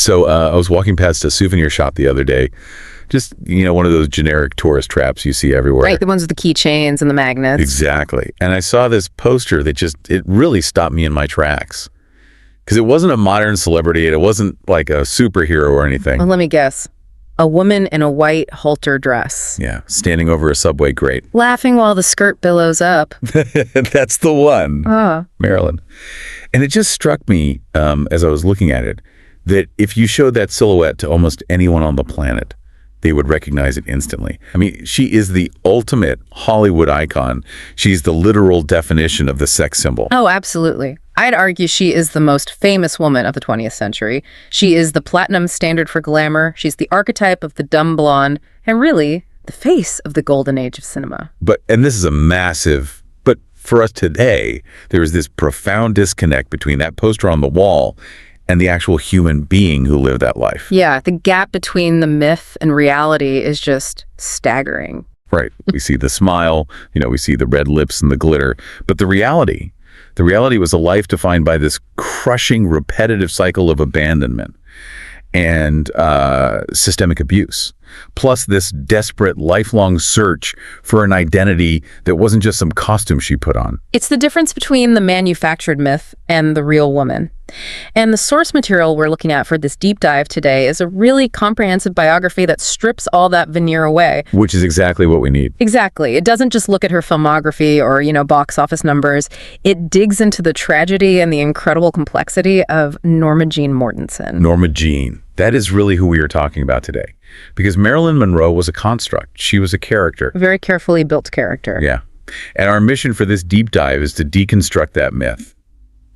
So I was walking past a souvenir shop the other day. Just, one of those generic tourist traps you see everywhere. Right, the ones with the keychains and the magnets. Exactly. And I saw this poster that it really stopped me in my tracks. Because it wasn't a modern celebrity. It wasn't like a superhero or anything. Well, let me guess. A woman in a white halter dress. Yeah, standing over a subway grate. Laughing while the skirt billows up. That's the one, Marilyn. And it just struck me as I was looking at it that if you showed that silhouette to almost anyone on the planet, they would recognize it instantly. I mean, she is the ultimate Hollywood icon. She's the literal definition of the sex symbol. Oh, absolutely. I'd argue she is the most famous woman of the 20th century. She is the platinum standard for glamour. She's the archetype of the dumb blonde, and really, the face of the golden age of cinema. And this is a massive, but for us today, there is this profound disconnect between that poster on the wall and the actual human being who lived that life. Yeah, the gap between the myth and reality is just staggering. Right. We see the smile, we see the red lips and the glitter, but the reality was a life defined by this crushing, repetitive cycle of abandonment and systemic abuse, plus this desperate, lifelong search for an identity that wasn't just some costume she put on. It's the difference between the manufactured myth and the real woman. And the source material we're looking at for this deep dive today is a really comprehensive biography that strips all that veneer away. Which is exactly what we need. Exactly. It doesn't just look at her filmography or, box office numbers. It digs into the tragedy and the incredible complexity of Norma Jean Mortensen. Norma Jean. That is really who we are talking about today. Because Marilyn Monroe was a construct. She was a character. A very carefully built character. Yeah. And our mission for this deep dive is to deconstruct that myth.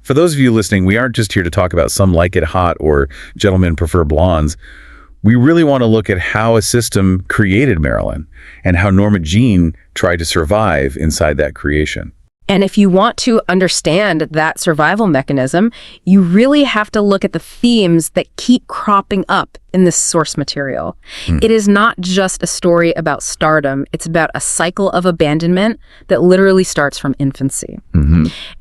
For those of you listening, we aren't just here to talk about some like it hot or gentlemen prefer blondes. We really want to look at how a system created Marilyn and how Norma Jean tried to survive inside that creation. And if you want to understand that survival mechanism, you really have to look at the themes that keep cropping up in this source material. It is not just a story about stardom. It's about a cycle of abandonment that literally starts from infancy.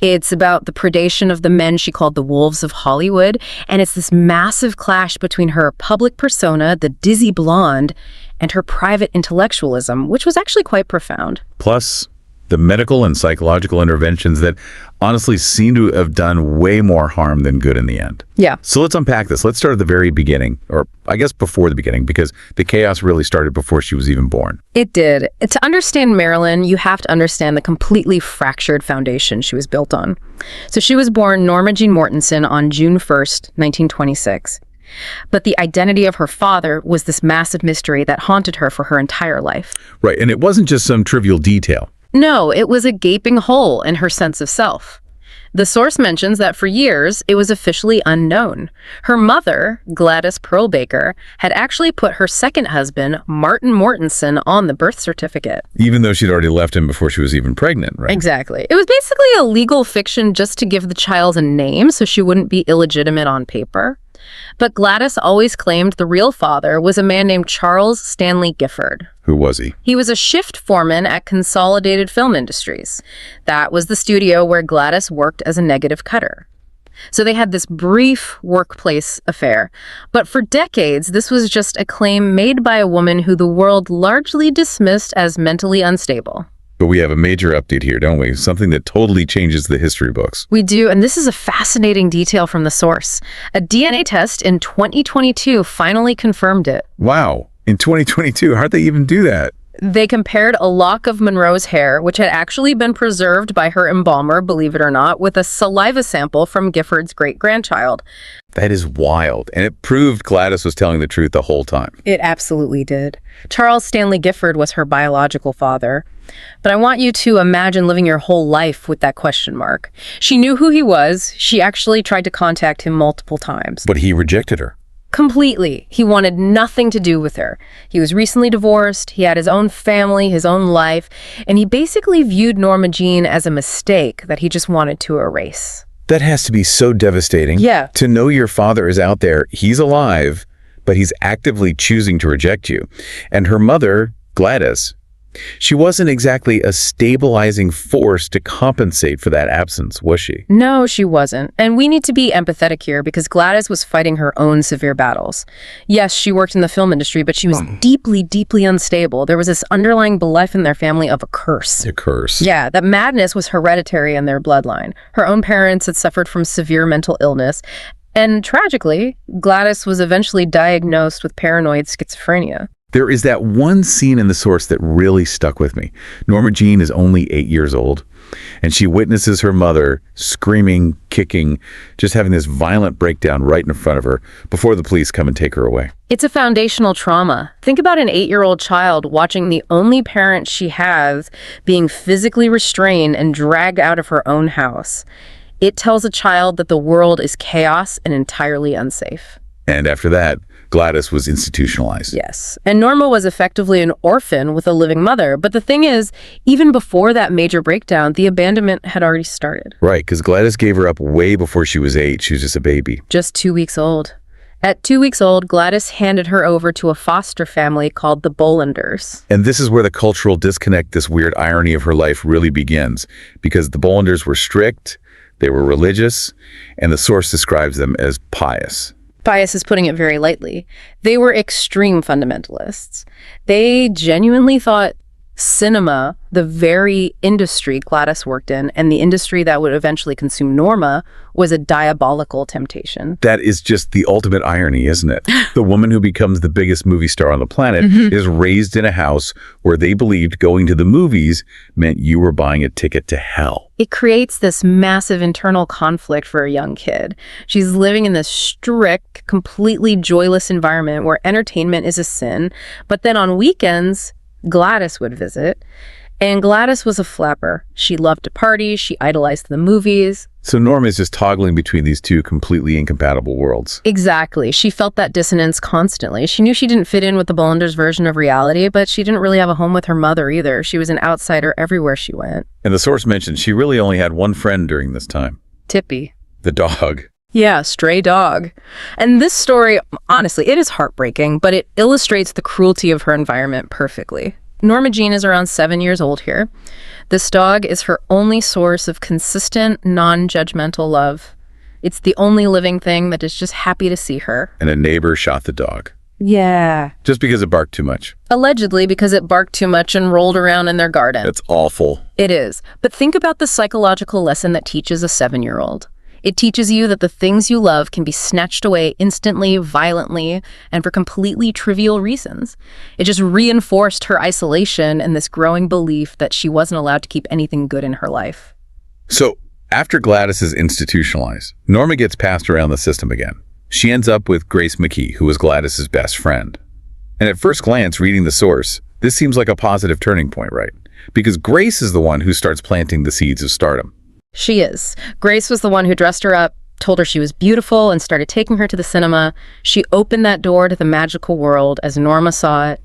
It's about the predation of the men she called the wolves of Hollywood. And it's this massive clash between her public persona, the dizzy blonde, and her private intellectualism, which was actually quite profound. Plus, the medical and psychological interventions that honestly seem to have done way more harm than good in the end. Yeah. So let's unpack this. Let's start at the very beginning, or I guess before the beginning, because the chaos really started before she was even born. It did. To understand Marilyn, you have to understand the completely fractured foundation she was built on. So she was born Norma Jean Mortensen on June 1st, 1926. But the identity of her father was this massive mystery that haunted her for her entire life. Right, and it wasn't just some trivial detail. No, it was a gaping hole in her sense of self. The source mentions that for years, it was officially unknown. Her mother, Gladys Pearl Baker, had actually put her second husband, Martin Mortensen, on the birth certificate. Even though she'd already left him before she was even pregnant, right? Exactly. It was basically a legal fiction just to give the child a name so she wouldn't be illegitimate on paper. But Gladys always claimed the real father was a man named Charles Stanley Gifford. Who was he? He was a shift foreman at Consolidated Film Industries. That was the studio where Gladys worked as a negative cutter. So they had this brief workplace affair. But for decades, this was just a claim made by a woman who the world largely dismissed as mentally unstable. But we have a major update here, don't we? Something that totally changes the history books. We do, and this is a fascinating detail from the source. A DNA test in 2022 finally confirmed it. Wow. In 2022, how'd they even do that? They compared a lock of Monroe's hair, which had actually been preserved by her embalmer, believe it or not, with a saliva sample from Gifford's great-grandchild. That is wild. And it proved Gladys was telling the truth the whole time. It absolutely did. Charles Stanley Gifford was her biological father. But I want you to imagine living your whole life with that question mark. She knew who he was. She actually tried to contact him multiple times. But he rejected her. Completely. He wanted nothing to do with her. He was recently divorced, he had his own family, his own life, and he basically viewed Norma Jean as a mistake that he just wanted to erase. That has to be so devastating. Yeah. To know your father is out there, he's alive, but he's actively choosing to reject you. And her mother, Gladys, She wasn't exactly a stabilizing force to compensate for that absence, was she? No, she wasn't. And we need to be empathetic here because Gladys was fighting her own severe battles. Yes, she worked in the film industry, but she was deeply, deeply unstable. There was this underlying belief in their family of a curse. A curse. Yeah, that madness was hereditary in their bloodline. Her own parents had suffered from severe mental illness. And tragically, Gladys was eventually diagnosed with paranoid schizophrenia. There is that one scene in the source that really stuck with me. Norma Jean is only 8 years old, and she witnesses her mother screaming, kicking, just having this violent breakdown right in front of her before the police come and take her away. It's a foundational trauma. Think about an 8-year-old child watching the only parent she has being physically restrained and dragged out of her own house. It tells a child that the world is chaos and entirely unsafe. And after that, Gladys was institutionalized. Yes. And Norma was effectively an orphan with a living mother. But the thing is, even before that major breakdown, the abandonment had already started. Right, because Gladys gave her up way before she was 8. She was just a baby. Just 2 weeks old. At 2 weeks old, Gladys handed her over to a foster family called the Bollanders. And this is where the cultural disconnect, this weird irony of her life really begins. Because the Bollanders were strict, they were religious, and the source describes them as pious. Pious is putting it very lightly. They were extreme fundamentalists. They genuinely thought cinema, the very industry Gladys worked in, and the industry that would eventually consume Norma, was a diabolical temptation. That is just the ultimate irony, isn't it? The woman who becomes the biggest movie star on the planet is raised in a house where they believed going to the movies meant you were buying a ticket to hell. It creates this massive internal conflict for a young kid. She's living in this strict, completely joyless environment where entertainment is a sin, but then on weekends, Gladys would visit, and Gladys was a flapper. She loved to party, she idolized the movies. So Norma is just toggling between these two completely incompatible worlds. Exactly. She felt that dissonance constantly. She knew she didn't fit in with the Bollanders' version of reality, but she didn't really have a home with her mother either. She was an outsider everywhere she went. And the source mentioned she really only had one friend during this time. Tippy. The dog. Yeah, stray dog. And this story, honestly, it is heartbreaking, but it illustrates the cruelty of her environment perfectly. Norma Jean is around 7 years old here. This dog is her only source of consistent, non-judgmental love. It's the only living thing that is just happy to see her. And a neighbor shot the dog. Yeah. Just because it barked too much. Allegedly because it barked too much and rolled around in their garden. That's awful. It is. But think about the psychological lesson that teaches a 7-year-old. It teaches you that the things you love can be snatched away instantly, violently, and for completely trivial reasons. It just reinforced her isolation and this growing belief that she wasn't allowed to keep anything good in her life. So, after Gladys is institutionalized, Norma gets passed around the system again. She ends up with Grace McKee, who was Gladys's best friend. And at first glance, reading the source, this seems like a positive turning point, right? Because Grace is the one who starts planting the seeds of stardom. She is. Grace was the one who dressed her up, told her she was beautiful, and started taking her to the cinema. She opened that door to the magical world as Norma saw it.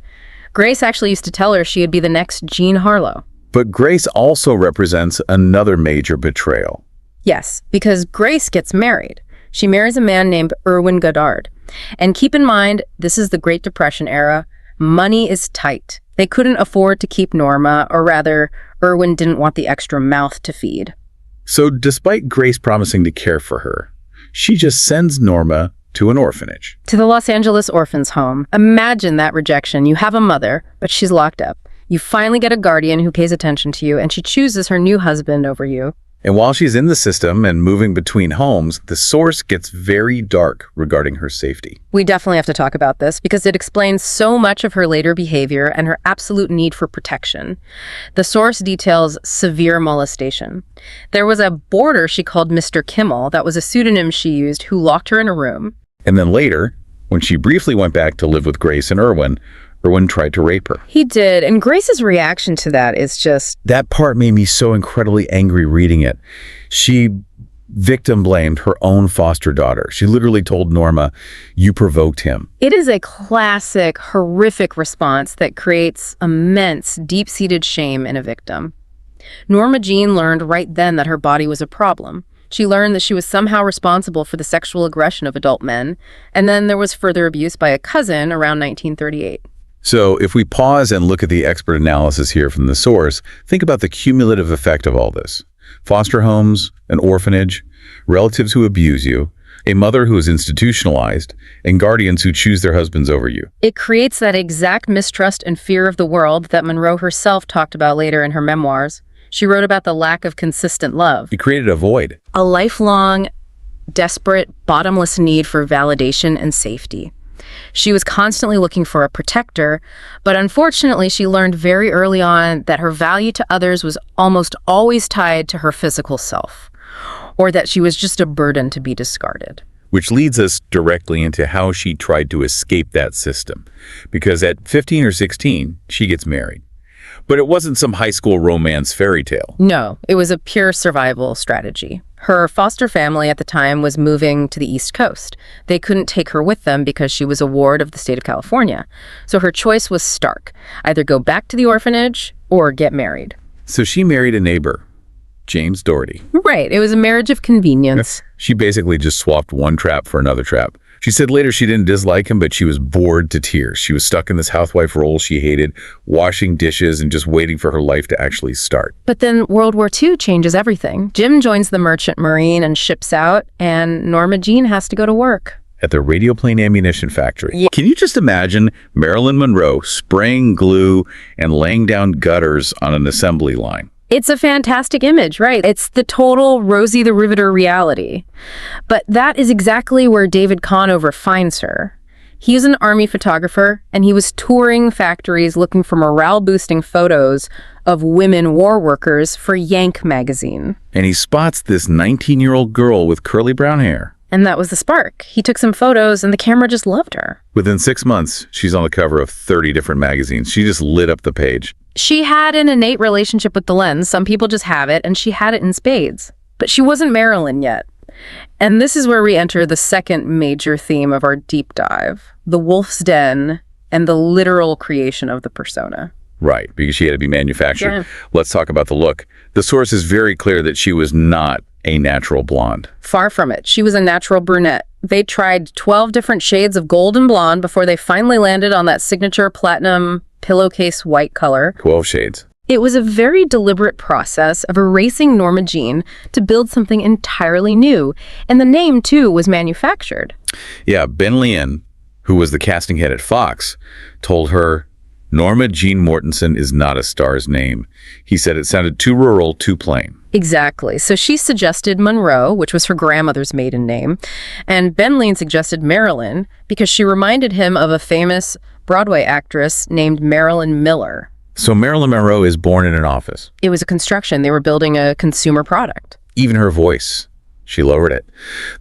Grace actually used to tell her she would be the next Jean Harlow. But Grace also represents another major betrayal. Yes, because Grace gets married. She marries a man named Irwin Goddard. And keep in mind, this is the Great Depression era. Money is tight. They couldn't afford to keep Norma, or rather, Irwin didn't want the extra mouth to feed. So despite Grace promising to care for her, she just sends Norma to an orphanage. To the Los Angeles Orphans Home. Imagine that rejection. You have a mother, but she's locked up. You finally get a guardian who pays attention to you, and she chooses her new husband over you. And while she's in the system and moving between homes, the source gets very dark regarding her safety. We definitely have to talk about this because it explains so much of her later behavior and her absolute need for protection. The source details severe molestation. There was a boarder she called Mr. Kimmel, that was a pseudonym she used, who locked her in a room. And then later, when she briefly went back to live with Grace and Irwin tried to rape her. He did, and Grace's reaction to that is just... That part made me so incredibly angry reading it. She victim blamed her own foster daughter. She literally told Norma, "You provoked him." It is a classic, horrific response that creates immense, deep-seated shame in a victim. Norma Jean learned right then that her body was a problem. She learned that she was somehow responsible for the sexual aggression of adult men, and then there was further abuse by a cousin around 1938. So if we pause and look at the expert analysis here from the source, think about the cumulative effect of all this. Foster homes, an orphanage, relatives who abuse you, a mother who is institutionalized, and guardians who choose their husbands over you. It creates that exact mistrust and fear of the world that Monroe herself talked about later in her memoirs. She wrote about the lack of consistent love. It created a void. A lifelong, desperate, bottomless need for validation and safety. She was constantly looking for a protector, but unfortunately she learned very early on that her value to others was almost always tied to her physical self, or that she was just a burden to be discarded. Which leads us directly into how she tried to escape that system. Because at 15 or 16, she gets married. But it wasn't some high school romance fairy tale. No, it was a pure survival strategy. Her foster family at the time was moving to the East Coast. They couldn't take her with them because she was a ward of the state of California. So her choice was stark. Either go back to the orphanage or get married. So she married a neighbor, James Doherty. Right. It was a marriage of convenience. She basically just swapped one trap for another trap. She said later she didn't dislike him, but she was bored to tears. She was stuck in this housewife role she hated, washing dishes and just waiting for her life to actually start. But then World War II changes everything. Jim joins the Merchant Marine and ships out, and Norma Jean has to go to work. At the radioplane ammunition factory. Yeah. Can you just imagine Marilyn Monroe spraying glue and laying down gutters on an assembly line? It's a fantastic image, right? It's the total Rosie the Riveter reality. But that is exactly where David Conover finds her. He was an army photographer, and he was touring factories looking for morale-boosting photos of women war workers for Yank magazine. And he spots this 19-year-old girl with curly brown hair. And that was the spark. He took some photos, and the camera just loved her. Within 6 months, she's on the cover of 30 different magazines. She just lit up the page. She had an innate relationship with the lens. Some people just have it, and she had it in spades. But she wasn't Marilyn yet. And this is where we enter the second major theme of our deep dive, the wolf's den and the literal creation of the persona. Right, because she had to be manufactured. Yeah. Let's talk about the look. The source is very clear that she was not a natural blonde. Far from it. She was a natural brunette. They tried 12 different shades of gold and blonde before they finally landed on that signature platinum pillowcase white color. 12 shades. It was a very deliberate process of erasing Norma Jean to build something entirely new. And the name, too, was manufactured. Yeah, Ben Lien, who was the casting head at Fox, told her, Norma Jean Mortensen is not a star's name. He said it sounded too rural, too plain. Exactly. So she suggested Monroe, which was her grandmother's maiden name, and Ben Lien suggested Marilyn because she reminded him of a famous Broadway actress named Marilyn Miller. So Marilyn Monroe is born in an office. It was a construction. They were building a consumer product. Even her voice, she lowered it.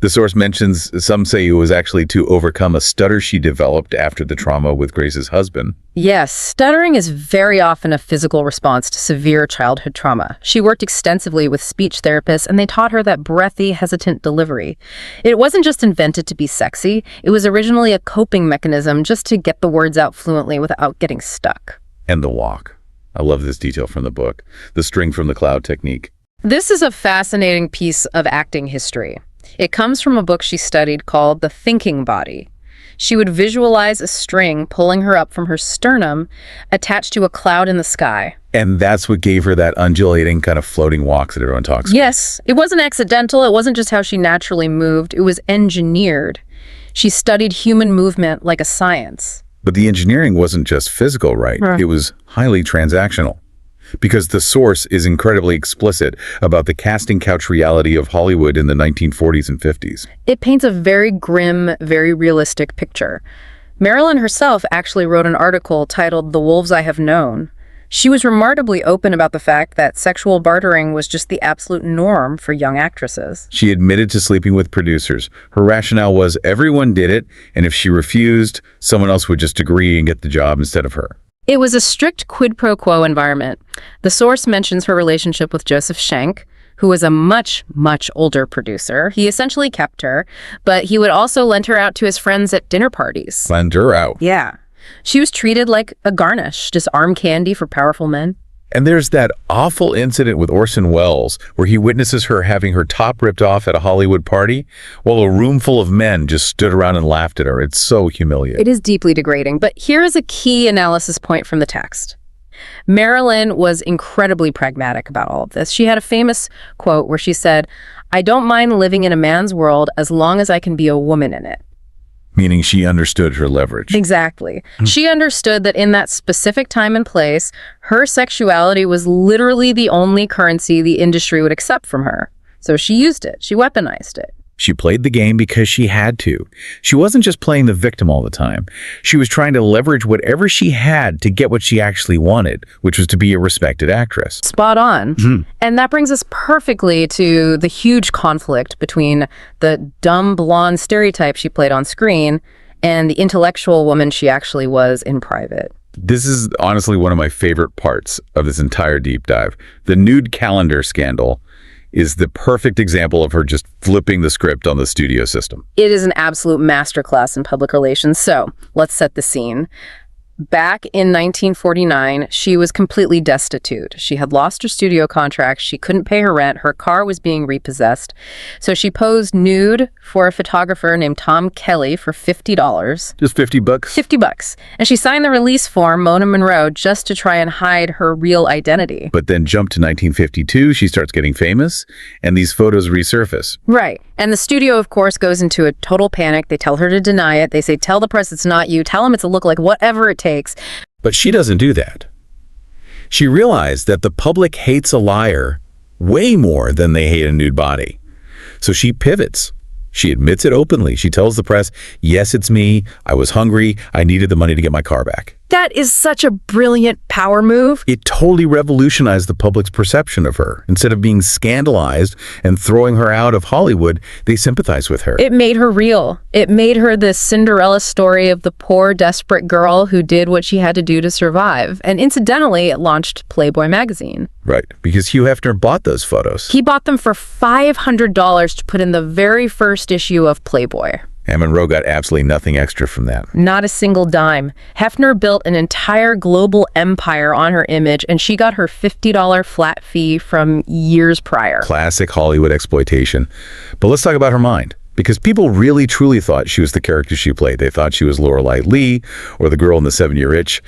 The source mentions some say it was actually to overcome a stutter she developed after the trauma with Grace's husband. Yes, stuttering is very often a physical response to severe childhood trauma. She worked extensively with speech therapists, and they taught her that breathy, hesitant delivery. It wasn't just invented to be sexy. It was originally a coping mechanism just to get the words out fluently without getting stuck. And the walk. I love this detail from the book. The string from the cloud technique. This is a fascinating piece of acting history. It comes from a book she studied called The Thinking Body. She would visualize a string pulling her up from her sternum, attached to a cloud in the sky. And that's what gave her that undulating kind of floating walk that everyone talks about. Yes, it wasn't accidental. It wasn't just how she naturally moved. It was engineered. She studied human movement like a science. But the engineering wasn't just physical, right? It was highly transactional. Because the source is incredibly explicit about the casting couch reality of Hollywood in the 1940s and 50s. It paints a very grim, very realistic picture. Marilyn herself actually wrote an article titled The Wolves I Have Known. She was remarkably open about the fact that sexual bartering was just the absolute norm for young actresses. She admitted to sleeping with producers. Her rationale was everyone did it, and if she refused, someone else would just agree and get the job instead of her. It was a strict quid pro quo environment. The source mentions her relationship with Joseph Schenck, who was a much, much older producer. He essentially kept her, but he would also lend her out to his friends at dinner parties. Lend her out. Yeah. She was treated like a garnish, just arm candy for powerful men. And there's that awful incident with Orson Welles where he witnesses her having her top ripped off at a Hollywood party while a room full of men just stood around and laughed at her. It's so humiliating. It is deeply degrading, but here is a key analysis point from the text. Marilyn was incredibly pragmatic about all of this. She had a famous quote where she said, "I don't mind living in a man's world as long as I can be a woman in it." Meaning she understood her leverage. Exactly. She understood that in that specific time and place, her sexuality was literally the only currency the industry would accept from her. So she used it. She weaponized it. She played the game because she had to. She wasn't just playing the victim all the time. She was trying to leverage whatever she had to get what she actually wanted, which was to be a respected actress. Spot on. And that brings us perfectly to the huge conflict between the dumb blonde stereotype she played on screen and the intellectual woman she actually was in private. This is honestly one of my favorite parts of this entire deep dive. The nude calendar scandal is the perfect example of her just flipping the script on the studio system. It is an absolute masterclass in public relations. So let's set the scene. Back in 1949, she was completely destitute. She had lost her studio contract. She couldn't pay her rent. Her car was being repossessed. So she posed nude for a photographer named Tom Kelly for $50. Just 50 bucks? $50. And she signed the release form, Mona Monroe, just to try and hide her real identity. But then jump to 1952, she starts getting famous, and these photos resurface. Right. And the studio, of course, goes into a total panic. They tell her to deny it. They say, tell the press it's not you. Tell them it's a lookalike, whatever it takes. But she doesn't do that. She realized that the public hates a liar way more than they hate a nude body. So she pivots. She admits it openly. She tells the press, yes, it's me. I was hungry. I needed the money to get my car back. That is such a brilliant power move. It totally revolutionized the public's perception of her. Instead of being scandalized and throwing her out of Hollywood, they sympathized with her. It made her real. It made her this Cinderella story of the poor, desperate girl who did what she had to do to survive. And incidentally, it launched Playboy magazine. Right, because Hugh Hefner bought those photos. He bought them for $500 to put in the very first issue of Playboy. And Monroe got absolutely nothing extra from that. Not a single dime. Hefner built an entire global empire on her image, and she got her $50 flat fee from years prior. Classic Hollywood exploitation. But let's talk about her mind. Because people really truly thought she was the character she played. They thought she was Lorelei Lee or the girl in the 7-Year Itch.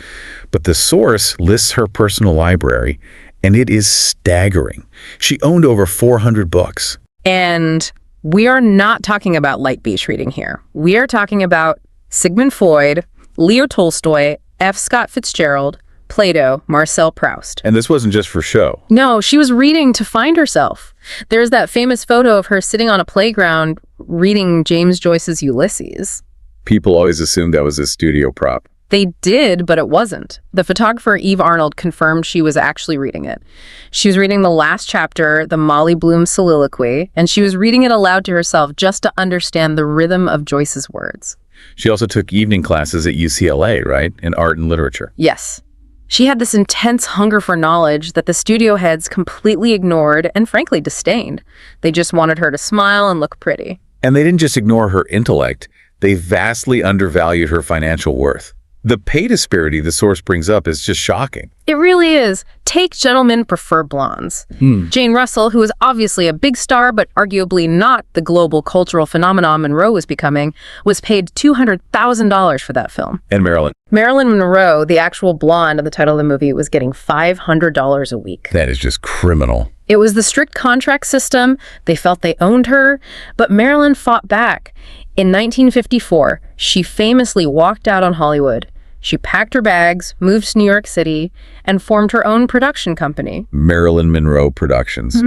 But the source lists her personal library, and it is staggering. She owned over 400 books. And we are not talking about light beach reading here. We are talking about Sigmund Freud, Leo Tolstoy, F. Scott Fitzgerald, Plato, Marcel Proust. And this wasn't just for show. No, she was reading to find herself. There's that famous photo of her sitting on a playground reading James Joyce's Ulysses. People always assumed that was a studio prop. They did, but it wasn't. The photographer Eve Arnold confirmed she was actually reading it. She was reading the last chapter, the Molly Bloom soliloquy, and she was reading it aloud to herself just to understand the rhythm of Joyce's words. She also took evening classes at UCLA, right? In art and literature. Yes. She had this intense hunger for knowledge that the studio heads completely ignored and frankly disdained. They just wanted her to smile and look pretty. And they didn't just ignore her intellect, they vastly undervalued her financial worth. The pay disparity the source brings up is just shocking. It really is. Take Gentlemen Prefer Blondes. Jane Russell, who is obviously a big star, but arguably not the global cultural phenomenon Monroe was becoming, was paid $200,000 for that film. And Marilyn. Marilyn Monroe, the actual blonde in the title of the movie, was getting $500 a week. That is just criminal. It was the strict contract system. They felt they owned her, but Marilyn fought back. In 1954, she famously walked out on Hollywood. She packed her bags, moved to New York City, and formed her own production company. Marilyn Monroe Productions,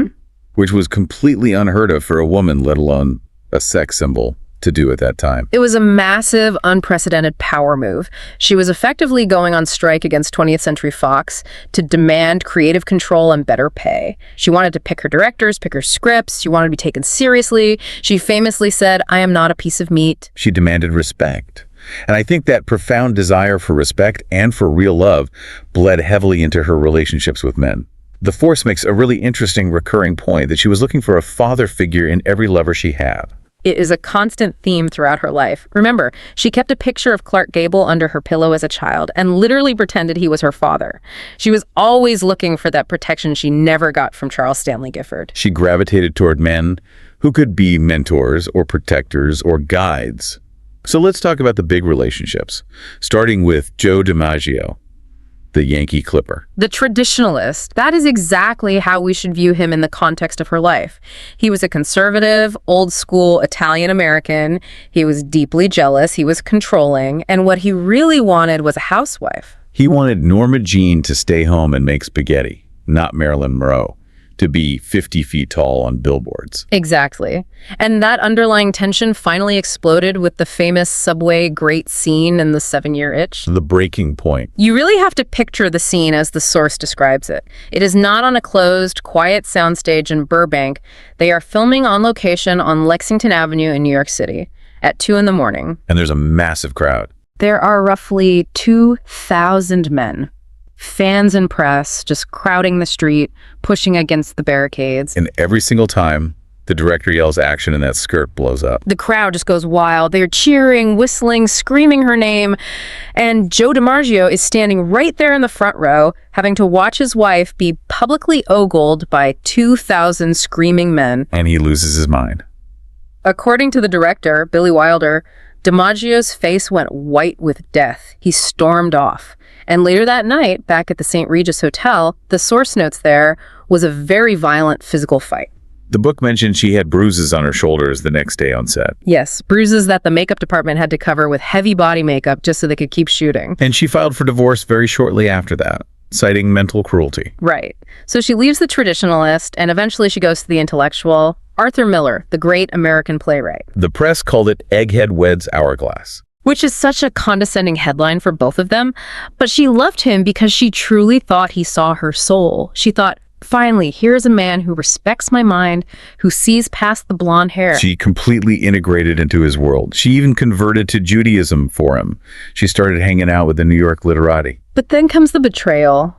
which was completely unheard of for a woman, let alone a sex symbol, to do at that time. It was a massive, unprecedented power move. She was effectively going on strike against 20th Century Fox to demand creative control and better pay. She wanted to pick her directors, pick her scripts. She wanted to be taken seriously. She famously said, "I am not a piece of meat." She demanded respect. And I think that profound desire for respect and for real love bled heavily into her relationships with men. The Force makes a really interesting recurring point that she was looking for a father figure in every lover she had. It is a constant theme throughout her life. Remember, she kept a picture of Clark Gable under her pillow as a child and literally pretended he was her father. She was always looking for that protection she never got from Charles Stanley Gifford. She gravitated toward men who could be mentors or protectors or guides. So let's talk about the big relationships, starting with Joe DiMaggio, the Yankee Clipper. The traditionalist, that is exactly how we should view him in the context of her life. He was a conservative, old-school Italian-American. He was deeply jealous. He was controlling. And what he really wanted was a housewife. He wanted Norma Jean to stay home and make spaghetti, not Marilyn Monroe, to be 50 feet tall on billboards. Exactly. And that underlying tension finally exploded with the famous subway great scene in The 7-Year Itch. The breaking point. You really have to picture the scene as the source describes it. It is not on a closed, quiet soundstage in Burbank. They are filming on location on Lexington Avenue in New York City at 2 a.m. And there's a massive crowd. There are roughly 2,000 men. Fans and press just crowding the street, pushing against the barricades. And every single time the director yells action and that skirt blows up, the crowd just goes wild. They're cheering, whistling, screaming her name. And Joe DiMaggio is standing right there in the front row, having to watch his wife be publicly ogled by 2,000 screaming men. And he loses his mind. According to the director, Billy Wilder, DiMaggio's face went white with death. He stormed off. And later that night, back at the St. Regis Hotel, the source notes there was a very violent physical fight. The book mentioned she had bruises on her shoulders the next day on set. Yes, bruises that the makeup department had to cover with heavy body makeup just so they could keep shooting. And she filed for divorce very shortly after that, citing mental cruelty. Right. So she leaves the traditionalist, and eventually she goes to the intellectual. Arthur Miller, the great American playwright. The press called it Egghead Weds Hourglass, which is such a condescending headline for both of them. But she loved him because she truly thought he saw her soul. She thought, finally, here's a man who respects my mind, who sees past the blonde hair. She completely integrated into his world. She even converted to Judaism for him. She started hanging out with the New York literati. But then comes the betrayal.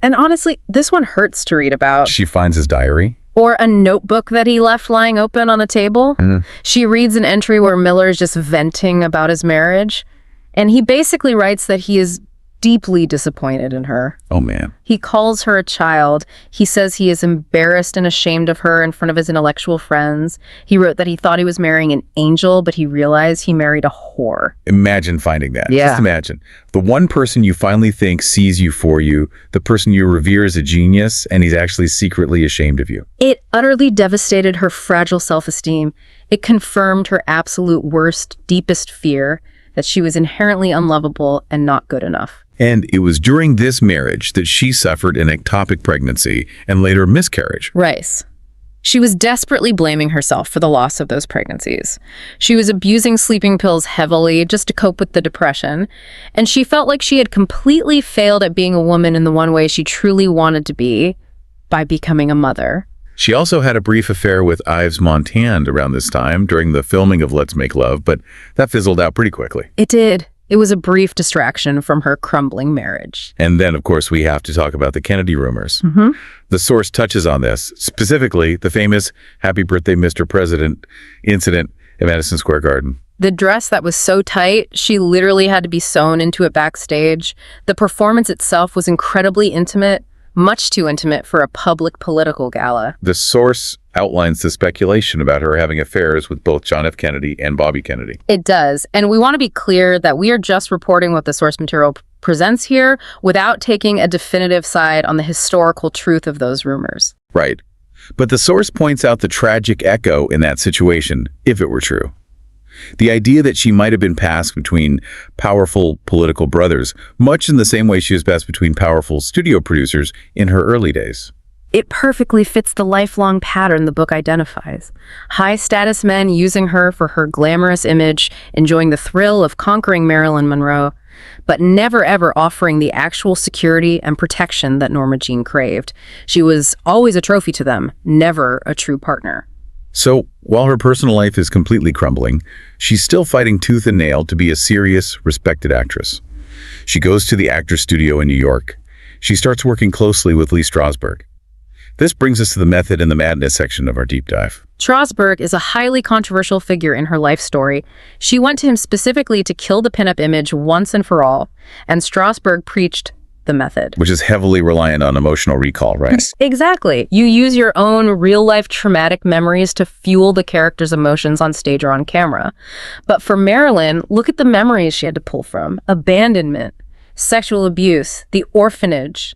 And honestly, this one hurts to read about. She finds his diary. Or a notebook that he left lying open on a table. She reads an entry where Miller is just venting about his marriage. And he basically writes that he is deeply disappointed in her. Oh, man. He calls her a child. He says he is embarrassed and ashamed of her in front of his intellectual friends. He wrote that he thought he was marrying an angel, but he realized he married a whore. Imagine finding that. Yeah. Just imagine. The one person you finally think sees you for you, the person you revere as a genius, and he's actually secretly ashamed of you. It utterly devastated her fragile self-esteem. It confirmed her absolute worst, deepest fear, that she was inherently unlovable and not good enough. And it was during this marriage that she suffered an ectopic pregnancy and later miscarriage. Right. She was desperately blaming herself for the loss of those pregnancies. She was abusing sleeping pills heavily just to cope with the depression, and she felt like she had completely failed at being a woman in the one way she truly wanted to be, by becoming a mother. She also had a brief affair with Yves Montand around this time during the filming of Let's Make Love, but that fizzled out pretty quickly. It did. It was a brief distraction from her crumbling marriage. And then, of course, we have to talk about the Kennedy rumors. The source touches on this, specifically the famous Happy Birthday, Mr. President incident at Madison Square Garden. The dress that was so tight, she literally had to be sewn into it backstage. The performance itself was incredibly intimate, much too intimate for a public political gala. The source outlines the speculation about her having affairs with both John F. Kennedy and Bobby Kennedy. It does. And we want to be clear that we are just reporting what the source material presents here without taking a definitive side on the historical truth of those rumors. Right. But the source points out the tragic echo in that situation, if it were true. The idea that she might have been passed between powerful political brothers, much in the same way she was passed between powerful studio producers in her early days. It perfectly fits the lifelong pattern the book identifies. High-status men using her for her glamorous image, enjoying the thrill of conquering Marilyn Monroe, but never ever offering the actual security and protection that Norma Jean craved. She was always a trophy to them, never a true partner. So, while her personal life is completely crumbling, she's still fighting tooth and nail to be a serious, respected actress. She goes to the Actors Studio in New York. She starts working closely with Lee Strasberg. This brings us to the method and the madness section of our deep dive. Strasberg is a highly controversial figure in her life story. She went to him specifically to kill the pinup image once and for all, and Strasberg preached the method. Which is heavily reliant on emotional recall, right? Exactly. You use your own real-life traumatic memories to fuel the character's emotions on stage or on camera. But for Marilyn, look at the memories she had to pull from. Abandonment, sexual abuse, the orphanage,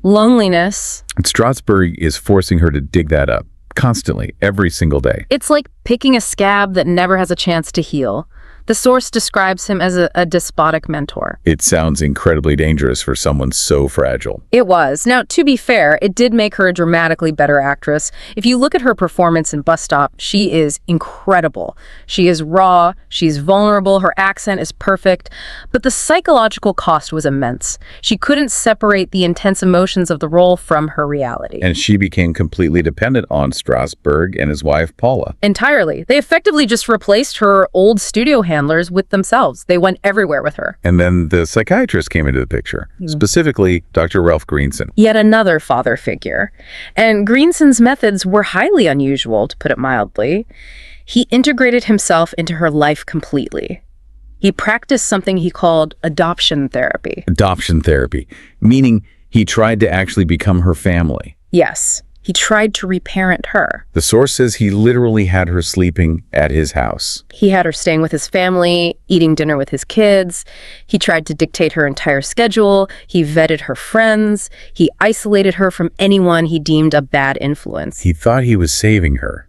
loneliness. And Strasberg is forcing her to dig that up constantly, every single day. It's like picking a scab that never has a chance to heal. The source describes him as a despotic mentor. It sounds incredibly dangerous for someone so fragile. It was. Now, to be fair, it did make her a dramatically better actress. If you look at her performance in Bus Stop, she is incredible. She is raw, she's vulnerable, her accent is perfect, but the psychological cost was immense. She couldn't separate the intense emotions of the role from her reality. And she became completely dependent on Strasberg and his wife, Paula. Entirely. They effectively just replaced her old studio handlers with themselves. They went everywhere with her. And then the psychiatrist came into the picture, specifically Dr. Ralph Greenson. Yet another father figure. And Greenson's methods were highly unusual, to put it mildly. He integrated himself into her life completely. He practiced something he called adoption therapy. Adoption therapy, meaning he tried to actually become her family. Yes. He tried to reparent her. The source says he literally had her sleeping at his house. He had her staying with his family, eating dinner with his kids. He tried to dictate her entire schedule. He vetted her friends. He isolated her from anyone he deemed a bad influence. He thought he was saving her,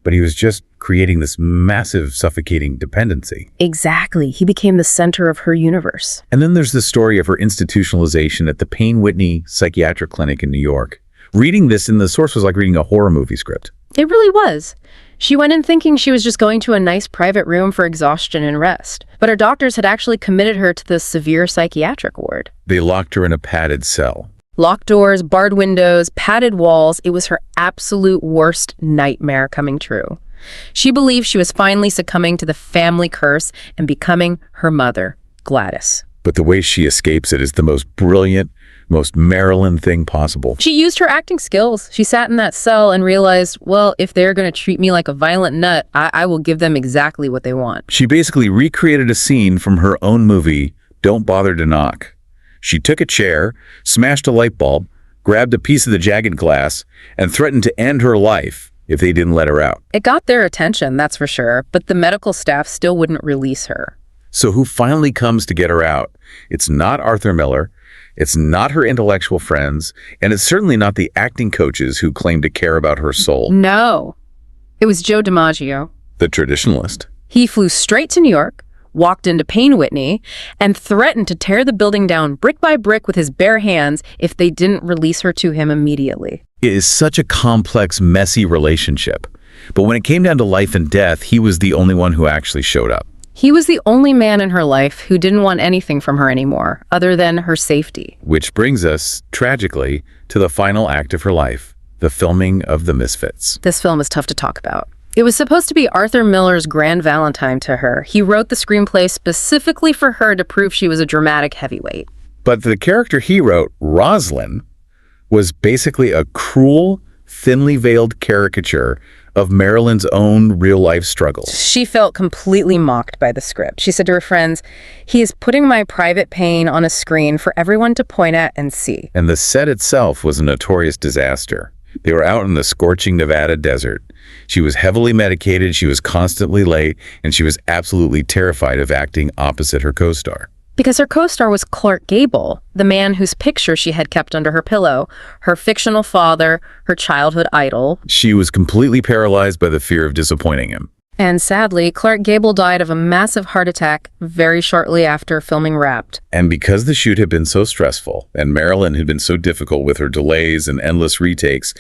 but he was just creating this massive, suffocating dependency. Exactly. He became the center of her universe. And then there's the story of her institutionalization at the Payne Whitney Psychiatric Clinic in New York. Reading this in the source was like reading a horror movie script. It really was. She went in thinking she was just going to a nice private room for exhaustion and rest. But her doctors had actually committed her to the severe psychiatric ward. They locked her in a padded cell. Locked doors, barred windows, padded walls. It was her absolute worst nightmare coming true. She believed she was finally succumbing to the family curse and becoming her mother, Gladys. But the way she escapes it is the most brilliant, most Marilyn thing possible. She used her acting skills. She sat in that cell and realized, well, if they're going to treat me like a violent nut, I will give them exactly what they want. She basically recreated a scene from her own movie, Don't Bother to Knock. She took a chair, smashed a light bulb, grabbed a piece of the jagged glass, and threatened to end her life if they didn't let her out. It got their attention, that's for sure, but the medical staff still wouldn't release her. So who finally comes to get her out? It's not Arthur Miller. It's not her intellectual friends, and it's certainly not the acting coaches who claim to care about her soul. No. It was Joe DiMaggio. The traditionalist. He flew straight to New York, walked into Payne Whitney, and threatened to tear the building down brick by brick with his bare hands if they didn't release her to him immediately. It is such a complex, messy relationship. But when it came down to life and death, he was the only one who actually showed up. He was the only man in her life who didn't want anything from her anymore, other than her safety. Which brings us, tragically, to the final act of her life, the filming of The Misfits. This film is tough to talk about. It was supposed to be Arthur Miller's grand valentine to her. He wrote the screenplay specifically for her to prove she was a dramatic heavyweight. But the character he wrote, Rosalind, was basically a cruel, thinly veiled caricature of Marilyn's own real-life struggles. She felt completely mocked by the script. She said to her friends, "He is putting my private pain on a screen for everyone to point at and see." And the set itself was a notorious disaster. They were out in the scorching Nevada desert. She was heavily medicated, she was constantly late, and she was absolutely terrified of acting opposite her co-star. Because her co-star was Clark Gable, the man whose picture she had kept under her pillow, her fictional father, her childhood idol. She was completely paralyzed by the fear of disappointing him. And sadly, Clark Gable died of a massive heart attack very shortly after filming wrapped. And because the shoot had been so stressful, and Marilyn had been so difficult with her delays and endless retakes,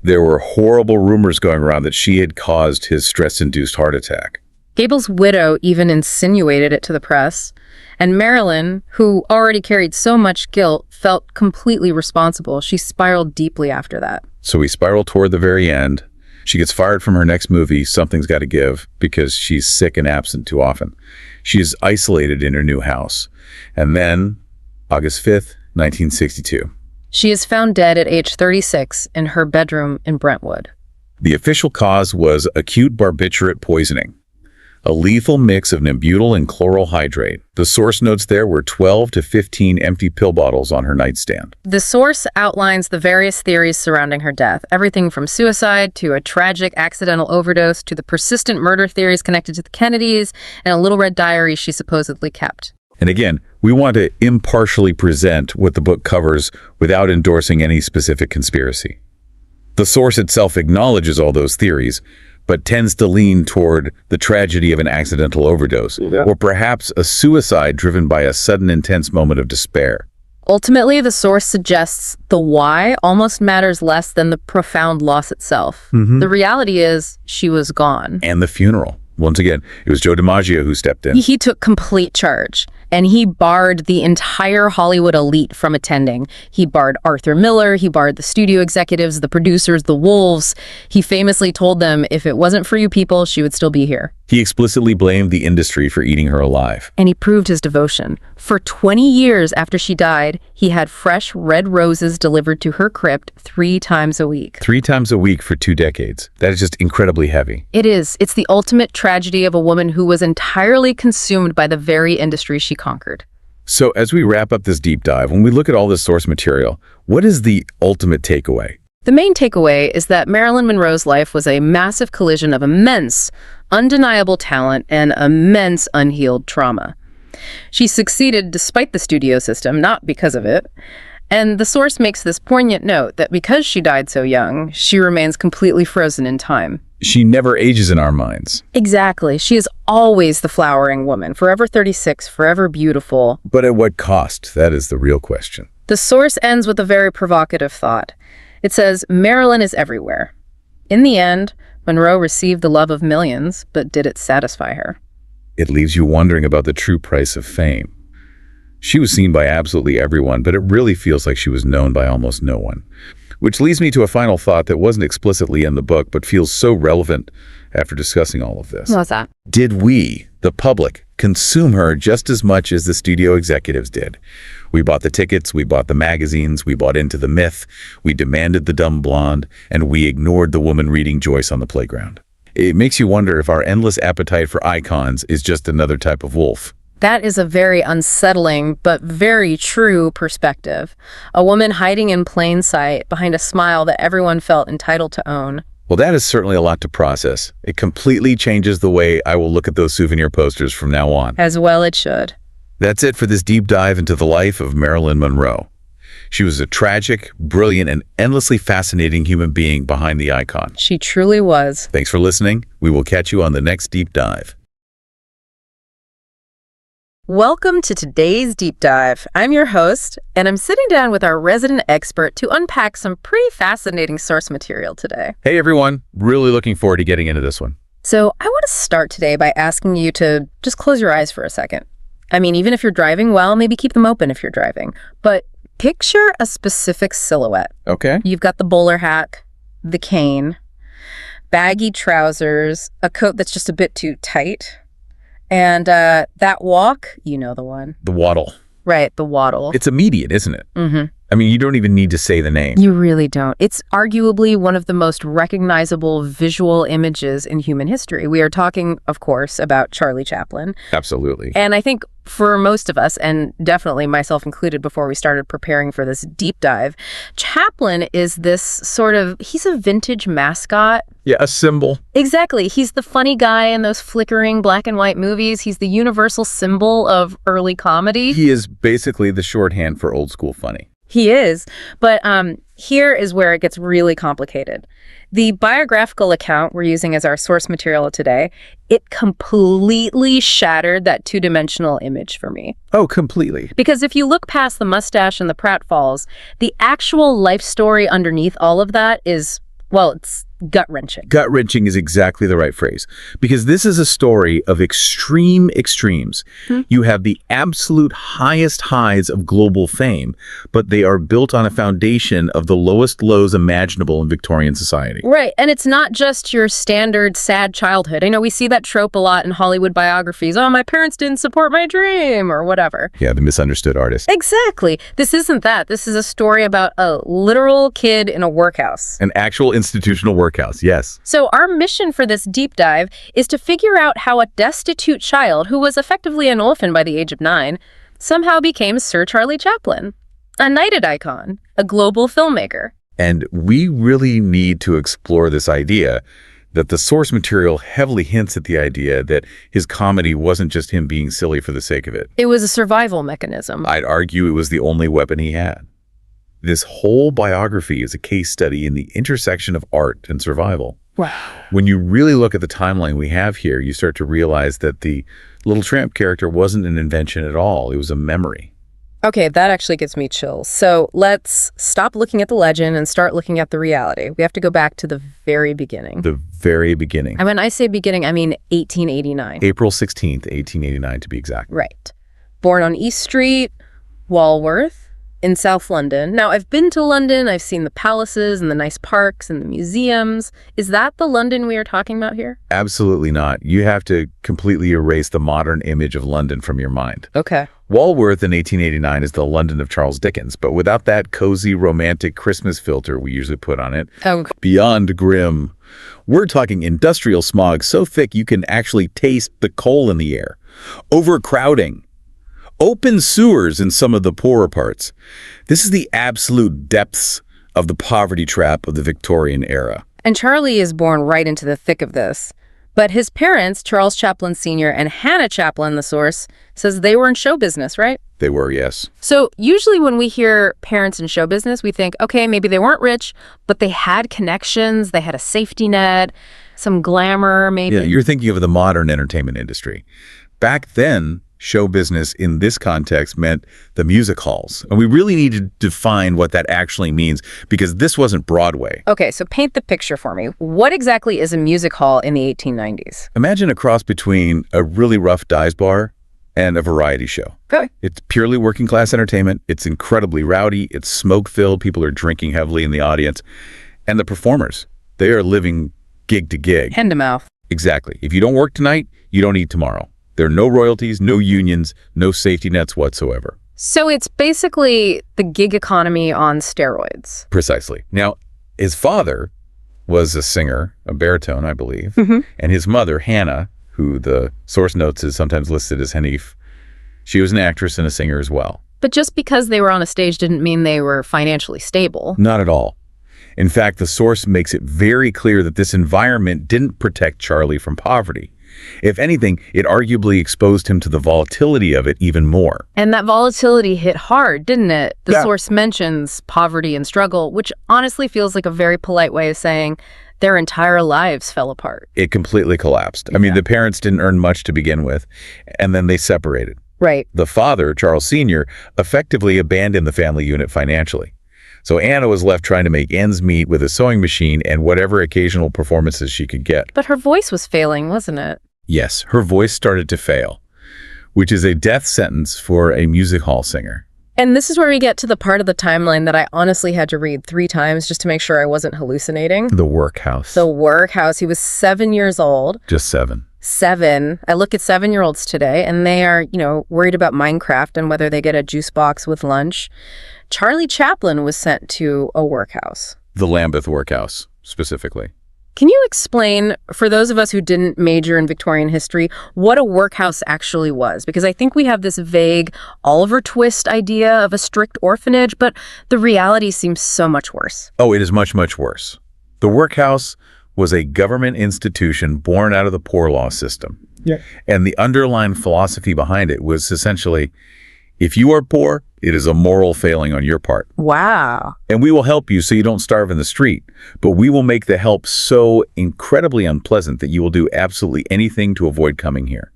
there were horrible rumors going around that she had caused his stress-induced heart attack. Gable's widow even insinuated it to the press. And Marilyn, who already carried so much guilt, felt completely responsible. She spiraled deeply after that. So we spiral toward the very end. She gets fired from her next movie, Something's Gotta Give, because she's sick and absent too often. She is isolated in her new house. And then, August 5th, 1962. She is found dead at age 36 in her bedroom in Brentwood. The official cause was acute barbiturate poisoning, a lethal mix of nembutal and chloral hydrate. The source notes there were 12 to 15 empty pill bottles on her nightstand. The source outlines the various theories surrounding her death, everything from suicide to a tragic accidental overdose to the persistent murder theories connected to the Kennedys and a little red diary she supposedly kept. And again, we want to impartially present what the book covers without endorsing any specific conspiracy. The source itself acknowledges all those theories, but tends to lean toward the tragedy of an accidental overdose, or perhaps a suicide driven by a sudden intense moment of despair. Ultimately, the source suggests the why almost matters less than the profound loss itself. The reality is she was gone. And the funeral. Once again, it was Joe DiMaggio who stepped in. He took complete charge, and he barred the entire Hollywood elite from attending. He barred Arthur Miller, he barred the studio executives, the producers, the wolves. He famously told them, if it wasn't for you people, she would still be here. He explicitly blamed the industry for eating her alive. And he proved his devotion. For 20 years after she died, he had fresh red roses delivered to her crypt 3 times a week. 3 times a week for 2 decades. That is just incredibly heavy. It is. It's the ultimate tragedy of a woman who was entirely consumed by the very industry she conquered. So as we wrap up this deep dive, when we look at all this source material, what is the ultimate takeaway? The main takeaway is that Marilyn Monroe's life was a massive collision of immense, undeniable talent and immense unhealed trauma. She succeeded despite the studio system, not because of it. And the source makes this poignant note that because she died so young, she remains completely frozen in time. She never ages in our minds. Exactly. She is always the flowering woman, forever 36, forever beautiful. But at what cost? That is the real question. The source ends with a very provocative thought. It says, Marilyn is everywhere. In the end, Monroe received the love of millions, but did it satisfy her? It leaves you wondering about the true price of fame. She was seen by absolutely everyone, but it really feels like she was known by almost no one. Which leads me to a final thought that wasn't explicitly in the book, but feels so relevant after discussing all of this. What's that? Did we, the public, consume her just as much as the studio executives did? We bought the tickets, we bought the magazines, we bought into the myth, we demanded the dumb blonde, and we ignored the woman reading Joyce on the playground. It makes you wonder if our endless appetite for icons is just another type of wolf. That is a very unsettling but very true perspective. A woman hiding in plain sight behind a smile that everyone felt entitled to own. Well, that is certainly a lot to process. It completely changes the way I will look at those souvenir posters from now on. As well it should. That's it for this deep dive into the life of Marilyn Monroe. She was a tragic, brilliant, and endlessly fascinating human being behind the icon. She truly was. Thanks for listening. We will catch you on the next deep dive. Welcome to today's deep dive. I'm your host, and I'm sitting down with our resident expert to unpack some pretty fascinating source material today. Hey everyone, really looking forward to getting into this one. So I want to start today by asking you to just close your eyes for a second. I mean, even if you're driving, well, maybe keep them open if you're driving. But picture a specific silhouette. Okay. You've got the bowler hat, the cane, baggy trousers, a coat that's just a bit too tight, and that walk, you know the one. The waddle. Right, the waddle. It's immediate, isn't it? Mm-hmm. I mean, you don't even need to say the name. You really don't. It's arguably one of the most recognizable visual images in human history. We are talking, of course, about Charlie Chaplin. Absolutely. And I think for most of us, and definitely myself included before we started preparing for this deep dive, Chaplin is this sort of, he's a vintage mascot. Yeah, a symbol. Exactly. He's the funny guy in those flickering black and white movies. He's the universal symbol of early comedy. He is basically the shorthand for old school funny. He is. But here is where it gets really complicated. The biographical account we're using as our source material today, it completely shattered that two-dimensional image for me. Oh, completely. Because if you look past the mustache and the pratfalls, the actual life story underneath all of that is, well, it's gut-wrenching. Gut-wrenching is exactly the right phrase, because this is a story of extreme extremes. You have the absolute highest highs of global fame, but they are built on a foundation of the lowest lows imaginable in Victorian society. Right, and it's not just your standard sad childhood. I know we see that trope a lot in Hollywood biographies. Oh, my parents didn't support my dream, or whatever. Yeah, the misunderstood artist. Exactly. This isn't that. This is a story about a literal kid in a workhouse. An actual institutional workhouse workhouse, yes. So our mission for this deep dive is to figure out how a destitute child who was effectively an orphan by the age of 9 somehow became Sir Charlie Chaplin, a knighted icon, a global filmmaker. And we really need to explore this idea that the source material heavily hints at the idea that his comedy wasn't just him being silly for the sake of it. It was a survival mechanism. I'd argue it was the only weapon he had. This whole biography is a case study in the intersection of art and survival. Wow. When you really look at the timeline we have here, you start to realize that the Little Tramp character wasn't an invention at all. It was a memory. Okay, that actually gives me chills. So let's stop looking at the legend and start looking at the reality. We have to go back to the very beginning. The very beginning. And when I say beginning, I mean 1889. April 16th, 1889 to be exact. Right. Born on East Street, Walworth, in South London. Now, I've been to London. I've seen the palaces and the nice parks and the museums. Is that the London we are talking about here? Absolutely not. You have to completely erase the modern image of London from your mind. Okay. Walworth in 1889 is the London of Charles Dickens, but without that cozy, romantic Christmas filter we usually put on it. Oh. Beyond grim. We're talking industrial smog so thick you can actually taste the coal in the air. Overcrowding. Open sewers in some of the poorer parts. This is the absolute depths of the poverty trap of the Victorian era. And Charlie is born right into the thick of this. But his parents, Charles Chaplin Sr. and Hannah Chaplin, the source, says they were in show business, right? They were, yes. So usually when we hear parents in show business, we think, okay, maybe they weren't rich, but they had connections, they had a safety net, some glamour, maybe. Yeah, you're thinking of the modern entertainment industry. Back then, show business in this context meant the music halls. And we really need to define what that actually means because this wasn't Broadway. Okay, so paint the picture for me. What exactly is a music hall in the 1890s? Imagine a cross between a really rough dive bar and a variety show. Okay. It's purely working class entertainment. It's incredibly rowdy. It's smoke-filled. People are drinking heavily in the audience. And the performers, they are living gig to gig. Hand to mouth. Exactly. If you don't work tonight, you don't eat tomorrow. There are no royalties, no unions, no safety nets whatsoever. So it's basically the gig economy on steroids. Precisely. Now, his father was a singer, a baritone, I believe, and his mother, Hannah, who the source notes is sometimes listed as Hanif, she was an actress and a singer as well. But just because they were on a stage didn't mean they were financially stable. Not at all. In fact, the source makes it very clear that this environment didn't protect Charlie from poverty. If anything, it arguably exposed him to the volatility of it even more. And that volatility hit hard, didn't it? The Yeah. source mentions poverty and struggle, which honestly feels like a very polite way of saying their entire lives fell apart. It completely collapsed. I mean, the parents didn't earn much to begin with, and then they separated. Right. The father, Charles Sr., effectively abandoned the family unit financially. So Anna was left trying to make ends meet with a sewing machine and whatever occasional performances she could get. But her voice was failing, wasn't it? Yes, her voice started to fail, which is a death sentence for a music hall singer. And this is where we get to the part of the timeline that I honestly had to read 3 times just to make sure I wasn't hallucinating. The workhouse. The workhouse. He was 7 years old. Just 7. 7. I look at 7-year-olds today and they are, worried about Minecraft and whether they get a juice box with lunch. Charlie Chaplin was sent to a workhouse. The Lambeth workhouse, specifically. Can you explain, for those of us who didn't major in Victorian history, what a workhouse actually was? Because I think we have this vague Oliver Twist idea of a strict orphanage, but the reality seems so much worse. Oh, it is much, much worse. The workhouse was a government institution born out of the poor law system. Yeah. And the underlying philosophy behind it was essentially, if you are poor, it is a moral failing on your part. Wow. And we will help you so you don't starve in the street. But we will make the help so incredibly unpleasant that you will do absolutely anything to avoid coming here.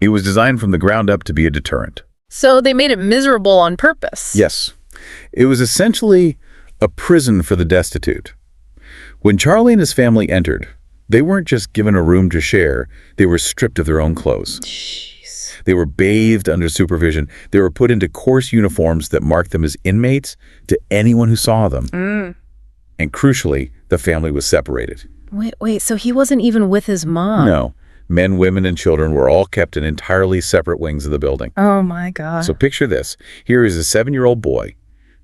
It was designed from the ground up to be a deterrent. So they made it miserable on purpose. Yes. It was essentially a prison for the destitute. When Charlie and his family entered, they weren't just given a room to share, they were stripped of their own clothes. They were bathed under supervision. They were put into coarse uniforms that marked them as inmates to anyone who saw them. And crucially, the family was separated. Wait, so he wasn't even with his mom? No. Men, women, and children were all kept in entirely separate wings of the building. Oh my God. So picture this. Here is a 7-year-old boy,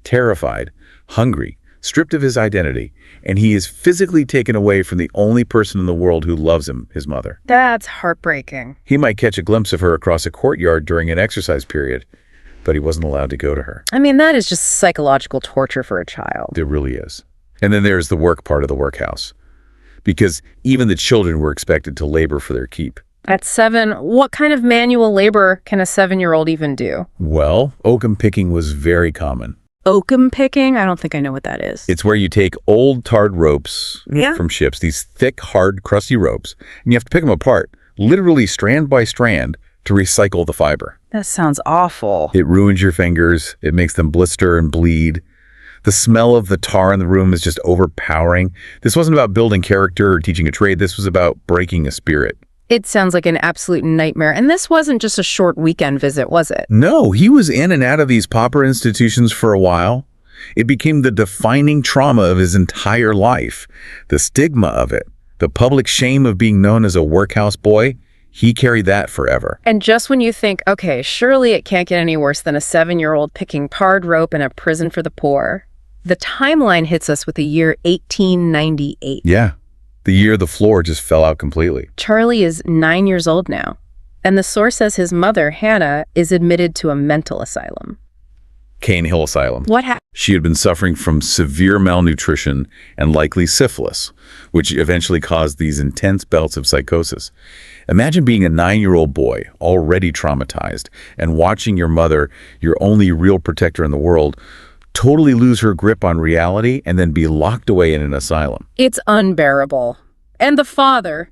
terrified, hungry, stripped of his identity, and he is physically taken away from the only person in the world who loves him, his mother. That's heartbreaking. He might catch a glimpse of her across a courtyard during an exercise period, but he wasn't allowed to go to her. I mean, that is just psychological torture for a child. It really is. And then there's the work part of the workhouse, because even the children were expected to labor for their keep. At 7, what kind of manual labor can a 7-year-old even do? Well, oakum picking was very common. Oakum picking? I don't think I know what that is. It's where you take old tarred ropes Yeah. from ships, these thick, hard, crusty ropes, and you have to pick them apart, literally strand by strand, to recycle the fiber. That sounds awful. It ruins your fingers. It makes them blister and bleed. The smell of the tar in the room is just overpowering. This wasn't about building character or teaching a trade. This was about breaking a spirit. It sounds like an absolute nightmare. And this wasn't just a short weekend visit, was it? No, he was in and out of these pauper institutions for a while. It became the defining trauma of his entire life. The stigma of it, the public shame of being known as a workhouse boy, he carried that forever. And just when you think, okay, surely it can't get any worse than a 7-year-old picking tarred rope in a prison for the poor, the timeline hits us with the year 1898. Yeah, the year the floor just fell out completely. Charlie is 9 years old now, and the source says his mother, Hannah, is admitted to a mental asylum. Cane Hill Asylum. What happened? She had been suffering from severe malnutrition and likely syphilis, which eventually caused these intense bouts of psychosis. Imagine being a 9-year-old boy, already traumatized, and watching your mother, your only real protector in the world, totally lose her grip on reality and then be locked away in an asylum. It's unbearable. And the father.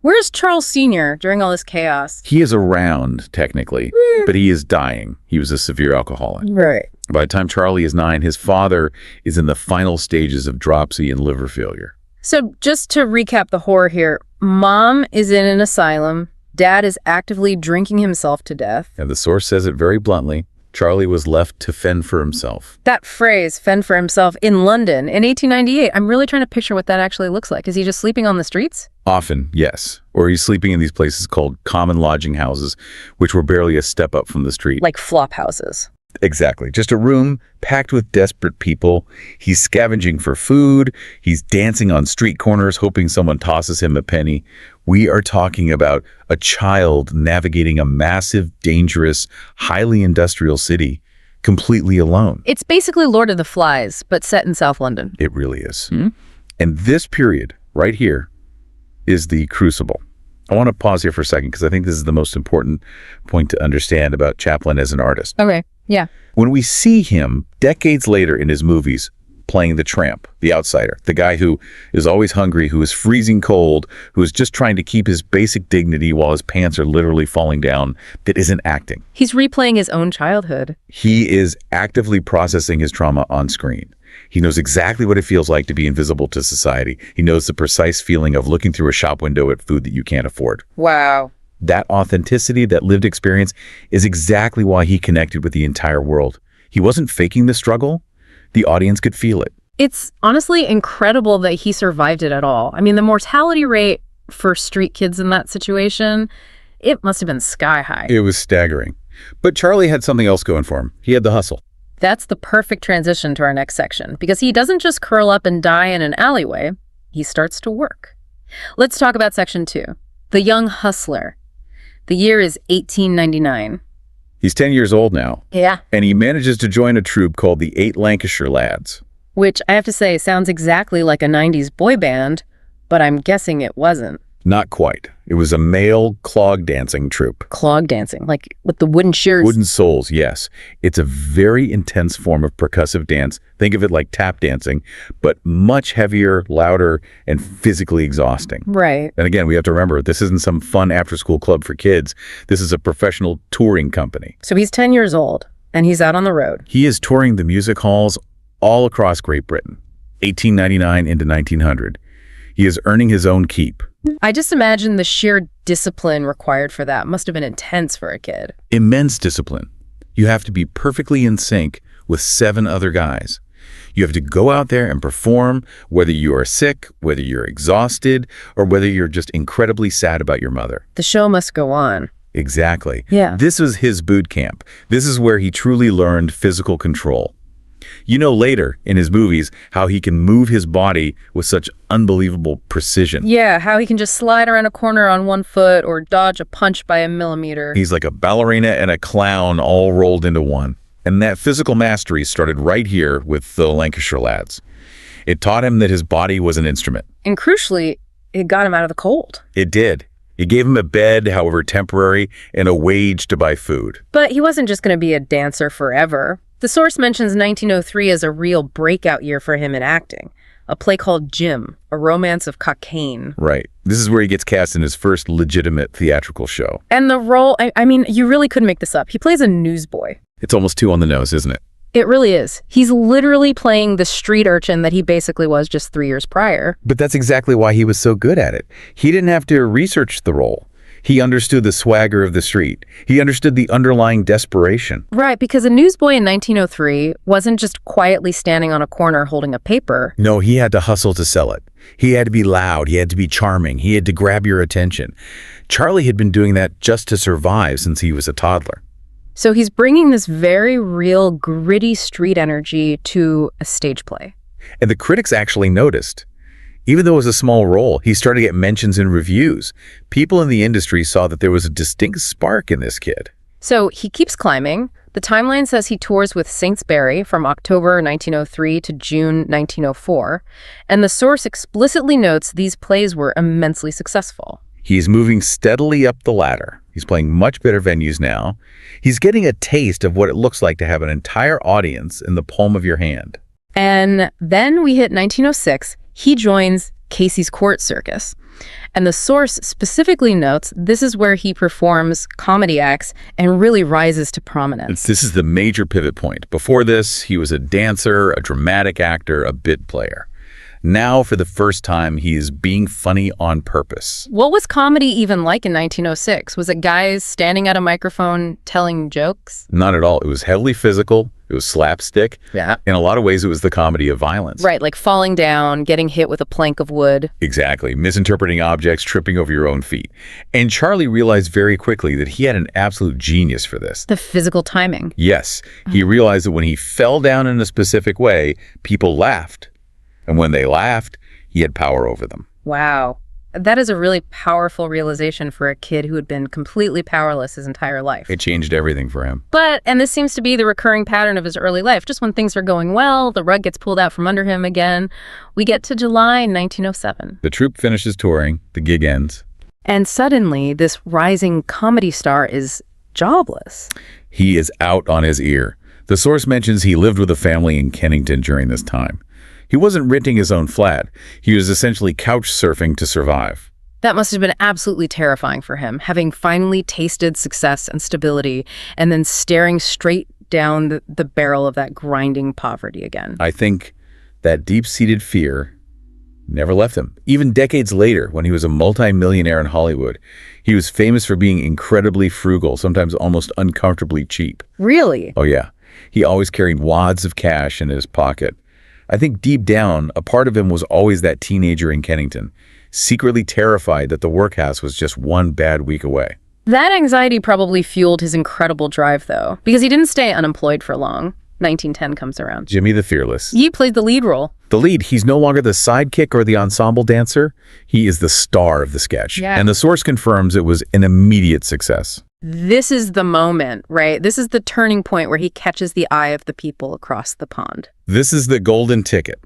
Where's Charles Sr. during all this chaos? He is around, technically, but he is dying. He was a severe alcoholic. Right. By the time Charlie is 9, his father is in the final stages of dropsy and liver failure. So just to recap the horror here, Mom is in an asylum. Dad is actively drinking himself to death. And the source says it very bluntly. Charlie was left to fend for himself. That phrase, fend for himself, in London in 1898, I'm really trying to picture what that actually looks like. Is he just sleeping on the streets? Often, yes. Or he's sleeping in these places called common lodging houses, which were barely a step up from the street. Like flop houses. Exactly. Just a room packed with desperate people. He's scavenging for food. He's dancing on street corners, hoping someone tosses him a penny. We are talking about a child navigating a massive, dangerous, highly industrial city completely alone. It's basically Lord of the Flies, but set in South London. It really is. And this period right here is the crucible. I want to pause here for a second because I think this is the most important point to understand about Chaplin as an artist. Okay, yeah. When we see him decades later in his movies playing the tramp, the outsider, the guy who is always hungry, who is freezing cold, who is just trying to keep his basic dignity while his pants are literally falling down, that isn't acting. He's replaying his own childhood. He is actively processing his trauma on screen. He knows exactly what it feels like to be invisible to society. He knows the precise feeling of looking through a shop window at food that you can't afford. Wow. That authenticity, that lived experience, is exactly why he connected with the entire world. He wasn't faking the struggle. The audience could feel it. It's honestly incredible that he survived it at all. I mean, the mortality rate for street kids in that situation, it must have been sky high. It was staggering. But Charlie had something else going for him. He had the hustle. That's the perfect transition to our next section, because he doesn't just curl up and die in an alleyway. He starts to work. Let's talk about section 2, the young hustler. The year is 1899. He's 10 years old now. Yeah. And he manages to join a troupe called the 8 Lancashire Lads. Which, I have to say, sounds exactly like a 90s boy band, but I'm guessing it wasn't. Not quite. It was a male clog dancing troupe. Clog dancing, like with the wooden shears. Wooden soles, yes. It's a very intense form of percussive dance. Think of it like tap dancing, but much heavier, louder, and physically exhausting. Right. And again, we have to remember, this isn't some fun after-school club for kids. This is a professional touring company. So he's 10 years old, and he's out on the road. He is touring the music halls all across Great Britain, 1899 into 1900. He is earning his own keep. I just imagine the sheer discipline required for that must have been intense for a kid. Immense discipline. You have to be perfectly in sync with 7 other guys. You have to go out there and perform, whether you are sick, whether you're exhausted, or whether you're just incredibly sad about your mother. The show must go on. Exactly. Yeah. This was his boot camp. This is where he truly learned physical control. You know later in his movies how he can move his body with such unbelievable precision. Yeah, how he can just slide around a corner on one foot or dodge a punch by a millimeter. He's like a ballerina and a clown all rolled into one. And that physical mastery started right here with the Lancashire lads. It taught him that his body was an instrument. And crucially, it got him out of the cold. It did. It gave him a bed, however temporary, and a wage to buy food. But he wasn't just going to be a dancer forever. The source mentions 1903 as a real breakout year for him in acting. A play called Jim, a romance of cocaine. Right. This is where he gets cast in his first legitimate theatrical show. And the role, I mean, you really couldn't make this up. He plays a newsboy. It's almost too on the nose, isn't it? It really is. He's literally playing the street urchin that he basically was just 3 years prior. But that's exactly why he was so good at it. He didn't have to research the role. He understood the swagger of the street. He understood the underlying desperation. Right, because a newsboy in 1903 wasn't just quietly standing on a corner holding a paper. No, he had to hustle to sell it. He had to be loud. He had to be charming. He had to grab your attention. Charlie had been doing that just to survive since he was a toddler. So he's bringing this very real, gritty street energy to a stage play. And the critics actually noticed. Even though it was a small role, he started to get mentions in reviews. People in the industry saw that there was a distinct spark in this kid. So he keeps climbing. The timeline says he tours with Saintsbury from October 1903 to June 1904. And the source explicitly notes these plays were immensely successful. He's moving steadily up the ladder. He's playing much better venues now. He's getting a taste of what it looks like to have an entire audience in the palm of your hand. And then we hit 1906. He joins Casey's Court Circus. And the source specifically notes this is where he performs comedy acts and really rises to prominence. This is the major pivot point. Before this, he was a dancer, a dramatic actor, a bit player. Now, for the first time, he is being funny on purpose. What was comedy even like in 1906? Was it guys standing at a microphone telling jokes? Not at all. It was heavily physical. It was slapstick. Yeah. In a lot of ways, it was the comedy of violence. Right, like falling down, getting hit with a plank of wood. Exactly. Misinterpreting objects, tripping over your own feet. And Charlie realized very quickly that he had an absolute genius for this. The physical timing. Yes. He realized that when he fell down in a specific way, people laughed. And when they laughed, he had power over them. Wow. That is a really powerful realization for a kid who had been completely powerless his entire life. It changed everything for him. And this seems to be the recurring pattern of his early life. Just when things are going well, the rug gets pulled out from under him again. We get to July 1907. The troupe finishes touring. The gig ends. And suddenly, this rising comedy star is jobless. He is out on his ear. The source mentions he lived with a family in Kennington during this time. He wasn't renting his own flat. He was essentially couch surfing to survive. That must have been absolutely terrifying for him, having finally tasted success and stability and then staring straight down the barrel of that grinding poverty again. I think that deep-seated fear never left him. Even decades later, when he was a multi-millionaire in Hollywood, he was famous for being incredibly frugal, sometimes almost uncomfortably cheap. Really? Oh, yeah. He always carried wads of cash in his pocket. I think deep down, a part of him was always that teenager in Kennington, secretly terrified that the workhouse was just one bad week away. That anxiety probably fueled his incredible drive, though, because he didn't stay unemployed for long. 1910 comes around. Jimmy the Fearless. He played the lead role. The lead, he's no longer the sidekick or the ensemble dancer. He is the star of the sketch. Yeah. And the source confirms it was an immediate success. This is the moment, right? This is the turning point where he catches the eye of the people across the pond. This is the golden ticket.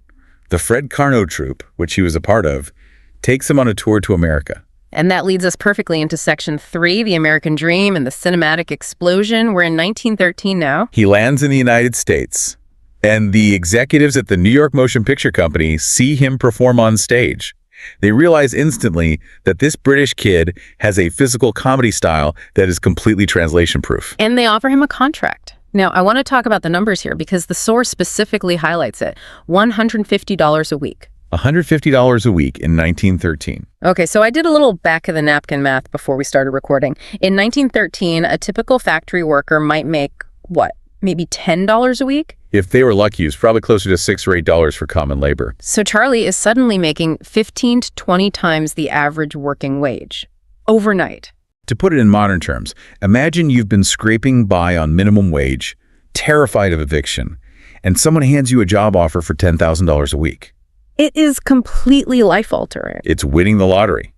The Fred Carnot troupe, which he was a part of, takes him on a tour to America. And that leads us perfectly into Section 3, the American Dream and the Cinematic Explosion. We're in 1913 now. He lands in the United States, and the executives at the New York Motion Picture Company see him perform on stage. They realize instantly that this British kid has a physical comedy style that is completely translation-proof. And they offer him a contract. Now, I want to talk about the numbers here because the source specifically highlights it. $150 a week. $150 a week in 1913. Okay, so I did a little back-of-the-napkin math before we started recording. In 1913, a typical factory worker might make, what, maybe $10 a week? If they were lucky, it was probably closer to $6 or $8 for common labor. So Charlie is suddenly making 15 to 20 times the average working wage. Overnight. To put it in modern terms, imagine you've been scraping by on minimum wage, terrified of eviction, and someone hands you a job offer for $10,000 a week. It is completely life-altering. It's winning the lottery.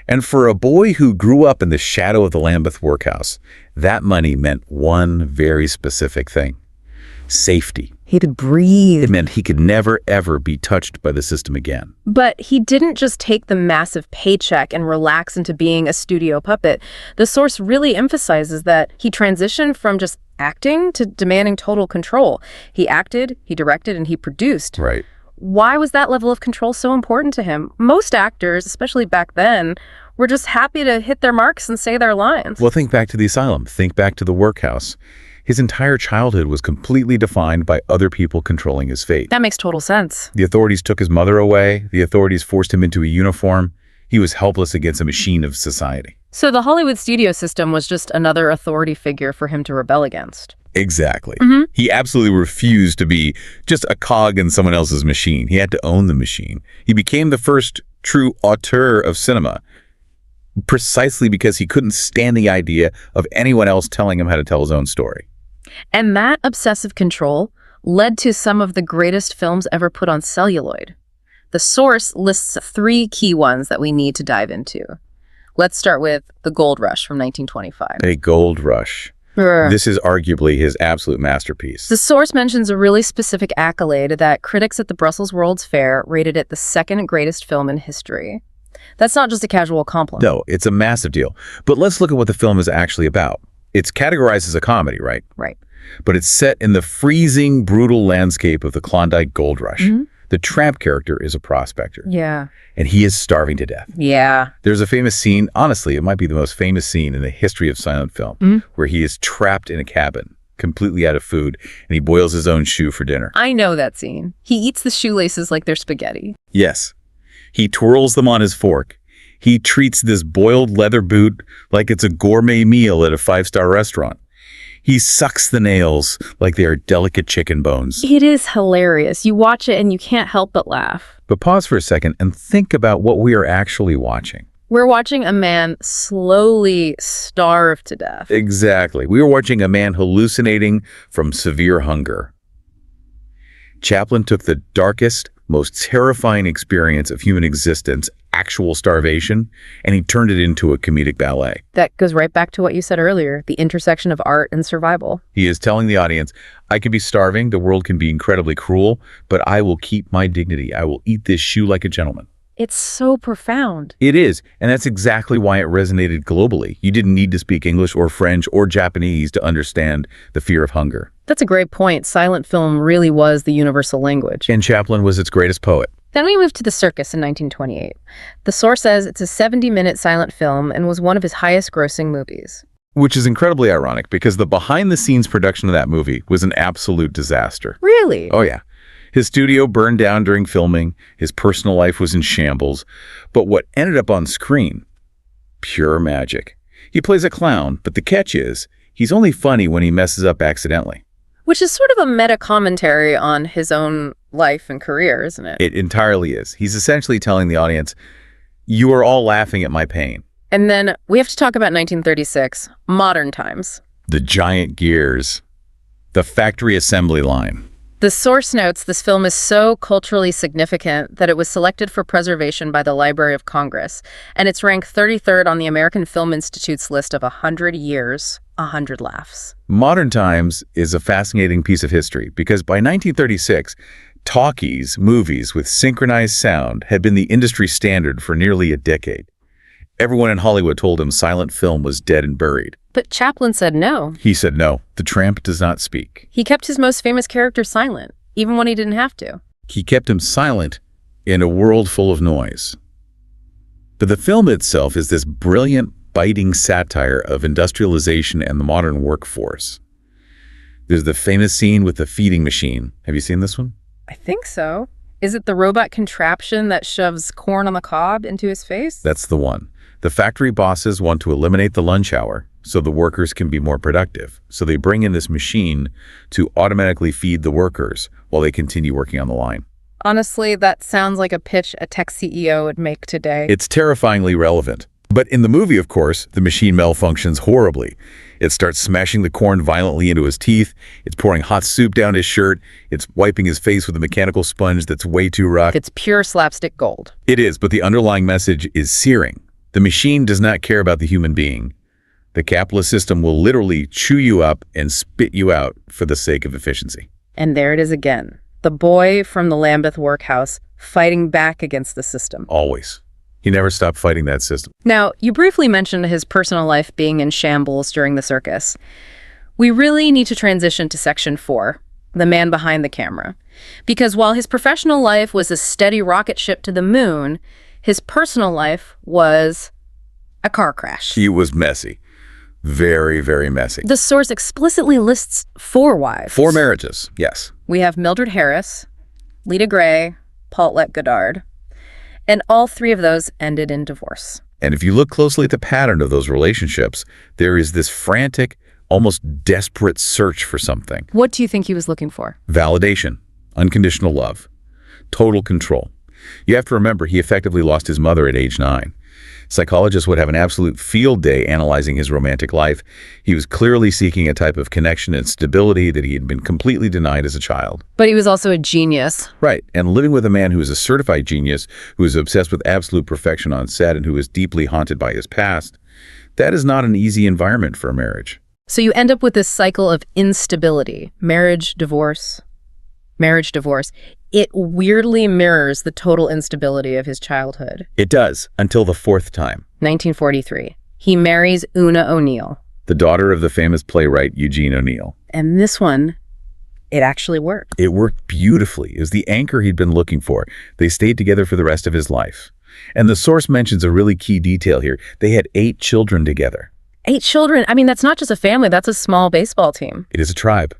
And for a boy who grew up in the shadow of the Lambeth workhouse, that money meant one very specific thing: safety. He could breathe. It meant he could never, ever be touched by the system again. But he didn't just take the massive paycheck and relax into being a studio puppet. The source really emphasizes that he transitioned from just acting to demanding total control. He acted, he directed, and he produced. Right. Why was that level of control so important to him? Most actors, especially back then, were just happy to hit their marks and say their lines. Well, think back to the asylum. Think back to the workhouse. His entire childhood was completely defined by other people controlling his fate. That makes total sense. The authorities took his mother away. The authorities forced him into a uniform. He was helpless against a machine of society. So the Hollywood studio system was just another authority figure for him to rebel against. Exactly. He absolutely refused to be just a cog in someone else's machine. He had to own the machine. He became the first true auteur of cinema, precisely because he couldn't stand the idea of anyone else telling him how to tell his own story. And that obsessive control led to some of the greatest films ever put on celluloid. The source lists 3 key ones that we need to dive into. Let's start with The Gold Rush from 1925. A gold rush. This is arguably his absolute masterpiece. The source mentions a really specific accolade that critics at the Brussels World's Fair rated it the 2nd greatest film in history. That's not just a casual compliment. No, it's a massive deal. But let's look at what the film is actually about. It's categorized as a comedy, right? Right. But it's set in the freezing, brutal landscape of the Klondike Gold Rush. The tramp character is a prospector. Yeah. And he is starving to death. Yeah. There's a famous scene, honestly, it might be the most famous scene in the history of silent film, where he is trapped in a cabin, completely out of food, and he boils his own shoe for dinner. I know that scene. He eats the shoelaces like they're spaghetti. Yes. He twirls them on his fork. He treats this boiled leather boot like it's a gourmet meal at a 5-star restaurant. He sucks the nails like they are delicate chicken bones. It is hilarious. You watch it and you can't help but laugh. But pause for a second and think about what we are actually watching. We're watching a man slowly starve to death. Exactly. We are watching a man hallucinating from severe hunger. Chaplin took the darkest, most terrifying experience of human existence, actual starvation, and he turned it into a comedic ballet. That goes right back to what you said earlier, the intersection of art and survival. He is telling the audience, I can be starving, the world can be incredibly cruel, but I will keep my dignity. I will eat this shoe like a gentleman. It's so profound. It is, and that's exactly why it resonated globally. You didn't need to speak English or French or Japanese to understand the fear of hunger. That's a great point. Silent film really was the universal language. And Chaplin was its greatest poet. Then we moved to The Circus in 1928. The source says it's a 70-minute silent film and was one of his highest-grossing movies. Which is incredibly ironic because the behind-the-scenes production of that movie was an absolute disaster. Really? Oh, yeah. His studio burned down during filming. His personal life was in shambles. But what ended up on screen? Pure magic. He plays a clown, but the catch is, he's only funny when he messes up accidentally. Which is sort of a meta-commentary on his own life and career, isn't it? It entirely is. He's essentially telling the audience, you are all laughing at my pain. And then we have to talk about 1936, modern times. The giant gears. The factory assembly line. The source notes this film is so culturally significant that it was selected for preservation by the Library of Congress, and it's ranked 33rd on the American Film Institute's list of 100 years, 100 laughs. Modern times is a fascinating piece of history because by 1936, talkies, movies with synchronized sound, had been the industry standard for nearly a decade. Everyone in Hollywood told him silent film was dead and buried. But Chaplin said no. He said no, the tramp does not speak. He kept his most famous character silent, even when he didn't have to. He kept him silent in a world full of noise. But the film itself is this brilliant, biting satire of industrialization and the modern workforce. There's the famous scene with the feeding machine. Have you seen this one? I think so. Is it the robot contraption that shoves corn on the cob into his face? That's the one. The factory bosses want to eliminate the lunch hour so the workers can be more productive. So they bring in this machine to automatically feed the workers while they continue working on the line. Honestly, that sounds like a pitch a tech CEO would make today. It's terrifyingly relevant. But in the movie, of course, the machine malfunctions horribly. It starts smashing the corn violently into his teeth. It's pouring hot soup down his shirt. It's wiping his face with a mechanical sponge that's way too rough. It's pure slapstick gold. It is, but the underlying message is searing. The machine does not care about the human being. The capitalist system will literally chew you up and spit you out for the sake of efficiency. And there it is again. The boy from the Lambeth workhouse fighting back against the system. Always. He never stopped fighting that system. Now, you briefly mentioned his personal life being in shambles during the circus. We really need to transition to section 4, the man behind the camera. Because while his professional life was a steady rocket ship to the moon, his personal life was a car crash. He was messy. Very, very messy. The source explicitly lists 4 wives. 4 marriages, yes. We have Mildred Harris, Lita Gray, Paulette Goddard, and all 3 of those ended in divorce. And if you look closely at the pattern of those relationships, there is this frantic, almost desperate search for something. What do you think he was looking for? Validation, unconditional love, total control. You have to remember, he effectively lost his mother at age 9. Psychologists would have an absolute field day analyzing his romantic life. He was clearly seeking a type of connection and stability that he had been completely denied as a child. But he was also a genius. Right, and living with a man who is a certified genius, who is obsessed with absolute perfection on set, and who is deeply haunted by his past, that is not an easy environment for a marriage. So you end up with this cycle of instability. Marriage, divorce, marriage, divorce. It weirdly mirrors the total instability of his childhood. It does, until the 4th time. 1943. He marries Una O'Neill. The daughter of the famous playwright Eugene O'Neill. And this one, it actually worked. It worked beautifully. It was the anchor he'd been looking for. They stayed together for the rest of his life. And the source mentions a really key detail here. They had 8 children together. 8 children? I mean, that's not just a family, that's a small baseball team. It is a tribe.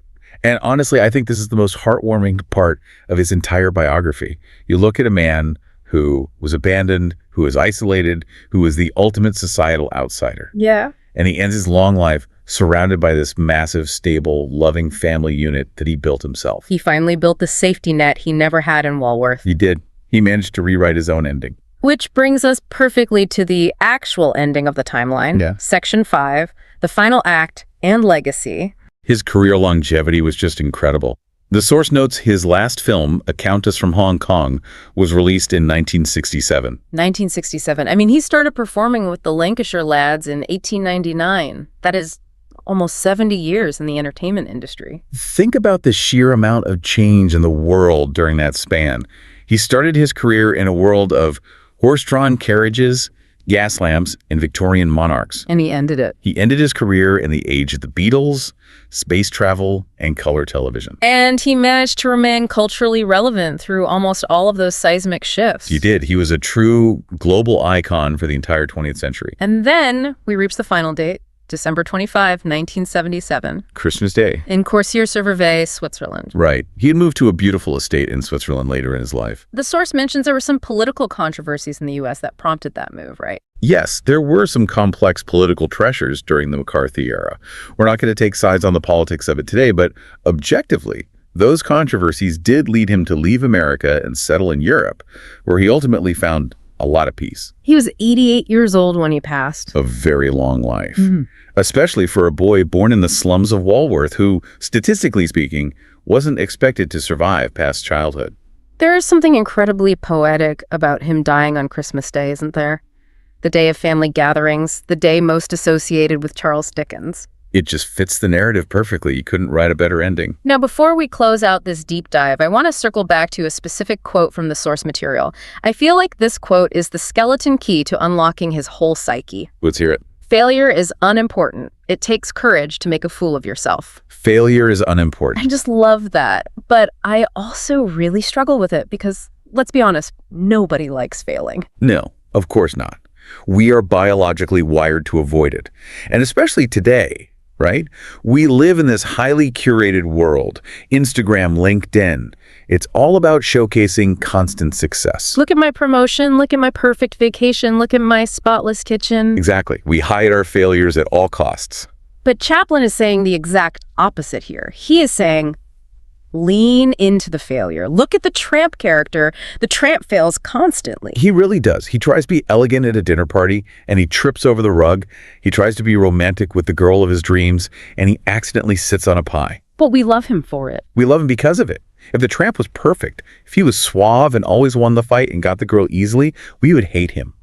And honestly, I think this is the most heartwarming part of his entire biography. You look at a man who was abandoned, who was isolated, who was the ultimate societal outsider. Yeah. And he ends his long life surrounded by this massive, stable, loving family unit that he built himself. He finally built the safety net he never had in Walworth. He did. He managed to rewrite his own ending. Which brings us perfectly to the actual ending of the timeline. Yeah. Section 5, the final act and legacy. His career longevity was just incredible. The source notes his last film, A Countess from Hong Kong, was released in 1967. 1967. I mean, he started performing with the Lancashire Lads in 1899. That is almost 70 years in the entertainment industry. Think about the sheer amount of change in the world during that span. He started his career in a world of horse-drawn carriages, gas lamps, and Victorian monarchs. And he ended it. He ended his career in the age of the Beatles, space travel, and color television. And he managed to remain culturally relevant through almost all of those seismic shifts. He did. He was a true global icon for the entire 20th century. And then we reached the final date, December 25, 1977. Christmas Day. In Coursier-sur-Vevey, Switzerland. Right. He had moved to a beautiful estate in Switzerland later in his life. The source mentions there were some political controversies in the U.S. that prompted that move, right? Yes, there were some complex political treasures during the McCarthy era. We're not going to take sides on the politics of it today, but objectively, those controversies did lead him to leave America and settle in Europe, where he ultimately found a lot of peace. He was 88 years old when he passed. A very long life, especially for a boy born in the slums of Walworth who, statistically speaking, wasn't expected to survive past childhood. There is something incredibly poetic about him dying on Christmas Day, isn't there? The day of family gatherings, the day most associated with Charles Dickens. It just fits the narrative perfectly. You couldn't write a better ending. Now, before we close out this deep dive, I want to circle back to a specific quote from the source material. I feel like this quote is the skeleton key to unlocking his whole psyche. Let's hear it. Failure is unimportant. It takes courage to make a fool of yourself. Failure is unimportant. I just love that. But I also really struggle with it because, let's be honest, nobody likes failing. No, of course not. We are biologically wired to avoid it. And especially today, right? We live in this highly curated world. Instagram, LinkedIn. It's all about showcasing constant success. Look at my promotion. Look at my perfect vacation. Look at my spotless kitchen. Exactly. We hide our failures at all costs. But Chaplin is saying the exact opposite here. He is saying, Lean into the failure. Look at the tramp character. The tramp fails constantly. He really does. He tries to be elegant at a dinner party, and he trips over the rug. He tries to be romantic with the girl of his dreams, and he accidentally sits on a pie. But we love him for it. We love him because of it. If the tramp was perfect, if he was suave and always won the fight and got the girl easily, we would hate him.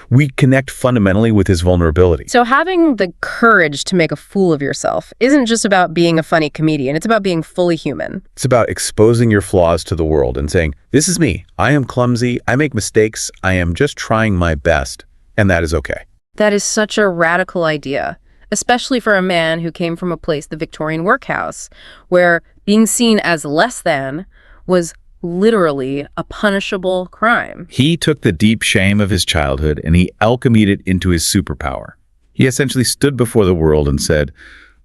We connect fundamentally with his vulnerability. So having the courage to make a fool of yourself isn't just about being a funny comedian. It's about being fully human. It's about exposing your flaws to the world and saying, this is me. I am clumsy. I make mistakes. I am just trying my best. And that is okay. That is such a radical idea, especially for a man who came from a place, the Victorian workhouse, where being seen as less than was literally a punishable crime. He took the deep shame of his childhood and he alchemied it into his superpower. He essentially stood before the world and said,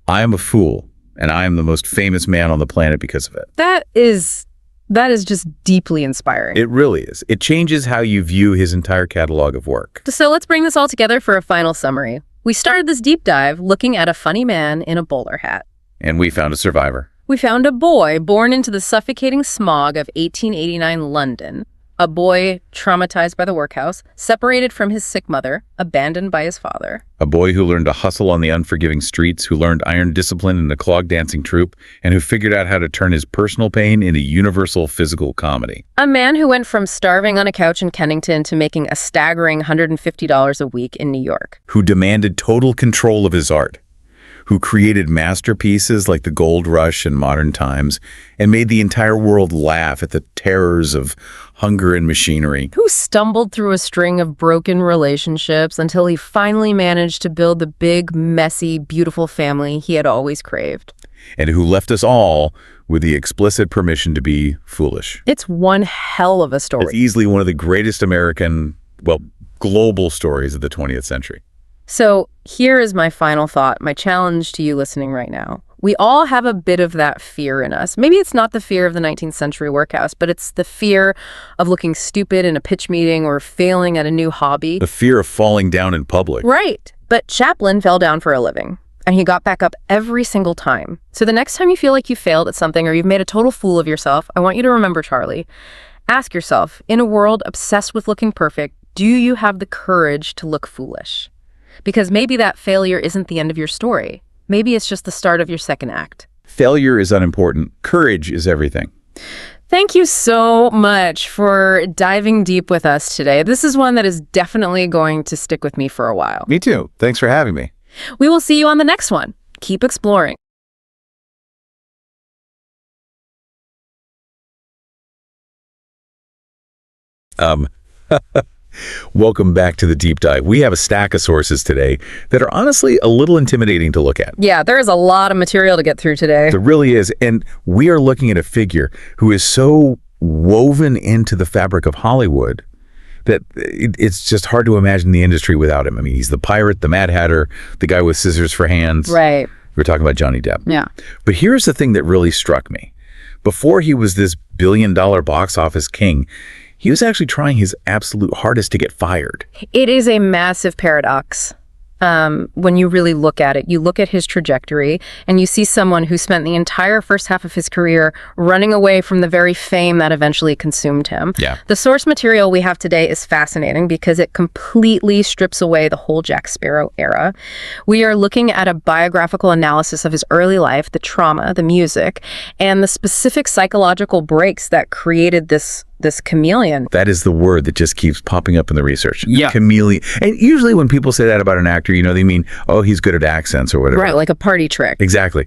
I am a fool, and I am the most famous man on the planet because of it. That is just deeply inspiring. It really is. It changes how you view his entire catalog of work. So let's bring this all together for a final summary. We started this deep dive looking at a funny man in a bowler hat. And we found a survivor. We found a boy born into the suffocating smog of 1889 London, a boy traumatized by the workhouse, separated from his sick mother, abandoned by his father. A boy who learned to hustle on the unforgiving streets, who learned iron discipline in a clog dancing troupe, and who figured out how to turn his personal pain into universal physical comedy. A man who went from starving on a couch in Kennington to making a staggering $150 a week in New York. Who demanded total control of his art. Who created masterpieces like the Gold Rush in modern times and made the entire world laugh at the terrors of hunger and machinery. Who stumbled through a string of broken relationships until he finally managed to build the big, messy, beautiful family he had always craved. And who left us all with the explicit permission to be foolish. It's one hell of a story. It's easily one of the greatest American, global stories of the 20th century. So here is my final thought, my challenge to you listening right now. We all have a bit of that fear in us. Maybe it's not the fear of the 19th century workhouse, but it's the fear of looking stupid in a pitch meeting or failing at a new hobby. The fear of falling down in public. Right. But Chaplin fell down for a living, and he got back up every single time. So the next time you feel like you failed at something or you've made a total fool of yourself, I want you to remember, Charlie, ask yourself, in a world obsessed with looking perfect, do you have the courage to look foolish? Because maybe that failure isn't the end of your story. Maybe it's just the start of your second act. Failure is unimportant. Courage is everything. Thank you so much for diving deep with us today. This is one that is definitely going to stick with me for a while. Me too. Thanks for having me. We will see you on the next one. Keep exploring. Welcome back to the deep dive. We have a stack of sources today that are honestly a little intimidating to look at. Yeah, there is a lot of material to get through today. There really is. And we are looking at a figure who is so woven into the fabric of Hollywood that it's just hard to imagine the industry without him. I mean, he's the pirate, the Mad Hatter, the guy with scissors for hands. Right. We're talking about Johnny Depp. Yeah. But here's the thing that really struck me. Before he was this billion-dollar box office king, he was actually trying his absolute hardest to get fired. It is a massive paradox. When you really look at it, you look at his trajectory and you see someone who spent the entire first half of his career running away from the very fame that eventually consumed him. Yeah. The source material we have today is fascinating because it completely strips away the whole Jack Sparrow era. We are looking at a biographical analysis of his early life, the trauma, the music, and the specific psychological breaks that created this chameleon. That is the word that just keeps popping up in the research. Yeah. Chameleon. And usually when people say that about an actor, they mean, oh, he's good at accents or whatever. Right, like a party trick. Exactly.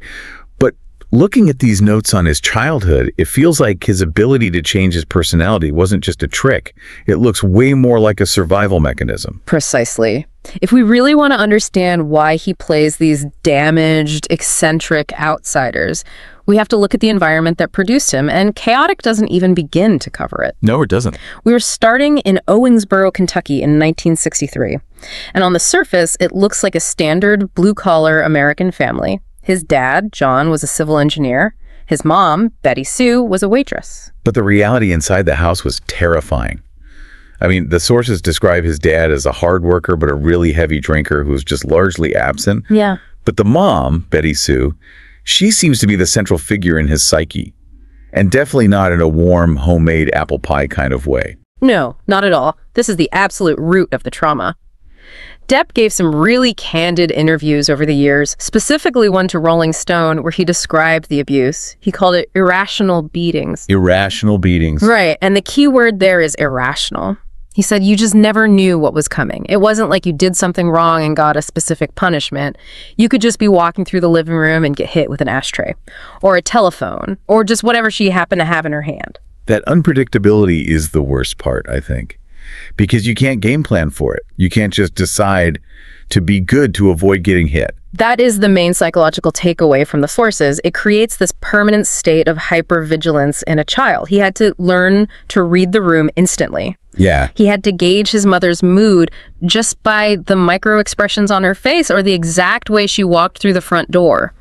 But looking at these notes on his childhood, it feels like his ability to change his personality wasn't just a trick. It looks way more like a survival mechanism. Precisely. If we really want to understand why he plays these damaged, eccentric outsiders, we have to look at the environment that produced him, and chaotic doesn't even begin to cover it. No, it doesn't. We were starting in Owensboro, Kentucky in 1963, and on the surface, it looks like a standard blue-collar American family. His dad, John, was a civil engineer. His mom, Betty Sue, was a waitress. But the reality inside the house was terrifying. I mean, the sources describe his dad as a hard worker but a really heavy drinker who was just largely absent. Yeah. But the mom, Betty Sue, she seems to be the central figure in his psyche. And definitely not in a warm, homemade apple pie kind of way. No, not at all. This is the absolute root of the trauma. Depp gave some really candid interviews over the years, specifically one to Rolling Stone where he described the abuse. He called it irrational beatings. Irrational beatings. Right, and the key word there is irrational. He said you just never knew what was coming. It wasn't like you did something wrong and got a specific punishment. You could just be walking through the living room and get hit with an ashtray, or a telephone, or just whatever she happened to have in her hand. That unpredictability is the worst part, I think. Because you can't game plan for it. You can't just decide to be good to avoid getting hit. That is the main psychological takeaway from the sources. It creates this permanent state of hypervigilance in a child. He had to learn to read the room instantly. Yeah. He had to gauge his mother's mood just by the micro expressions on her face or the exact way she walked through the front door.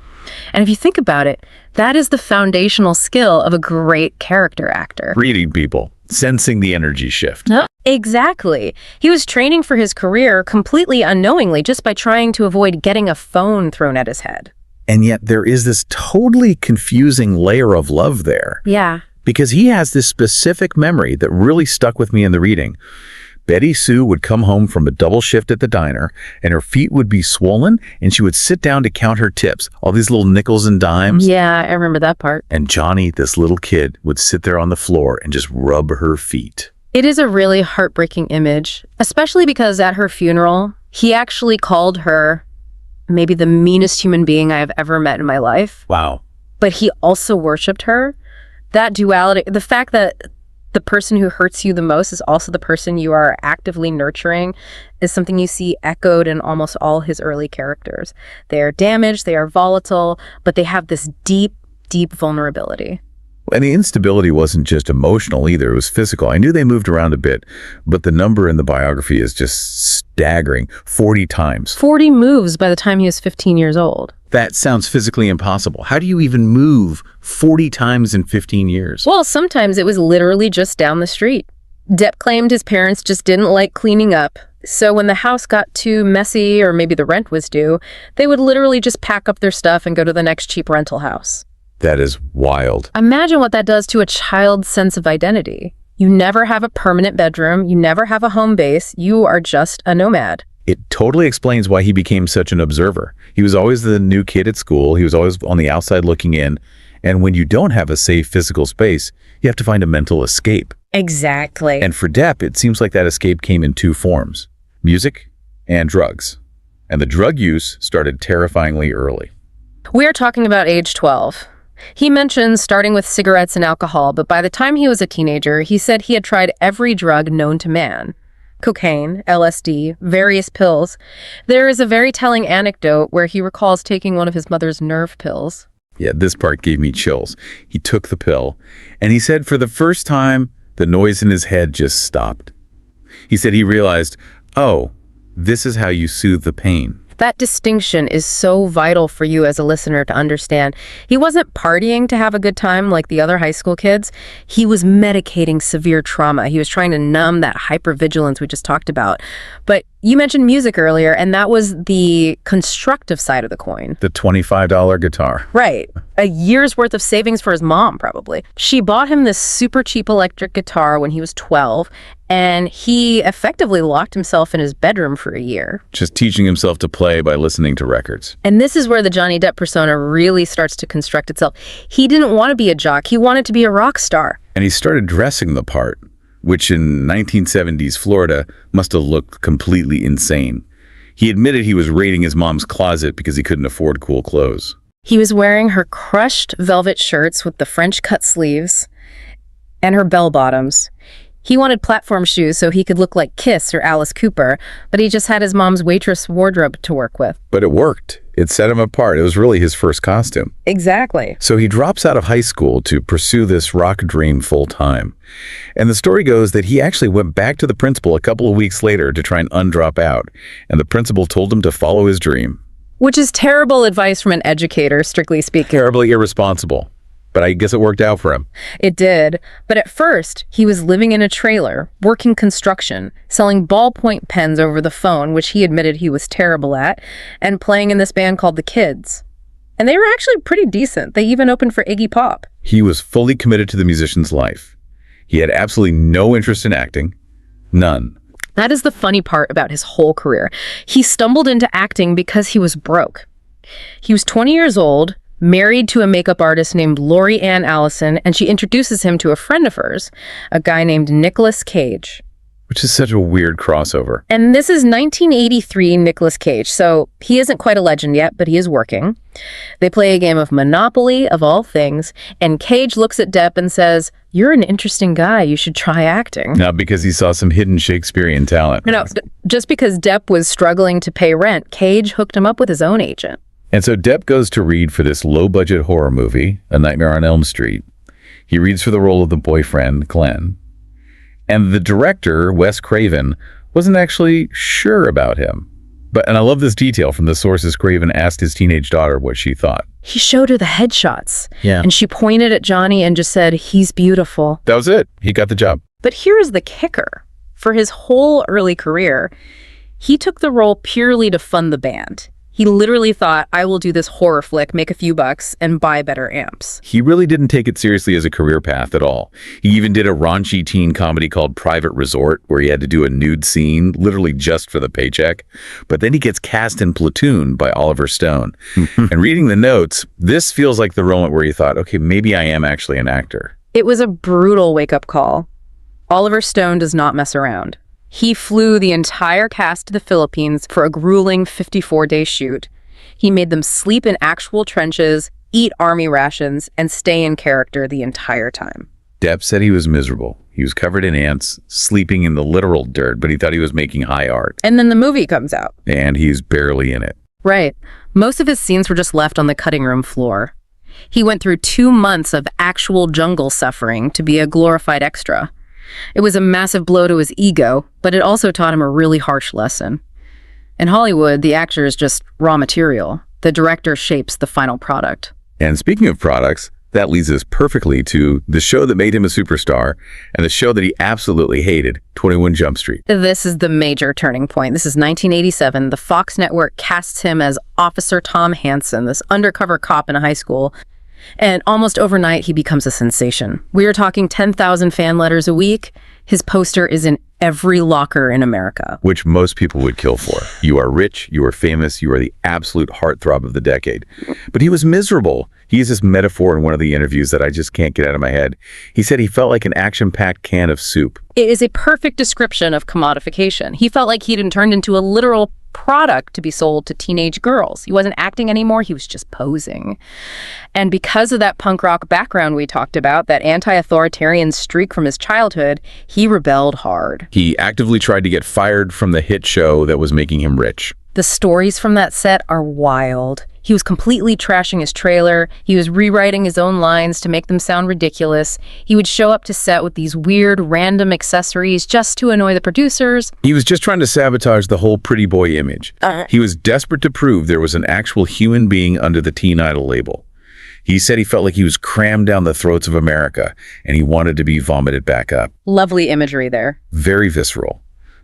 And if you think about it, that is the foundational skill of a great character actor. Reading people, sensing the energy shift. No, exactly. He was training for his career completely unknowingly just by trying to avoid getting a phone thrown at his head. And yet there is this totally confusing layer of love there. Yeah. Because he has this specific memory that really stuck with me in the reading. Betty Sue would come home from a double shift at the diner, and her feet would be swollen, and she would sit down to count her tips, all these little nickels and dimes. Yeah, I remember that part. And Johnny, this little kid, would sit there on the floor and just rub her feet. It is a really heartbreaking image, especially because at her funeral, he actually called her maybe the meanest human being I have ever met in my life. Wow. But he also worshipped her. That duality, the fact that the person who hurts you the most is also the person you are actively nurturing, is something you see echoed in almost all his early characters. They are damaged, they are volatile, but they have this deep, deep vulnerability. And the instability wasn't just emotional either, it was physical. I knew they moved around a bit, but the number in the biography is just staggering. 40 times. 40 moves by the time he was 15 years old. That sounds physically impossible. How do you even move 40 times in 15 years? Well, sometimes it was literally just down the street. Depp claimed his parents just didn't like cleaning up, so when the house got too messy or maybe the rent was due, they would literally just pack up their stuff and go to the next cheap rental house. That is wild. Imagine what that does to a child's sense of identity. You never have a permanent bedroom, you never have a home base, you are just a nomad. It totally explains why he became such an observer. He was always the new kid at school. He was always on the outside looking in. And when you don't have a safe physical space, you have to find a mental escape. Exactly. And for Depp, it seems like that escape came in two forms: music and drugs. And the drug use started terrifyingly early. We are talking about age 12. He mentions starting with cigarettes and alcohol, but by the time he was a teenager, he said he had tried every drug known to man. Cocaine, LSD, various pills. There is a very telling anecdote where he recalls taking one of his mother's nerve pills. Yeah, this part gave me chills. He took the pill, and he said for the first time, the noise in his head just stopped. He said he realized, oh, this is how you soothe the pain. That distinction is so vital for you as a listener to understand. He wasn't partying to have a good time like the other high school kids. He was medicating severe trauma. He was trying to numb that hypervigilance we just talked about. But you mentioned music earlier, and that was the constructive side of the coin. The $25 guitar. Right. A year's worth of savings for his mom, probably. She bought him this super cheap electric guitar when he was 12, and he effectively locked himself in his bedroom for a year. Just teaching himself to play by listening to records. And this is where the Johnny Depp persona really starts to construct itself. He didn't want to be a jock. He wanted to be a rock star. And he started dressing the part, which in 1970s Florida must have looked completely insane. He admitted he was raiding his mom's closet because he couldn't afford cool clothes. He was wearing her crushed velvet shirts with the French cut sleeves and her bell bottoms. He wanted platform shoes so he could look like Kiss or Alice Cooper, but he just had his mom's waitress wardrobe to work with. But it worked. It set him apart. It was really his first costume. Exactly. So he drops out of high school to pursue this rock dream full time. And the story goes that he actually went back to the principal a couple of weeks later to try and undrop out. And the principal told him to follow his dream. Which is terrible advice from an educator, strictly speaking. Terribly irresponsible. But I guess it worked out for him. It did. But at first, he was living in a trailer, working construction, selling ballpoint pens over the phone, which he admitted he was terrible at, and playing in this band called The Kids. And they were actually pretty decent. They even opened for Iggy Pop. He was fully committed to the musician's life. He had absolutely no interest in acting. None. That is the funny part about his whole career. He stumbled into acting because he was broke. He was 20 years old, married to a makeup artist named Lori Ann Allison, and she introduces him to a friend of hers, a guy named Nicolas Cage. Which is such a weird crossover. And this is 1983 Nicolas Cage, so he isn't quite a legend yet, but he is working. They play a game of Monopoly, of all things, and Cage looks at Depp and says, "You're an interesting guy, you should try acting." Not because he saw some hidden Shakespearean talent. No, just because Depp was struggling to pay rent, Cage hooked him up with his own agent. And so Depp goes to read for this low-budget horror movie, A Nightmare on Elm Street. He reads for the role of the boyfriend, Glenn. And the director, Wes Craven, wasn't actually sure about him. And I love this detail from the sources. Craven asked his teenage daughter what she thought. He showed her the headshots. Yeah. And she pointed at Johnny and just said, "He's beautiful." That was it. He got the job. But here is the kicker. For his whole early career, he took the role purely to fund the band. He literally thought, I will do this horror flick, make a few bucks, and buy better amps. He really didn't take it seriously as a career path at all. He even did a raunchy teen comedy called Private Resort, where he had to do a nude scene, literally just for the paycheck. But then he gets cast in Platoon by Oliver Stone. And reading the notes, this feels like the moment where he thought, okay, maybe I am actually an actor. It was a brutal wake-up call. Oliver Stone does not mess around. He flew the entire cast to the Philippines for a grueling 54-day shoot. He made them sleep in actual trenches, eat army rations, and stay in character the entire time. Depp said he was miserable. He was covered in ants, sleeping in the literal dirt, but he thought he was making high art. And then the movie comes out. And he's barely in it. Right. Most of his scenes were just left on the cutting room floor. He went through 2 months of actual jungle suffering to be a glorified extra. It was a massive blow to his ego, but it also taught him a really harsh lesson. In Hollywood, the actor is just raw material. The director shapes the final product. And speaking of products, that leads us perfectly to the show that made him a superstar and the show that he absolutely hated, 21 Jump Street. This is the major turning point. This is 1987. The Fox network casts him as Officer Tom Hansen, this undercover cop in a high school. And almost overnight, he becomes a sensation. We are talking 10,000 fan letters a week. His poster is in every locker in America. Which most people would kill for. You are rich, you are famous, you are the absolute heartthrob of the decade. But he was miserable. He used this metaphor in one of the interviews that I just can't get out of my head. He said he felt like an action-packed can of soup. It is a perfect description of commodification. He felt like he'd been turned into a literal product to be sold to teenage girls. He wasn't acting anymore, he was just posing. And because of that punk rock background we talked about, that anti-authoritarian streak from his childhood, he rebelled hard. He actively tried to get fired from the hit show that was making him rich. The stories from that set are wild. He was completely trashing his trailer. He was rewriting his own lines to make them sound ridiculous. He would show up to set with these weird, random accessories just to annoy the producers. He was just trying to sabotage the whole pretty boy image. He was desperate to prove there was an actual human being under the teen idol label. He said he felt like he was crammed down the throats of America, and he wanted to be vomited back up. Lovely imagery there. Very visceral.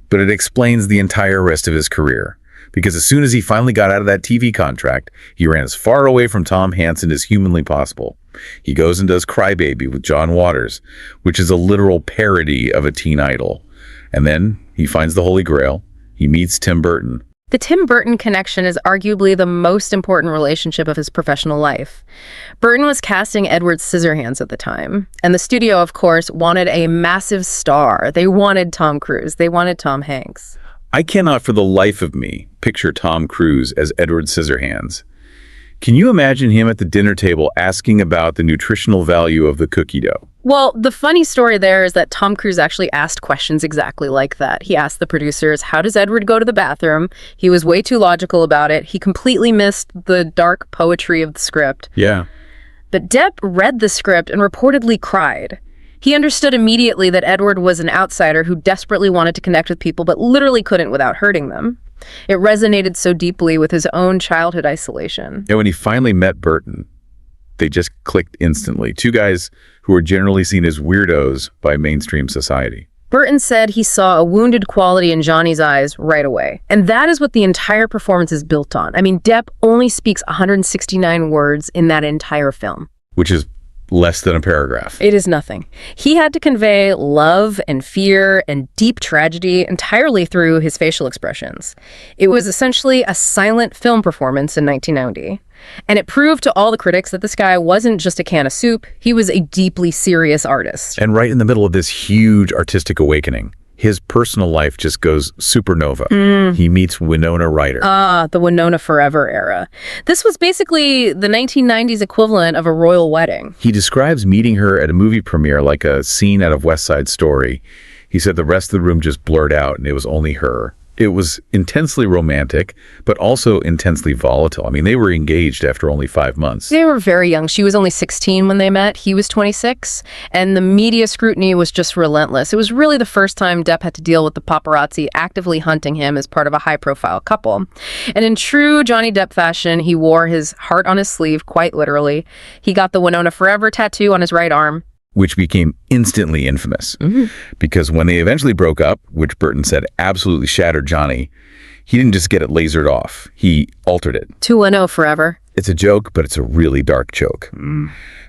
But it explains the entire rest of his career. Because as soon as he finally got out of that TV contract, he ran as far away from Tom Hansen as humanly possible. He goes and does Crybaby with John Waters, which is a literal parody of a teen idol. And then he finds the Holy Grail. He meets Tim Burton. The Tim Burton connection is arguably the most important relationship of his professional life. Burton was casting Edward Scissorhands at the time, and the studio, of course, wanted a massive star. They wanted Tom Cruise. They wanted Tom Hanks. I cannot for the life of me picture Tom Cruise as Edward Scissorhands. Can you imagine him at the dinner table asking about the nutritional value of the cookie dough? Well, the funny story there is that Tom Cruise actually asked questions exactly like that. He asked the producers, how does Edward go to the bathroom? He was way too logical about it. He completely missed the dark poetry of the script. Yeah. But Depp read the script and reportedly cried. He understood immediately that Edward was an outsider who desperately wanted to connect with people, but literally couldn't without hurting them. It resonated so deeply with his own childhood isolation. And when he finally met Burton, they just clicked instantly. Two guys who were generally seen as weirdos by mainstream society. Burton said he saw a wounded quality in Johnny's eyes right away. And that is what the entire performance is built on. I mean, Depp only speaks 169 words in that entire film. Which is less than a paragraph. It is nothing. He had to convey love and fear and deep tragedy entirely through his facial expressions. It was essentially a silent film performance in 1990. And it proved to all the critics that this guy wasn't just a can of soup, he was a deeply serious artist. And right in the middle of this huge artistic awakening, his personal life just goes supernova. He meets Winona Ryder. The Winona Forever era. This was basically the 1990s equivalent of a royal wedding. He describes meeting her at a movie premiere like a scene out of West Side Story. He said the rest of the room just blurred out and it was only her. It was intensely romantic, but also intensely volatile. I mean, they were engaged after only 5 months. They were very young. She was only 16 when they met. He was 26. And the media scrutiny was just relentless. It was really the first time Depp had to deal with the paparazzi actively hunting him as part of a high-profile couple. And in true Johnny Depp fashion, he wore his heart on his sleeve, quite literally. He got the Winona Forever tattoo on his right arm. Which became instantly infamous. Because when they eventually broke up, which Burton said absolutely shattered Johnny, he didn't just get it lasered off. He altered it. 210 forever. It's a joke, but it's a really dark joke.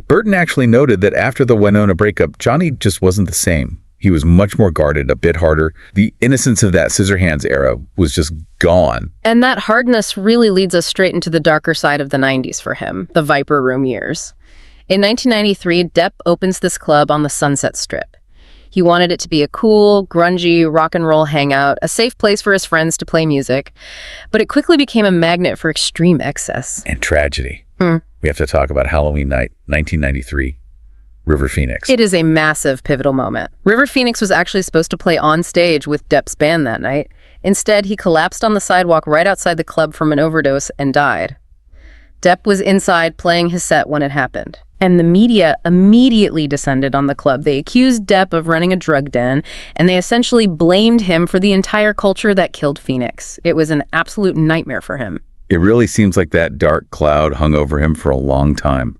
Burton actually noted that after the Winona breakup, Johnny just wasn't the same. He was much more guarded, a bit harder. The innocence of that Scissorhands era was just gone. And that hardness really leads us straight into the darker side of the 90s for him, the Viper Room years. In 1993, Depp opens this club on the Sunset Strip. He wanted it to be a cool, grungy, rock and roll hangout, a safe place for his friends to play music. But it quickly became a magnet for extreme excess. And tragedy. We have to talk about Halloween night, 1993, River Phoenix. It is a massive, pivotal moment. River Phoenix was actually supposed to play on stage with Depp's band that night. Instead, he collapsed on the sidewalk right outside the club from an overdose and died. Depp was inside playing his set when it happened. And the media immediately descended on the club. They accused Depp of running a drug den, and they essentially blamed him for the entire culture that killed Phoenix. It was an absolute nightmare for him. It really seems like that dark cloud hung over him for a long time.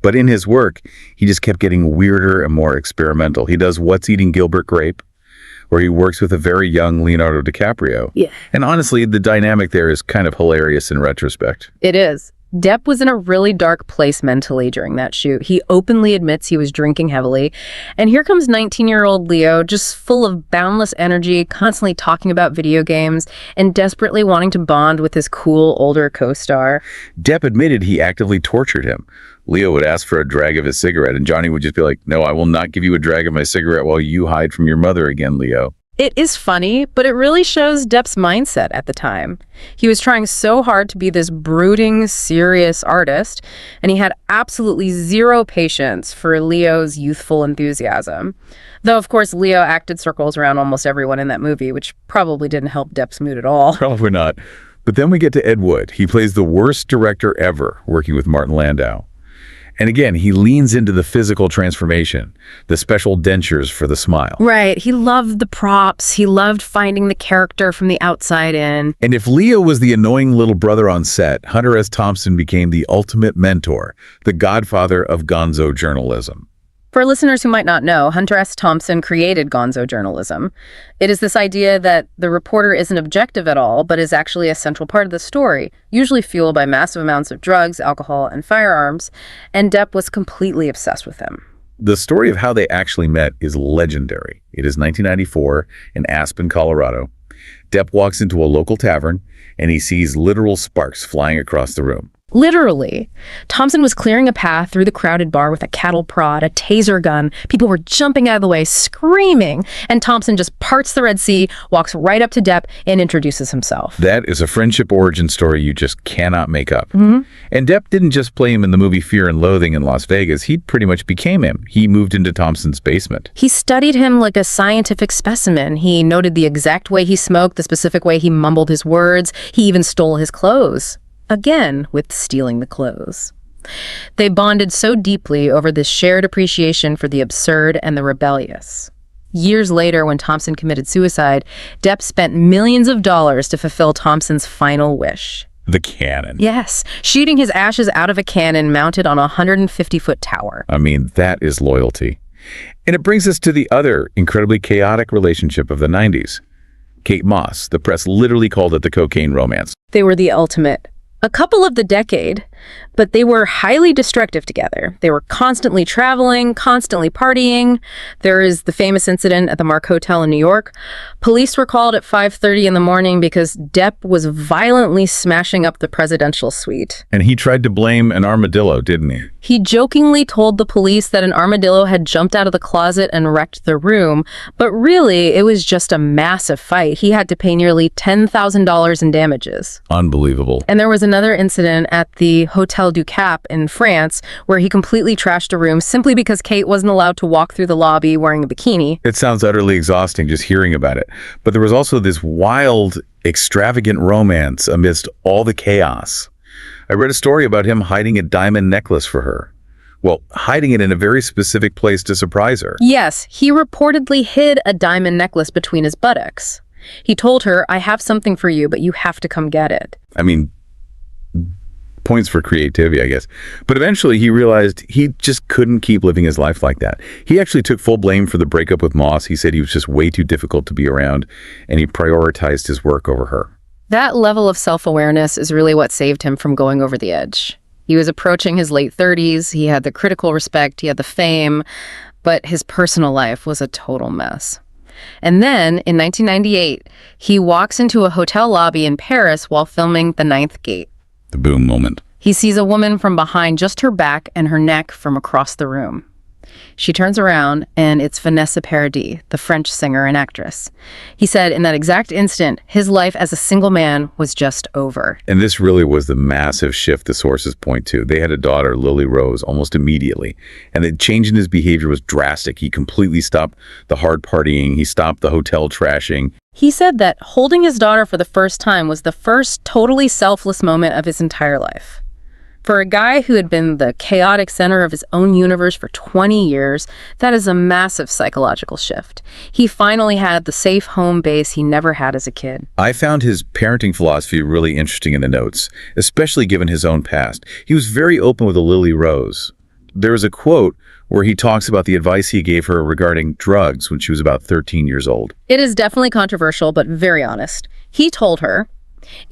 But in his work, he just kept getting weirder and more experimental. He does What's Eating Gilbert Grape, where he works with a very young Leonardo DiCaprio. Yeah. And honestly, the dynamic there is kind of hilarious in retrospect. It is. Depp was in a really dark place mentally during that shoot. He openly admits he was drinking heavily. And here comes 19-year-old Leo, just full of boundless energy, constantly talking about video games, and desperately wanting to bond with his cool, older co-star. Depp admitted he actively tortured him. Leo would ask for a drag of his cigarette, and Johnny would just be like, "No, I will not give you a drag of my cigarette while you hide from your mother again, Leo." It is funny, but it really shows Depp's mindset at the time. He was trying so hard to be this brooding, serious artist, and he had absolutely zero patience for Leo's youthful enthusiasm. Though, of course, Leo acted circles around almost everyone in that movie, which probably didn't help Depp's mood at all. Probably not. But then we get to Ed Wood. He plays the worst director ever, working with Martin Landau. And again, he leans into the physical transformation, the special dentures for the smile. Right. He loved the props. He loved finding the character from the outside in. And if Leo was the annoying little brother on set, Hunter S. Thompson became the ultimate mentor, the godfather of gonzo journalism. For listeners who might not know, Hunter S. Thompson created gonzo journalism. It is this idea that the reporter isn't objective at all, but is actually a central part of the story, usually fueled by massive amounts of drugs, alcohol, and firearms, and Depp was completely obsessed with him. The story of how they actually met is legendary. It is 1994 in Aspen, Colorado. Depp walks into a local tavern, and he sees literal sparks flying across the room. Literally. Thompson was clearing a path through the crowded bar with a cattle prod, a taser gun. People were jumping out of the way, screaming. And Thompson just parts the Red Sea, walks right up to Depp, and introduces himself. That is a friendship origin story you just cannot make up. And Depp didn't just play him in the movie Fear and Loathing in Las Vegas. He pretty much became him. He moved into Thompson's basement. He studied him like a scientific specimen. He noted the exact way he smoked, the specific way he mumbled his words. He even stole his clothes. Again, with stealing the clothes. They bonded so deeply over this shared appreciation for the absurd and the rebellious. Years later, when Thompson committed suicide, Depp spent millions of dollars to fulfill Thompson's final wish. The cannon. Yes, shooting his ashes out of a cannon mounted on a 150-foot tower. I mean, that is loyalty. And it brings us to the other incredibly chaotic relationship of the 90s. Kate Moss. The press literally called it the cocaine romance. They were the ultimate. A couple of the decade, but they were highly destructive together. They were constantly traveling, constantly partying. There is the famous incident at the Mark Hotel in New York. Police were called at 5:30 in the morning because Depp was violently smashing up the presidential suite. And he tried to blame an armadillo, didn't he? He jokingly told the police that an armadillo had jumped out of the closet and wrecked the room, but really it was just a massive fight. He had to pay nearly $10,000 in damages. Unbelievable. And there was another incident at the Hotel du Cap in France where he completely trashed a room simply because Kate wasn't allowed to walk through the lobby wearing a bikini. It sounds utterly exhausting just hearing about it. But there was also this wild, extravagant romance amidst all the chaos. I read a story about him hiding a diamond necklace for her. Well, hiding it in a very specific place to surprise her. Yes, he reportedly hid a diamond necklace between his buttocks. He told her, "I have something for you, but you have to come get it." I mean, points for creativity, I guess. But eventually he realized he just couldn't keep living his life like that. He actually took full blame for the breakup with Moss. He said he was just way too difficult to be around, and he prioritized his work over her. That level of self-awareness is really what saved him from going over the edge. He was approaching his late 30s, he had the critical respect, he had the fame, but his personal life was a total mess. And then, in 1998, he walks into a hotel lobby in Paris while filming The Ninth Gate. The boom moment. He sees a woman from behind just her back and her neck from across the room. She turns around, and it's Vanessa Paradis, the French singer and actress. He said in that exact instant, his life as a single man was just over. And this really was the massive shift the sources point to. They had a daughter, Lily Rose, almost immediately. And the change in his behavior was drastic. He completely stopped the hard partying. He stopped the hotel trashing. He said that holding his daughter for the first time was the first totally selfless moment of his entire life. For a guy who had been the chaotic center of his own universe for 20 years, that is a massive psychological shift. He finally had the safe home base he never had as a kid. I found his parenting philosophy really interesting in the notes, especially given his own past. He was very open with Lily Rose. There is a quote where he talks about the advice he gave her regarding drugs when she was about 13 years old. It is definitely controversial, but very honest. He told her,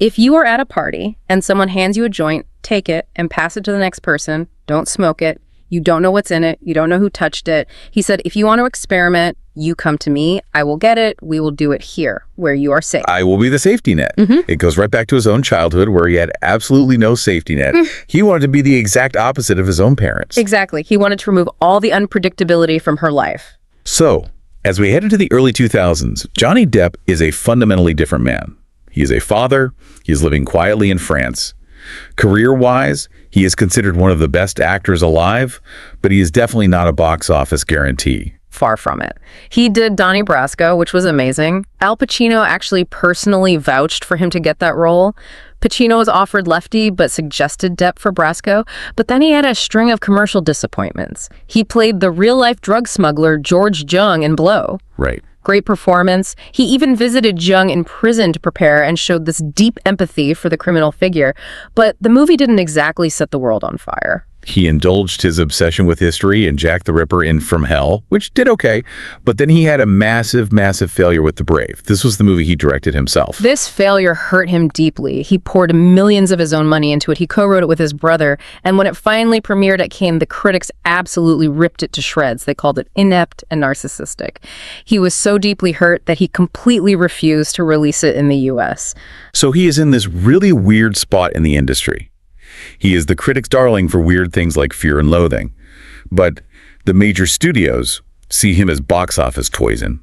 "If you are at a party and someone hands you a joint, take it and pass it to the next person. Don't smoke it. You don't know what's in it. You don't know who touched it." He said, "If you want to experiment, you come to me. I will get it. We will do it here, where you are safe." I will be the safety net. It goes right back to his own childhood where he had absolutely no safety net. He wanted to be the exact opposite of his own parents. Exactly. He wanted to remove all the unpredictability from her life. So, as we head into the early 2000s, Johnny Depp is a fundamentally different man. He is a father. He is living quietly in France. Career-wise, he is considered one of the best actors alive, but he is definitely not a box office guarantee. Far from it. He did Donnie Brasco, which was amazing. Al Pacino actually personally vouched for him to get that role. Pacino was offered Lefty, but suggested Depp for Brasco. But then he had a string of commercial disappointments. He played the real-life drug smuggler George Jung in Blow. Right. Great performance. He even visited Jung in prison to prepare and showed this deep empathy for the criminal figure. But the movie didn't exactly set the world on fire. He indulged his obsession with history in Jack the Ripper in From Hell, which did okay, but then he had a massive, massive failure with The Brave. This was the movie he directed himself. This failure hurt him deeply. He poured millions of his own money into it. He co-wrote it with his brother, and when it finally premiered at Cannes, the critics absolutely ripped it to shreds. They called it inept and narcissistic. He was so deeply hurt that he completely refused to release it in the US. So he is in this really weird spot in the industry. He is the critic's darling for weird things like Fear and Loathing. But the major studios see him as box office poison.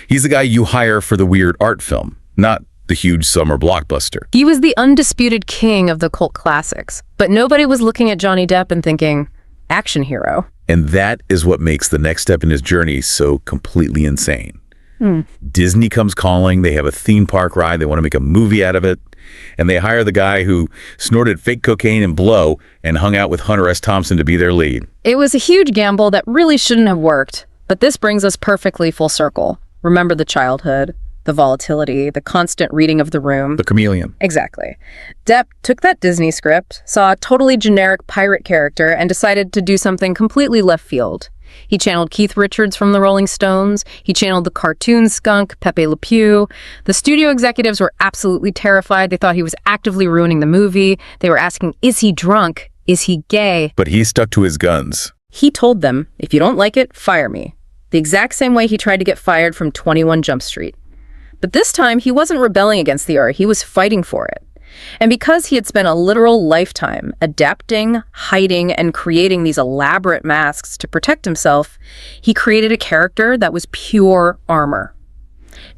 He's the guy you hire for the weird art film, not the huge summer blockbuster. He was the undisputed king of the cult classics, but nobody was looking at Johnny Depp and thinking, action hero. And that is what makes the next step in his journey so completely insane. Disney comes calling, they have a theme park ride, they want to make a movie out of it, and they hire the guy who snorted fake cocaine and blow and hung out with Hunter S. Thompson to be their lead. It was a huge gamble that really shouldn't have worked, but this brings us perfectly full circle. Remember the childhood, the volatility, the constant reading of the room. The chameleon. Exactly. Depp took that Disney script, saw a totally generic pirate character, and decided to do something completely left field. He channeled Keith Richards from the Rolling Stones. He channeled the cartoon skunk, Pepe Le Pew. The studio executives were absolutely terrified. They thought he was actively ruining the movie. They were asking, is he drunk? Is he gay? But he stuck to his guns. He told them, if you don't like it, fire me. The exact same way he tried to get fired from 21 Jump Street. But this time, he wasn't rebelling against the art. He was fighting for it. And because he had spent a literal lifetime adapting, hiding, and creating these elaborate masks to protect himself, he created a character that was pure armor.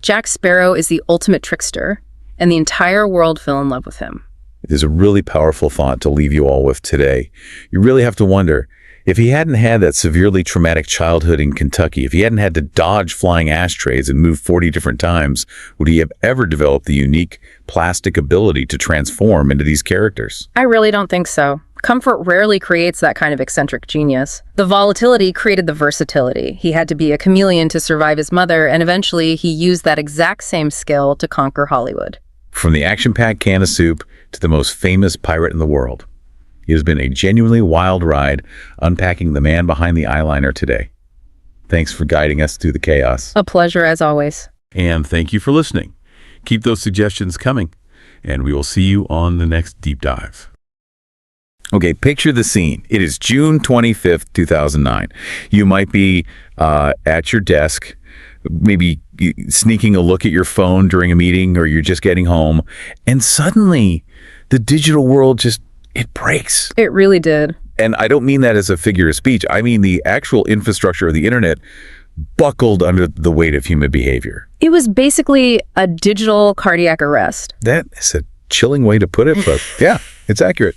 Jack Sparrow is the ultimate trickster, and the entire world fell in love with him. It is a really powerful thought to leave you all with today. You really have to wonder, if he hadn't had that severely traumatic childhood in Kentucky, if he hadn't had to dodge flying ashtrays and move 40 different times, would he have ever developed the unique plastic ability to transform into these characters? I really don't think so. Comfort rarely creates that kind of eccentric genius. The volatility created the versatility. He had to be a chameleon to survive his mother, and eventually he used that exact same skill to conquer Hollywood. From the action-packed can of soup to the most famous pirate in the world, it has been a genuinely wild ride unpacking the man behind the eyeliner today. Thanks for guiding us through the chaos. A pleasure as always. And thank you for listening. Keep those suggestions coming, and we will see you on the next deep dive. Okay, picture the scene. It is June 25th, 2009. You might be at your desk, maybe sneaking a look at your phone during a meeting, or you're just getting home, and suddenly the digital world it breaks. It really did. And I don't mean that as a figure of speech. I mean the actual infrastructure of the internet buckled under the weight of human behavior. It was basically a digital cardiac arrest. That is a chilling way to put it, but yeah, it's accurate.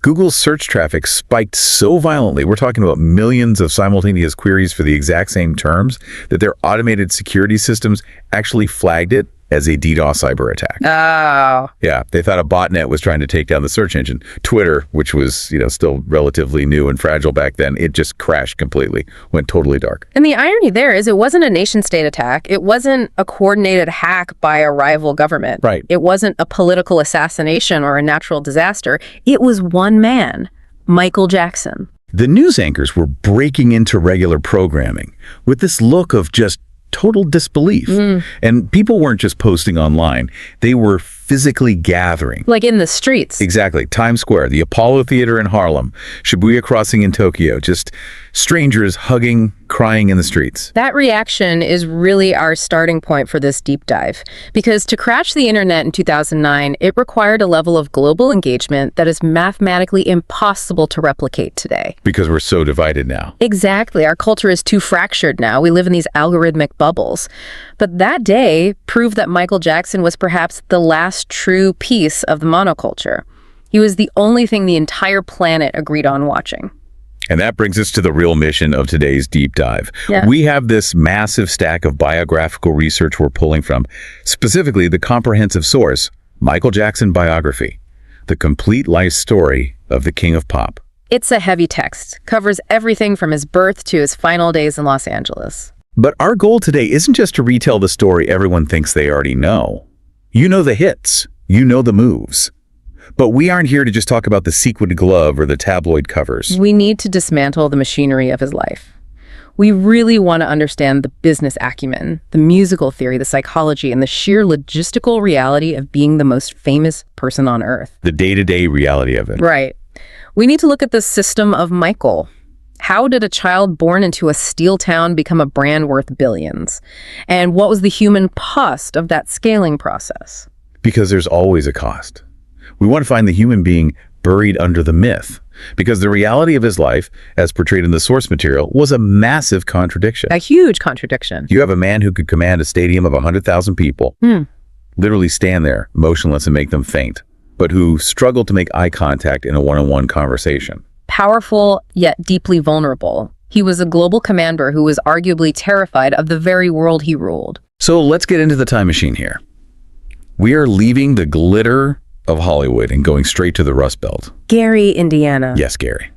Google's search traffic spiked so violently, we're talking about millions of simultaneous queries for the exact same terms, that their automated security systems actually flagged it as a DDoS cyber attack. Oh. Yeah, they thought a botnet was trying to take down the search engine. Twitter, which was, still relatively new and fragile back then, it just crashed completely, went totally dark. And the irony there is it wasn't a nation-state attack. It wasn't a coordinated hack by a rival government. Right. It wasn't a political assassination or a natural disaster. It was one man, Michael Jackson. The news anchors were breaking into regular programming with this look of just total disbelief. And people weren't just posting online. They were physically gathering. Like in the streets. Exactly. Times Square, the Apollo Theater in Harlem, Shibuya Crossing in Tokyo, just strangers hugging, crying in the streets. That reaction is really our starting point for this deep dive. Because to crash the internet in 2009, it required a level of global engagement that is mathematically impossible to replicate today. Because we're so divided now. Exactly. Our culture is too fractured now. We live in these algorithmic bubbles. But that day proved that Michael Jackson was perhaps the last true piece of the monoculture. He was the only thing the entire planet agreed on watching. And that brings us to the real mission of today's deep dive. Yeah. We have this massive stack of biographical research we're pulling from, specifically the comprehensive source, Michael Jackson Biography, the complete life story of the King of Pop. It's a heavy text, covers everything from his birth to his final days in Los Angeles. But our goal today isn't just to retell the story everyone thinks they already know. You know the hits, you know the moves. But we aren't here to just talk about the sequined glove or the tabloid covers. We need to dismantle the machinery of his life. We really want to understand the business acumen, the musical theory, the psychology, and the sheer logistical reality of being the most famous person on Earth. The day-to-day reality of it. Right. We need to look at the system of Michael. How did a child born into a steel town become a brand worth billions? And what was the human cost of that scaling process? Because there's always a cost. We want to find the human being buried under the myth, because the reality of his life, as portrayed in the source material, was a massive contradiction. A huge contradiction. You have a man who could command a stadium of 100,000 people, literally stand there, motionless and make them faint, but who struggled to make eye contact in a one-on-one conversation. Powerful, yet deeply vulnerable. He was a global commander who was arguably terrified of the very world he ruled. So let's get into the time machine here. We are leaving the glitter of Hollywood and going straight to the Rust Belt. Gary, Indiana. Yes, Gary.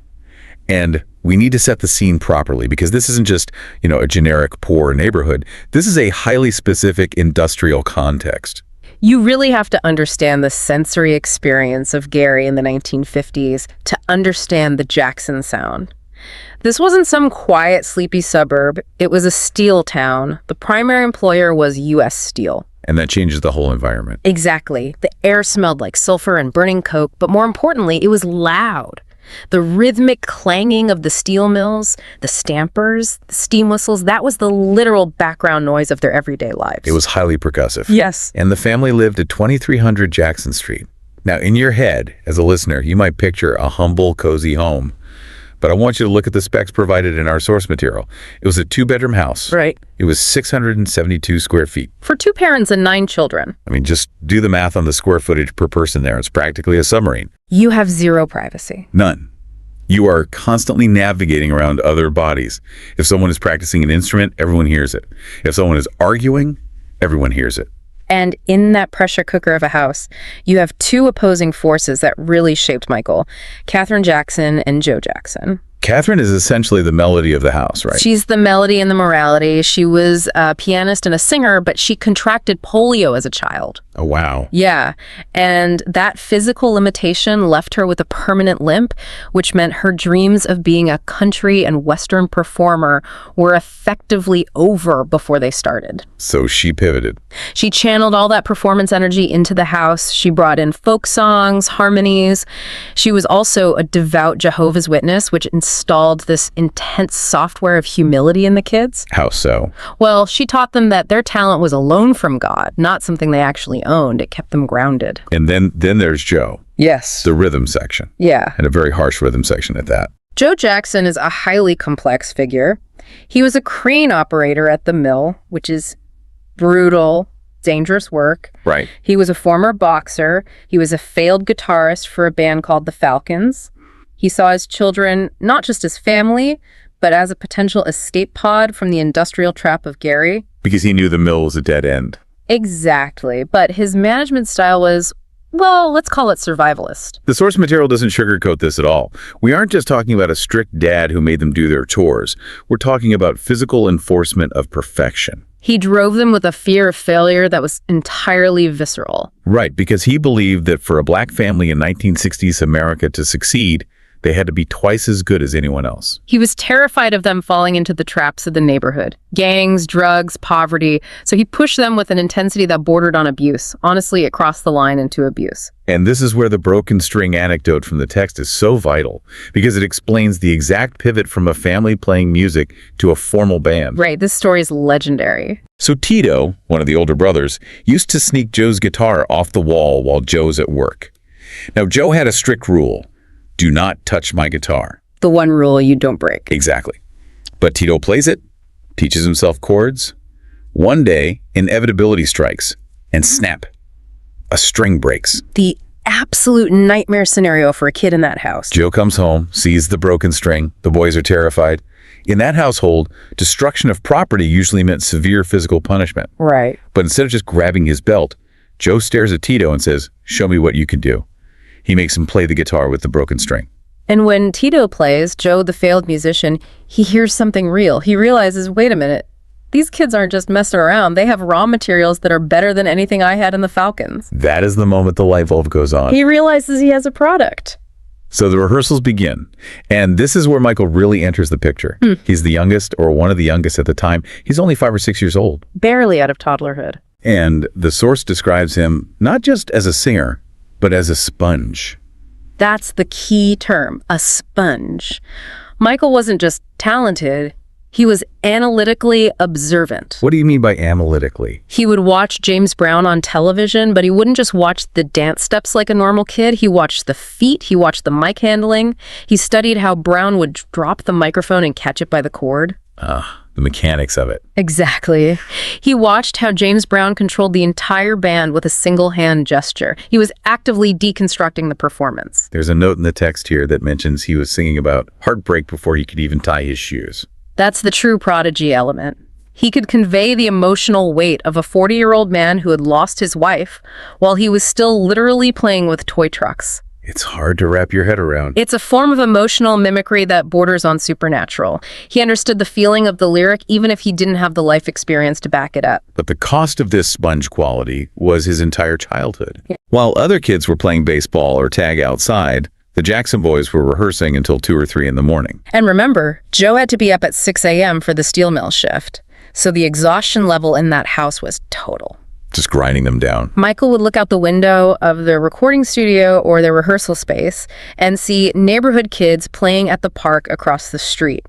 And we need to set the scene properly, because this isn't just, a generic poor neighborhood. This is a highly specific industrial context. You really have to understand the sensory experience of Gary in the 1950s to understand the Jackson sound. This wasn't some quiet, sleepy suburb. It was a steel town. The primary employer was U.S. Steel. And that changes the whole environment. Exactly. The air smelled like sulfur and burning coke, but more importantly, it was loud. The rhythmic clanging of the steel mills, the stampers, the steam whistles, that was the literal background noise of their everyday lives. It was highly percussive. Yes. And the family lived at 2300 Jackson Street. Now, in your head, as a listener, you might picture a humble, cozy home. But I want you to look at the specs provided in our source material. It was a 2-bedroom house. Right. It was 672 square feet. For 2 parents and 9 children. I mean, just do the math on the square footage per person there. It's practically a submarine. You have zero privacy. None. You are constantly navigating around other bodies. If someone is practicing an instrument, everyone hears it. If someone is arguing, everyone hears it. And in that pressure cooker of a house, you have 2 opposing forces that really shaped Michael, Katherine Jackson and Joe Jackson. Katherine is essentially the melody of the house, right? She's the melody and the morality. She was a pianist and a singer, but she contracted polio as a child. Oh, wow. Yeah, and that physical limitation left her with a permanent limp, which meant her dreams of being a country and Western performer were effectively over before they started. So she pivoted. She channeled all that performance energy into the house. She brought in folk songs, harmonies. She was also a devout Jehovah's Witness, which installed this intense software of humility in the kids. How so? Well, she taught them that their talent was a loan from God, not something they actually owned. It kept them grounded. And then there's Joe. Yes. The rhythm section. Yeah. And a very harsh rhythm section at that. Joe Jackson is a highly complex figure. He was a crane operator at the mill, which is brutal, dangerous work. Right. He was a former boxer. He was a failed guitarist for a band called the Falcons. He saw his children not just as family, but as a potential escape pod from the industrial trap of Gary. Because he knew the mill was a dead end. Exactly. But his management style was, well, let's call it survivalist. The source material doesn't sugarcoat this at all. We aren't just talking about a strict dad who made them do their chores. We're talking about physical enforcement of perfection. He drove them with a fear of failure that was entirely visceral. Right, because he believed that for a black family in 1960s America to succeed, they had to be twice as good as anyone else. He was terrified of them falling into the traps of the neighborhood. Gangs, drugs, poverty. So he pushed them with an intensity that bordered on abuse. Honestly, it crossed the line into abuse. And this is where the broken string anecdote from the text is so vital, because it explains the exact pivot from a family playing music to a formal band. Right, this story is legendary. So Tito, one of the older brothers, used to sneak Joe's guitar off the wall while Joe's at work. Now, Joe had a strict rule. Do not touch my guitar. The one rule you don't break. Exactly. But Tito plays it, teaches himself chords. One day, inevitability strikes, and snap, a string breaks. The absolute nightmare scenario for a kid in that house. Joe comes home, sees the broken string. The boys are terrified. In that household, destruction of property usually meant severe physical punishment. Right. But instead of just grabbing his belt, Joe stares at Tito and says, "Show me what you can do." He makes him play the guitar with the broken string. And when Tito plays, Joe, the failed musician, he hears something real. He realizes, wait a minute, these kids aren't just messing around. They have raw materials that are better than anything I had in the Falcons. That is the moment the light bulb goes on. He realizes he has a product. So the rehearsals begin. And this is where Michael really enters the picture. He's the youngest, or one of the youngest at the time. He's only 5 or 6 years old. Barely out of toddlerhood. And the source describes him not just as a singer, but as a sponge. That's the key term, a sponge. Michael wasn't just talented, he was analytically observant. What do you mean by analytically? He would watch James Brown on television, but he wouldn't just watch the dance steps like a normal kid. He watched the feet, he watched the mic handling. He studied how Brown would drop the microphone and catch it by the cord. The mechanics of it. Exactly. He watched how James Brown controlled the entire band with a single hand gesture. He was actively deconstructing the performance. There's a note in the text here that mentions he was singing about heartbreak before he could even tie his shoes. That's the true prodigy element. He could convey the emotional weight of a 40-year-old man who had lost his wife while he was still literally playing with toy trucks. It's hard to wrap your head around. It's a form of emotional mimicry that borders on supernatural. He understood the feeling of the lyric even if he didn't have the life experience to back it up. But the cost of this sponge quality was his entire childhood. While other kids were playing baseball or tag outside, The Jackson boys were rehearsing until 2 or 3 in the morning. And remember, Joe had to be up at 6 a.m. for the steel mill shift. So the exhaustion level in that house was total. Just grinding them down. Michael would look out the window of their recording studio or their rehearsal space and see neighborhood kids playing at the park across the street.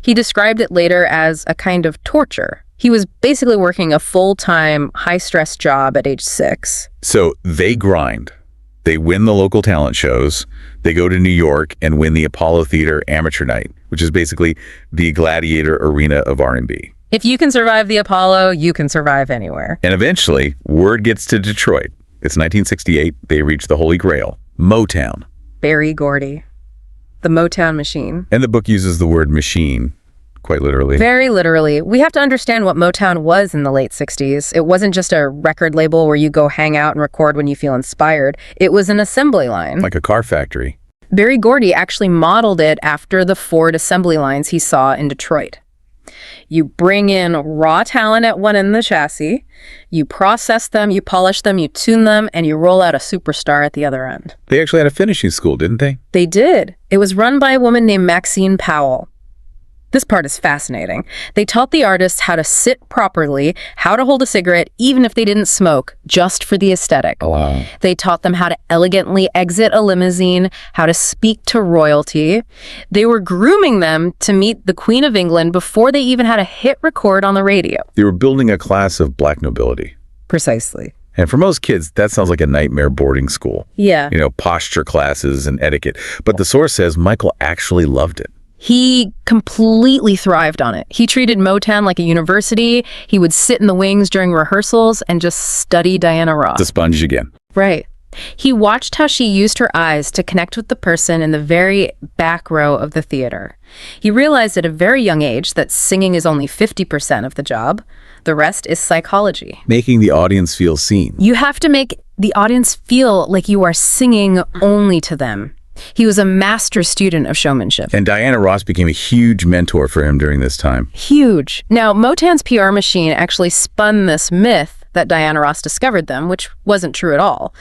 He described it later as a kind of torture. He was basically working a full-time, high-stress job at age 6. So they grind. They win the local talent shows. They go to New York and win the Apollo Theater Amateur Night, which is basically the gladiator arena of R&B. If you can survive the Apollo, you can survive anywhere. And eventually, word gets to Detroit. It's 1968. They reach the Holy Grail, Motown. Berry Gordy. The Motown machine. And the book uses the word machine, quite literally. Very literally. We have to understand what Motown was in the late 60s. It wasn't just a record label where you go hang out and record when you feel inspired. It was an assembly line. Like a car factory. Berry Gordy actually modeled it after the Ford assembly lines he saw in Detroit. You bring in raw talent at one end of the chassis, you process them, you polish them, you tune them, and you roll out a superstar at the other end. They actually had a finishing school, didn't they? They did. It was run by a woman named Maxine Powell. This part is fascinating. They taught the artists how to sit properly, how to hold a cigarette, even if they didn't smoke, just for the aesthetic. Oh, wow. They taught them how to elegantly exit a limousine, how to speak to royalty. They were grooming them to meet the Queen of England before they even had a hit record on the radio. They were building a class of black nobility. Precisely. And for most kids, that sounds like a nightmare boarding school. Yeah. You know, posture classes and etiquette. But the source says Michael actually loved it. He completely thrived on it. He treated Motown like a university. He would sit in the wings during rehearsals and just study Diana Ross. The sponge again. Right. He watched how she used her eyes to connect with the person in the very back row of the theater. He realized at a very young age that singing is only 50% of the job. The rest is psychology. Making the audience feel seen. You have to make the audience feel like you are singing only to them. He was a master student of showmanship. And Diana Ross became a huge mentor for him during this time. Huge. Now, Motown's PR machine actually spun this myth that Diana Ross discovered them, which wasn't true at all.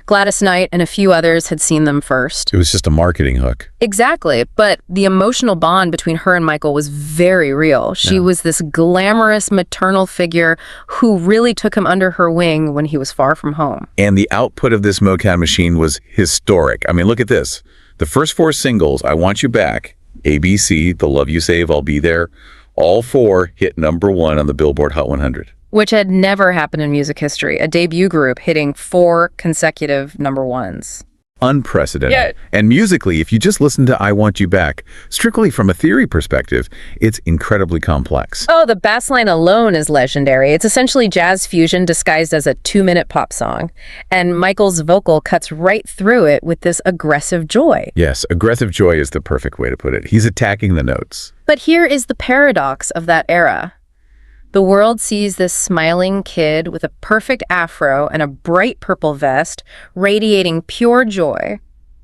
Gladys Knight and a few others had seen them first. It was just a marketing hook. Exactly, but the emotional bond between her and Michael was very real. She was this glamorous maternal figure who really took him under her wing when he was far from home. And the output of this Motown machine was historic. I mean, look at this. The first 4 singles, I Want You Back, ABC, The Love You Save, I'll Be There, all 4 hit #1 on the Billboard Hot 100. Which had never happened in music history, a debut group hitting 4 consecutive #1s. Unprecedented. Yeah. And musically, if you just listen to I Want You Back, strictly from a theory perspective, it's incredibly complex. Oh, the bass line alone is legendary. It's essentially jazz fusion disguised as a 2-minute pop song. And Michael's vocal cuts right through it with this aggressive joy. Yes, aggressive joy is the perfect way to put it. He's attacking the notes. But here is the paradox of that era. The world sees this smiling kid with a perfect afro and a bright purple vest, radiating pure joy.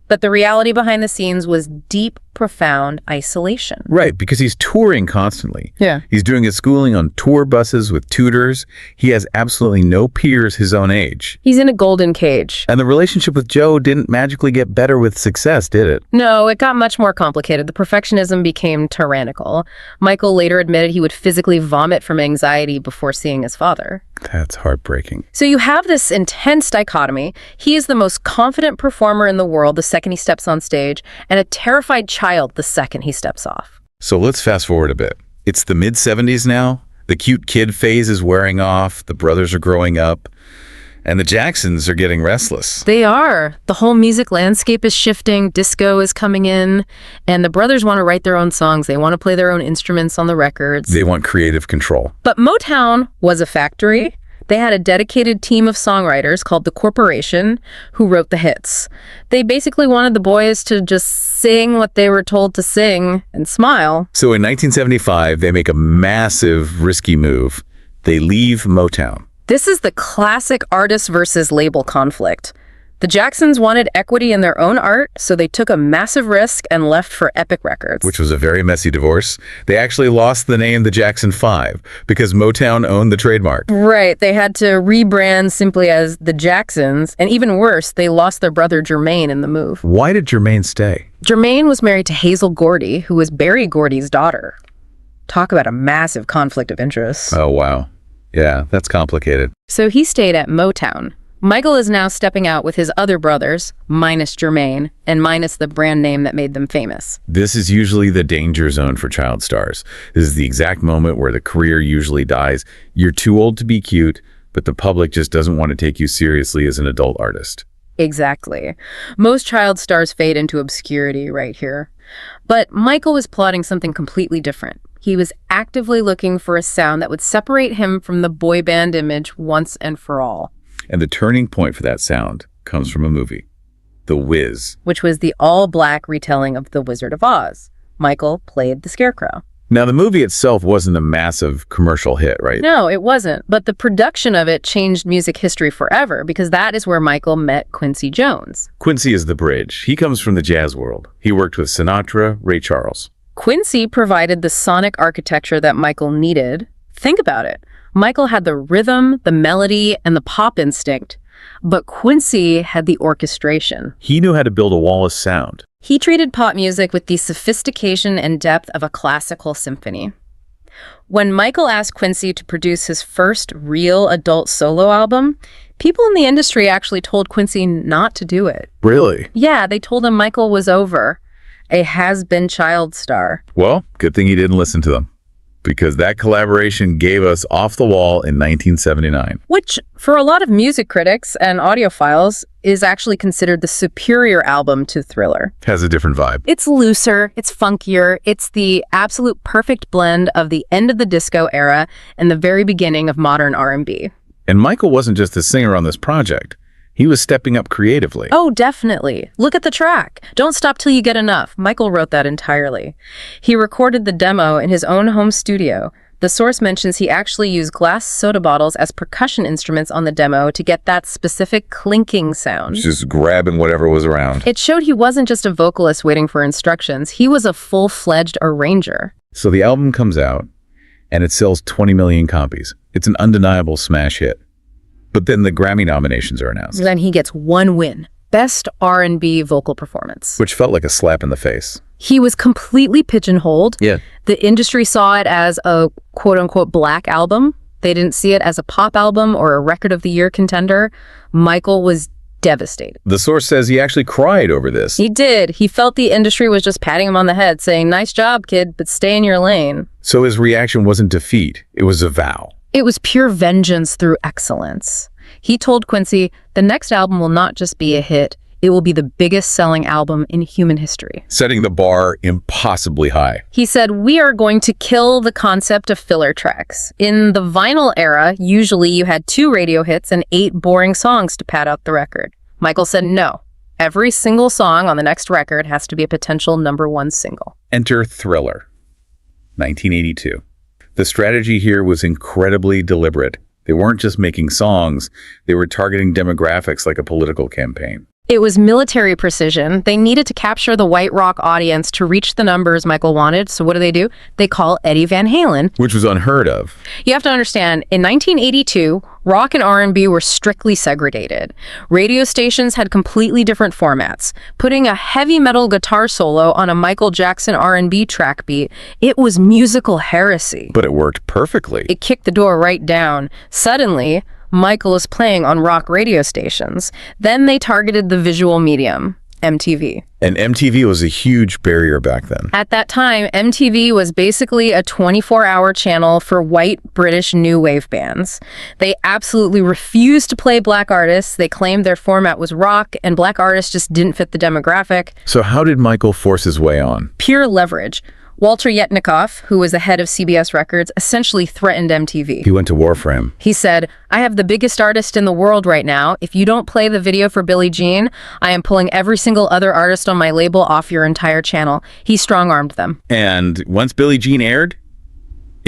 But the reality behind the scenes was deep, profound isolation. Right, because he's touring constantly. Yeah. He's doing his schooling on tour buses with tutors. He has absolutely no peers his own age. He's in a golden cage. And the relationship with Joe didn't magically get better with success, did it? No, it got much more complicated. The perfectionism became tyrannical. Michael later admitted he would physically vomit from anxiety before seeing his father. That's heartbreaking. So you have this intense dichotomy. He is the most confident performer in the world the second he steps on stage, and a terrified child the second he steps off. So let's fast forward a bit. It's the mid-70s now. The cute kid phase is wearing off. The brothers are growing up. And the Jacksons are getting restless. They are. The whole music landscape is shifting. Disco is coming in. And the brothers want to write their own songs. They want to play their own instruments on the records. They want creative control. But Motown was a factory. They had a dedicated team of songwriters called the Corporation who wrote the hits. They basically wanted the boys to just sing what they were told to sing and smile. So in 1975, they make a massive, risky move. They leave Motown. This is the classic artist versus label conflict. The Jacksons wanted equity in their own art, so they took a massive risk and left for Epic Records. Which was a very messy divorce. They actually lost the name the Jackson 5 because Motown owned the trademark. Right. They had to rebrand simply as the Jacksons, and even worse, they lost their brother Jermaine in the move. Why did Jermaine stay? Jermaine was married to Hazel Gordy, who was Berry Gordy's daughter. Talk about a massive conflict of interest. Oh, wow. Yeah, that's complicated. So he stayed at Motown. Michael is now stepping out with his other brothers, minus Jermaine, and minus the brand name that made them famous. This is usually the danger zone for child stars. This is the exact moment where the career usually dies. You're too old to be cute, but the public just doesn't want to take you seriously as an adult artist. Exactly. Most child stars fade into obscurity right here. But Michael was plotting something completely different. He was actively looking for a sound that would separate him from the boy band image once and for all. And the turning point for that sound comes from a movie, The Wiz. Which was the all-black retelling of The Wizard of Oz. Michael played the Scarecrow. Now, the movie itself wasn't a massive commercial hit, right? No, it wasn't. But the production of it changed music history forever because that is where Michael met Quincy Jones. Quincy is the bridge. He comes from the jazz world. He worked with Sinatra, Ray Charles. Quincy provided the sonic architecture that Michael needed. Think about it. Michael had the rhythm, the melody, and the pop instinct, but Quincy had the orchestration. He knew how to build a Wallace sound. He treated pop music with the sophistication and depth of a classical symphony. When Michael asked Quincy to produce his first real adult solo album, people in the industry actually told Quincy not to do it. Really? Yeah, they told him Michael was over, a has-been child star. Well, good thing he didn't listen to them, because that collaboration gave us Off the Wall in 1979. Which, for a lot of music critics and audiophiles, is actually considered the superior album to Thriller. Has a different vibe. It's looser, it's funkier, it's the absolute perfect blend of the end of the disco era and the very beginning of modern R&B. And Michael wasn't just a singer on this project. He was stepping up creatively. Oh, definitely. Look at the track. Don't Stop Till You Get Enough. Michael wrote that entirely. He recorded the demo in his own home studio. The source mentions he actually used glass soda bottles as percussion instruments on the demo to get that specific clinking sound. Just grabbing whatever was around. It showed he wasn't just a vocalist waiting for instructions. He was a full-fledged arranger. So the album comes out, and it sells 20 million copies. It's an undeniable smash hit. But then the Grammy nominations are announced. Then he gets one win. Best R&B vocal performance. Which felt like a slap in the face. He was completely pigeonholed. Yeah. The industry saw it as a quote-unquote black album. They didn't see it as a pop album or a record of the year contender. Michael was devastated. The source says he actually cried over this. He did. He felt the industry was just patting him on the head, saying, "Nice job, kid, but stay in your lane." So his reaction wasn't defeat. It was a vow. It was pure vengeance through excellence. He told Quincy, the next album will not just be a hit, it will be the biggest selling album in human history. Setting the bar impossibly high. He said, we are going to kill the concept of filler tracks. In the vinyl era, usually you had 2 radio hits and 8 boring songs to pad out the record. Michael said, no. Every single song on the next record has to be a potential #1 single. Enter Thriller, 1982. The strategy here was incredibly deliberate. They weren't just making songs, they were targeting demographics like a political campaign. It was military precision. They needed to capture the white rock audience to reach the numbers Michael wanted. So what do? They call Eddie Van Halen. Which was unheard of. You have to understand, in 1982, rock and R&B were strictly segregated. Radio stations had completely different formats. Putting a heavy metal guitar solo on a Michael Jackson R&B track beat, it was musical heresy. But it worked perfectly. It kicked the door right down. Suddenly, Michael is playing on rock radio stations. Then they targeted the visual medium, MTV. And MTV was a huge barrier back then. At that time, MTV was basically a 24-hour channel for white British new wave bands. They absolutely refused to play black artists. They claimed their format was rock, and black artists just didn't fit the demographic. So how did Michael force his way on? Pure leverage. Walter Yetnikoff, who was the head of CBS Records, essentially threatened MTV. He went to war for him. He said, I have the biggest artist in the world right now. If you don't play the video for Billie Jean, I am pulling every single other artist on my label off your entire channel. He strong-armed them. And once Billie Jean aired,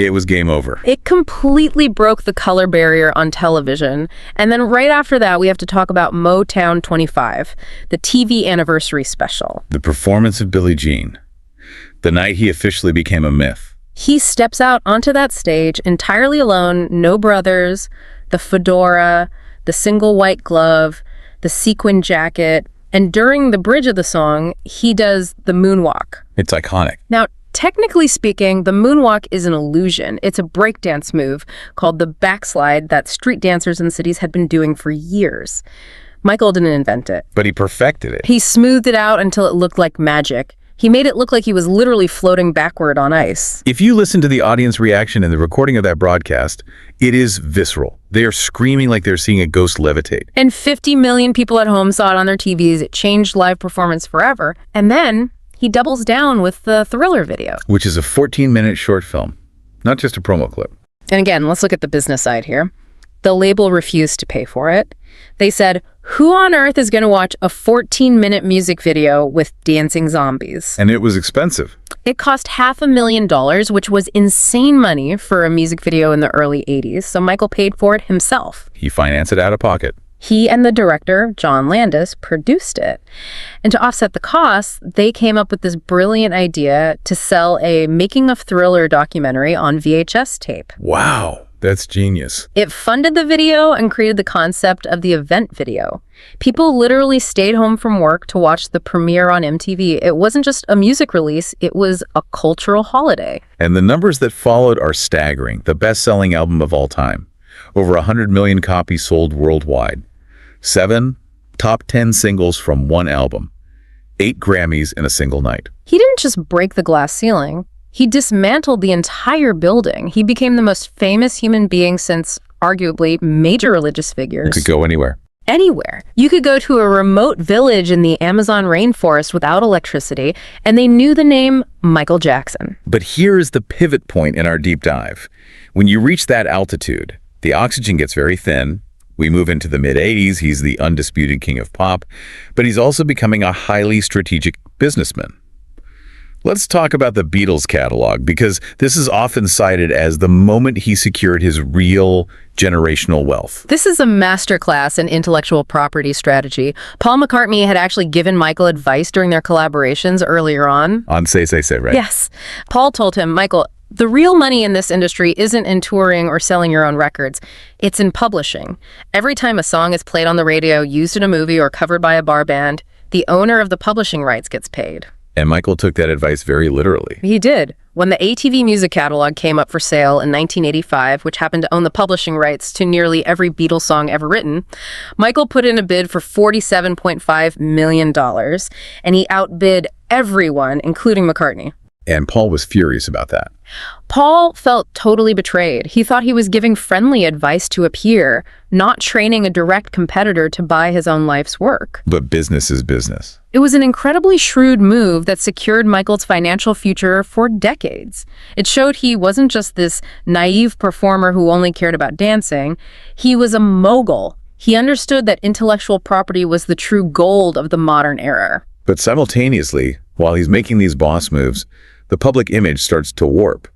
It was game over. It completely broke the color barrier on television. And then right after that, we have to talk about Motown 25, the TV anniversary special. The performance of Billie Jean, the night he officially became a myth. He steps out onto that stage entirely alone, no brothers, the fedora, the single white glove, the sequin jacket, and during the bridge of the song, he does the moonwalk. It's iconic. Now, technically speaking, the moonwalk is an illusion. It's a breakdance move called the backslide that street dancers in cities had been doing for years. Michael didn't invent it. But he perfected it. He smoothed it out until it looked like magic. He made it look like he was literally floating backward on ice. If you listen to the audience reaction in the recording of that broadcast, it is visceral. They are screaming like they're seeing a ghost levitate. And 50 million people at home saw it on their TVs. It changed live performance forever. And then he doubles down with the Thriller video, Which is a 14-minute short film, not just a promo clip. And again, let's look at the business side here. The label refused to pay for it. They said, who on earth is going to watch a 14-minute music video with dancing zombies? And it was expensive. It cost $500,000, which was insane money for a music video in the early 80s, so Michael paid for it himself. He financed it out of pocket. He and the director, John Landis, produced it. And to offset the costs, they came up with this brilliant idea to sell a Making of Thriller documentary on VHS tape. Wow, that's genius. It funded the video and created the concept of the event video. People literally stayed home from work to watch the premiere on MTV. It wasn't just a music release, it was a cultural holiday. And the numbers that followed are staggering. The best-selling album of all time. Over 100 million copies sold worldwide. 7 top 10 singles from one album. 8 Grammys in a single night. He didn't just break the glass ceiling. He dismantled the entire building. He became the most famous human being since, arguably, major religious figures. You could go anywhere. Anywhere. You could go to a remote village in the Amazon rainforest without electricity, and they knew the name Michael Jackson. But here is the pivot point in our deep dive. When you reach that altitude, the oxygen gets very thin. We move into the mid-'80s. He's the undisputed king of pop, but he's also becoming a highly strategic businessman. Let's talk about the Beatles catalog, because this is often cited as the moment he secured his real generational wealth. This is a masterclass in intellectual property strategy. Paul McCartney had actually given Michael advice during their collaborations earlier on. On Say, right? Yes. Paul told him, Michael, the real money in this industry isn't in touring or selling your own records. It's in publishing. Every time a song is played on the radio, used in a movie, or covered by a bar band, the owner of the publishing rights gets paid. And Michael took that advice very literally. He did. When the ATV music catalog came up for sale in 1985, which happened to own the publishing rights to nearly every Beatles song ever written, Michael put in a bid for $47.5 million, and he outbid everyone, including McCartney. And Paul was furious about that. Paul felt totally betrayed. He thought he was giving friendly advice to a peer, not training a direct competitor to buy his own life's work. But business is business. It was an incredibly shrewd move that secured Michael's financial future for decades. It showed he wasn't just this naive performer who only cared about dancing. He was a mogul. He understood that intellectual property was the true gold of the modern era. But simultaneously, while he's making these boss moves, the public image starts to warp.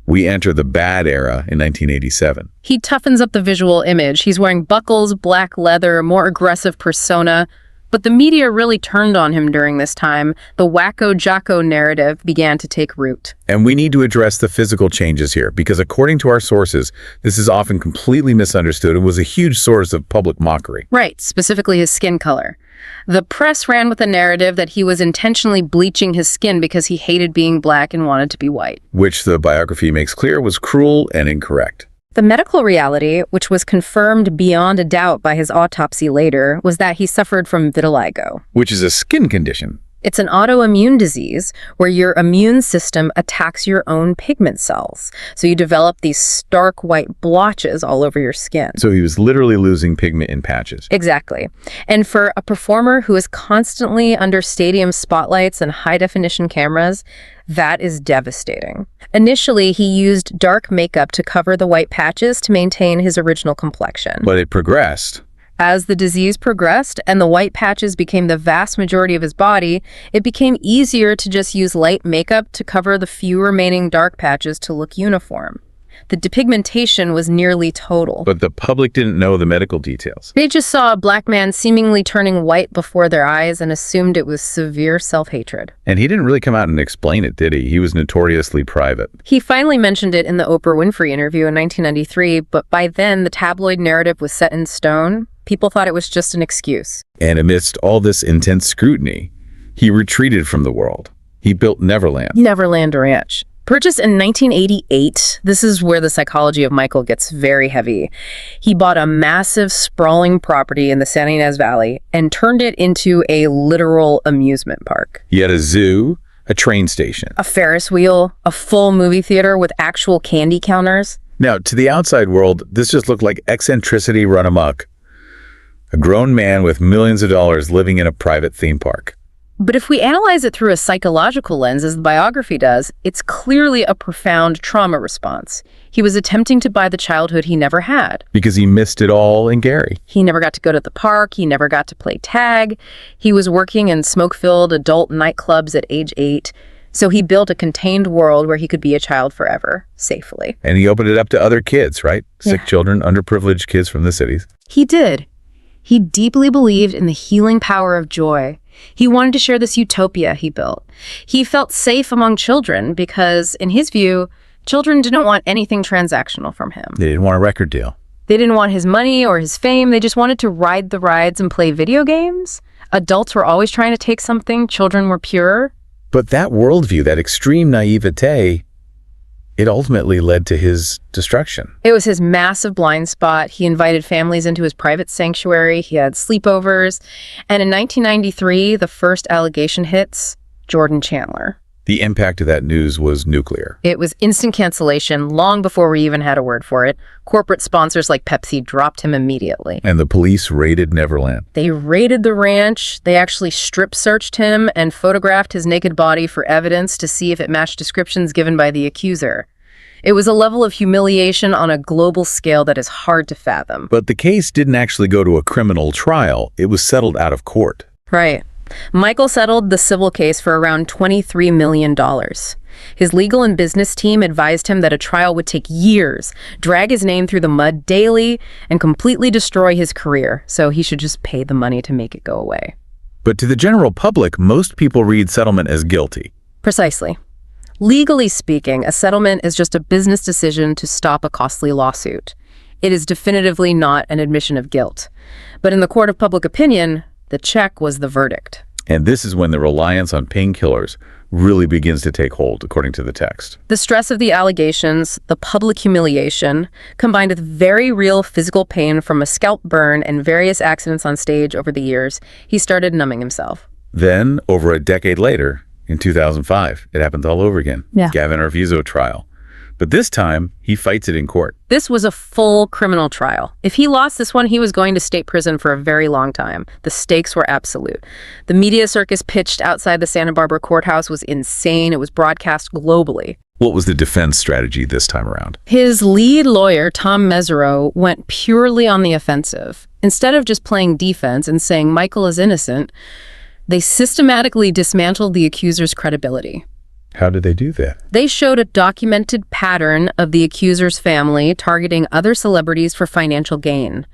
We enter the bad era in 1987. He toughens up the visual image. He's wearing buckles, black leather, more aggressive persona. But the media really turned on him during this time. The wacko-jocko narrative began to take root. And we need to address the physical changes here, because according to our sources, this is often completely misunderstood and was a huge source of public mockery. Right, specifically his skin color. The press ran with the narrative that he was intentionally bleaching his skin because he hated being black and wanted to be white. Which the biography makes clear was cruel and incorrect. The medical reality, which was confirmed beyond a doubt by his autopsy later, was that he suffered from vitiligo. Which is a skin condition. It's an autoimmune disease where your immune system attacks your own pigment cells. So you develop these stark white blotches all over your skin. So he was literally losing pigment in patches. Exactly. And for a performer who is constantly under stadium spotlights and high-definition cameras, that is devastating. Initially, he used dark makeup to cover the white patches to maintain his original complexion. But it progressed. As the disease progressed and the white patches became the vast majority of his body, it became easier to just use light makeup to cover the few remaining dark patches to look uniform. The depigmentation was nearly total. But the public didn't know the medical details. They just saw a black man seemingly turning white before their eyes and assumed it was severe self-hatred. And he didn't really come out and explain it, did he? He was notoriously private. He finally mentioned it in the Oprah Winfrey interview in 1993, but by then the tabloid narrative was set in stone. People thought it was just an excuse. And amidst all this intense scrutiny, he retreated from the world. He built Neverland. Neverland Ranch. Purchased in 1988, this is where the psychology of Michael gets very heavy. He bought a massive, sprawling property in the San Ynez Valley and turned it into a literal amusement park. He had a zoo, a train station, a Ferris wheel, a full movie theater with actual candy counters. Now, to the outside world, this just looked like eccentricity run amok. A grown man with millions of dollars living in a private theme park. But if we analyze it through a psychological lens, as the biography does, it's clearly a profound trauma response. He was attempting to buy the childhood he never had. Because he missed it all in Gary. He never got to go to the park. He never got to play tag. He was working in smoke-filled adult nightclubs at age 8. So he built a contained world where he could be a child forever, safely. And he opened it up to other kids, right? Sick children, underprivileged kids from the cities. He did. He deeply believed in the healing power of joy. He wanted to share this utopia he built. He felt safe among children because, in his view, children didn't want anything transactional from him. They didn't want a record deal. They didn't want his money or his fame. They just wanted to ride the rides and play video games. Adults were always trying to take something. Children were pure. But that worldview, that extreme naivete, it ultimately led to his destruction. It was his massive blind spot. He invited families into his private sanctuary. He had sleepovers. And in 1993, the first allegation hits Jordan Chandler. The impact of that news was nuclear. It was instant cancellation long before we even had a word for it. Corporate sponsors like Pepsi dropped him immediately. And the police raided Neverland. They raided the ranch. They actually strip searched him and photographed his naked body for evidence to see if it matched descriptions given by the accuser. It was a level of humiliation on a global scale that is hard to fathom. But the case didn't actually go to a criminal trial. It was settled out of court. Right. Michael settled the civil case for around $23 million. His legal and business team advised him that a trial would take years, drag his name through the mud daily, and completely destroy his career, so he should just pay the money to make it go away. But to the general public, most people read settlement as guilty. Precisely. Legally speaking, a settlement is just a business decision to stop a costly lawsuit. It is definitively not an admission of guilt. But in the court of public opinion, the check was the verdict. And this is when the reliance on painkillers really begins to take hold, according to the text. The stress of the allegations, the public humiliation, combined with very real physical pain from a scalp burn and various accidents on stage over the years, he started numbing himself. Then, over a decade later, in 2005, it happens all over again. Gavin Arvizo trial. But this time, he fights it in court. This was a full criminal trial. If he lost this one, he was going to state prison for a very long time. The stakes were absolute. The media circus pitched outside the Santa Barbara courthouse was insane. It was broadcast globally. What was the defense strategy this time around? His lead lawyer, Tom Mesereau, went purely on the offensive. Instead of just playing defense and saying Michael is innocent, they systematically dismantled the accuser's credibility. How did they do that? They showed a documented pattern of the accuser's family targeting other celebrities for financial gain.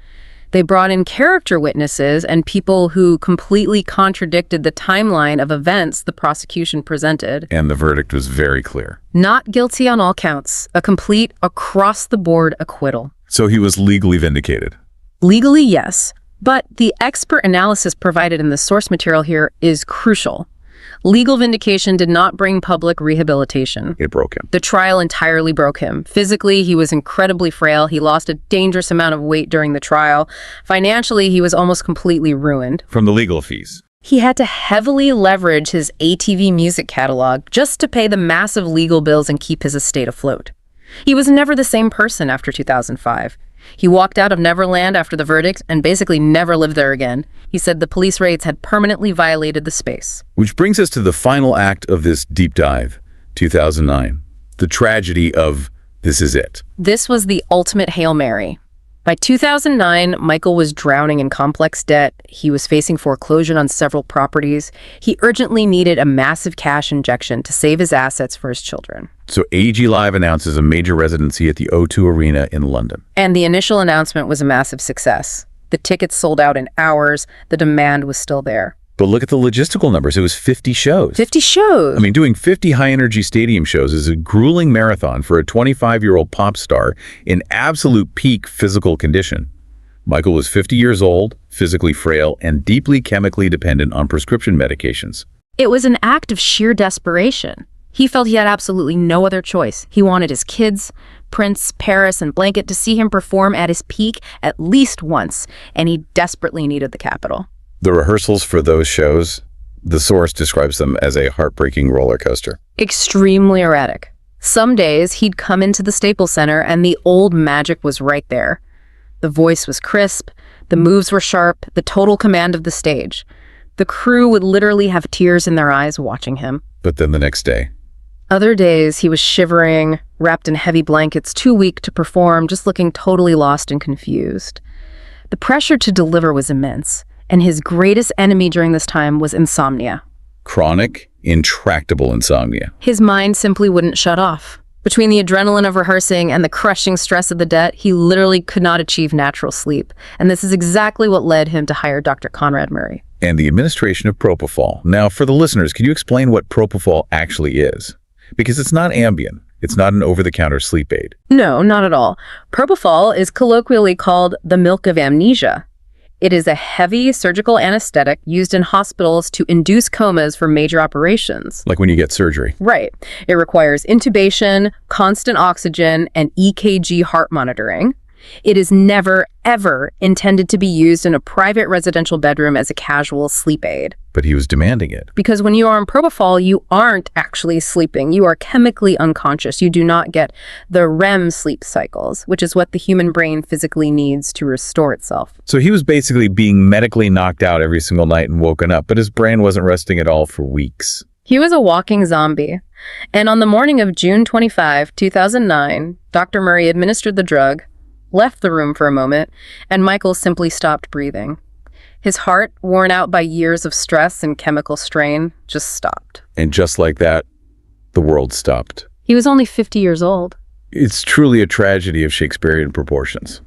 They brought in character witnesses and people who completely contradicted the timeline of events the prosecution presented. And the verdict was very clear. Not guilty on all counts. A complete, across-the-board acquittal. So he was legally vindicated? Legally, yes. But the expert analysis provided in the source material here is crucial. Legal vindication did not bring public rehabilitation. It broke him. The trial entirely broke him. Physically, he was incredibly frail. He lost a dangerous amount of weight during the trial. Financially, he was almost completely ruined. From the legal fees. He had to heavily leverage his ATV music catalog just to pay the massive legal bills and keep his estate afloat. He was never the same person after 2005. He walked out of Neverland after the verdict and basically never lived there again. He said the police raids had permanently violated the space. Which brings us to the final act of this deep dive, 2009. The tragedy of This Is It. This was the ultimate Hail Mary. By 2009, Michael was drowning in complex debt. He was facing foreclosure on several properties. He urgently needed a massive cash injection to save his assets for his children. So AEG Live announces a major residency at the O2 Arena in London. And the initial announcement was a massive success. The tickets sold out in hours. The demand was still there. But look at the logistical numbers. It was 50 shows. 50 shows? I mean, doing 50 high-energy stadium shows is a grueling marathon for a 25-year-old pop star in absolute peak physical condition. Michael was 50 years old, physically frail, and deeply chemically dependent on prescription medications. It was an act of sheer desperation. He felt he had absolutely no other choice. He wanted his kids, Prince, Paris, and Blanket to see him perform at his peak at least once, and he desperately needed the capital. The rehearsals for those shows, the source describes them as a heartbreaking roller coaster. Extremely erratic. Some days he'd come into the Staples Center and the old magic was right there. The voice was crisp, the moves were sharp, the total command of the stage. The crew would literally have tears in their eyes watching him. But then the next day. Other days he was shivering, wrapped in heavy blankets, too weak to perform, just looking totally lost and confused. The pressure to deliver was immense. And his greatest enemy during this time was insomnia. Chronic, intractable insomnia. His mind simply wouldn't shut off. Between the adrenaline of rehearsing and the crushing stress of the debt, he literally could not achieve natural sleep. And this is exactly what led him to hire Dr. Conrad Murray. And the administration of propofol. Now, for the listeners, can you explain what propofol actually is? Because it's not Ambien. It's not an over-the-counter sleep aid. No, not at all. Propofol is colloquially called the milk of amnesia. It is a heavy surgical anesthetic used in hospitals to induce comas for major operations. Like when you get surgery. Right. It requires intubation, constant oxygen, and EKG heart monitoring. It is never, ever intended to be used in a private residential bedroom as a casual sleep aid. But he was demanding it. Because when you are on propofol, you aren't actually sleeping. You are chemically unconscious. You do not get the REM sleep cycles, which is what the human brain physically needs to restore itself. So he was basically being medically knocked out every single night and woken up, but his brain wasn't resting at all for weeks. He was a walking zombie. And on the morning of June 25, 2009, Dr. Murray administered the drug, left the room for a moment, and Michael simply stopped breathing. His heart, worn out by years of stress and chemical strain, just stopped. And just like that, the world stopped. He was only 50 years old. It's truly a tragedy of Shakespearean proportions.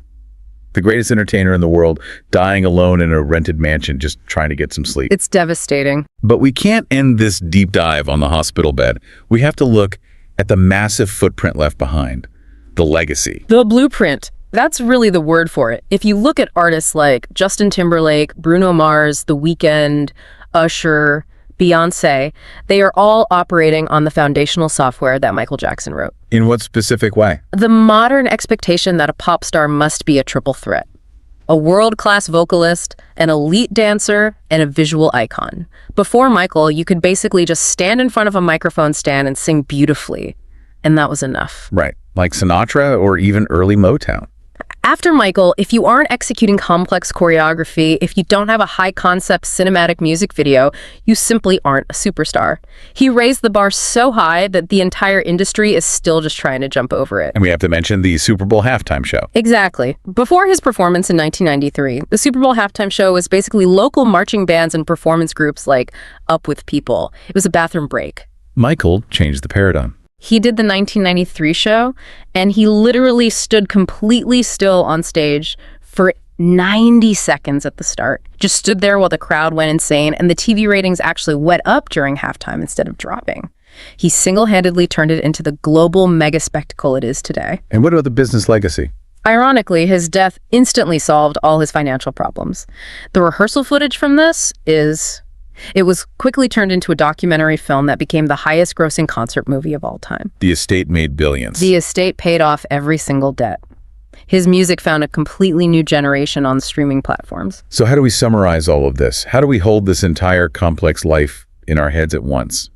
The greatest entertainer in the world dying alone in a rented mansion just trying to get some sleep. It's devastating. But we can't end this deep dive on the hospital bed. We have to look at the massive footprint left behind, the legacy. The blueprint. That's really the word for it. If you look at artists like Justin Timberlake, Bruno Mars, The Weeknd, Usher, Beyoncé, they are all operating on the foundational software that Michael Jackson wrote. In what specific way? The modern expectation that a pop star must be a triple threat. A world-class vocalist, an elite dancer, and a visual icon. Before Michael, you could basically just stand in front of a microphone stand and sing beautifully. And that was enough. Right. Like Sinatra or even early Motown. After Michael, if you aren't executing complex choreography, if you don't have a high-concept cinematic music video, you simply aren't a superstar. He raised the bar so high that the entire industry is still just trying to jump over it. And we have to mention the Super Bowl halftime show. Exactly. Before his performance in 1993, the Super Bowl halftime show was basically local marching bands and performance groups like Up With People. It was a bathroom break. Michael changed the paradigm. He did the 1993 show, and he literally stood completely still on stage for 90 seconds at the start. Just stood there while the crowd went insane, and the TV ratings actually went up during halftime instead of dropping. He single-handedly turned it into the global mega spectacle it is today. And what about the business legacy? Ironically, his death instantly solved all his financial problems. The rehearsal footage from this It was quickly turned into a documentary film that became the highest-grossing concert movie of all time. The estate made billions. The estate paid off every single debt. His music found a completely new generation on streaming platforms. So how do we summarize all of this? How do we hold this entire complex life in our heads at once?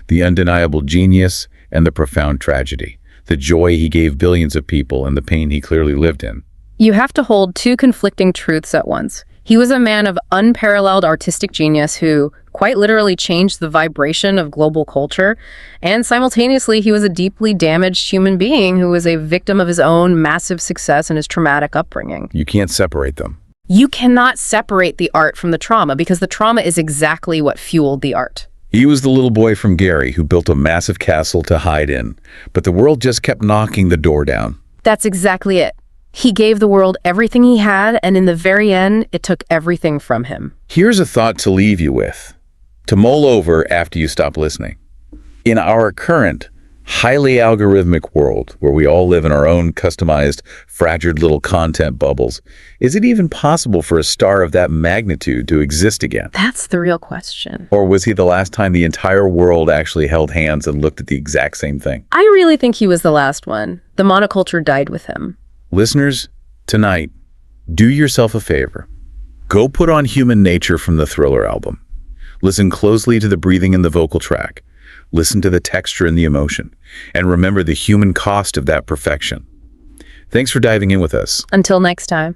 The undeniable genius and the profound tragedy. The joy he gave billions of people and the pain he clearly lived in. You have to hold two conflicting truths at once. He was a man of unparalleled artistic genius who, quite literally changed the vibration of global culture. And simultaneously, he was a deeply damaged human being who was a victim of his own massive success and his traumatic upbringing. You can't separate them. You cannot separate the art from the trauma because the trauma is exactly what fueled the art. He was the little boy from Gary who built a massive castle to hide in, but the world just kept knocking the door down. That's exactly it. He gave the world everything he had, and in the very end, it took everything from him. Here's a thought to leave you with, to mull over after you stop listening. In our current, highly algorithmic world, where we all live in our own customized, fragile little content bubbles, is it even possible for a star of that magnitude to exist again? That's the real question. Or was he the last time the entire world actually held hands and looked at the exact same thing? I really think he was the last one. The monoculture died with him. Listeners, tonight, do yourself a favor. Go put on Human Nature from the Thriller album. Listen closely to the breathing in the vocal track. Listen to the texture and the emotion. And remember the human cost of that perfection. Thanks for diving in with us. Until next time.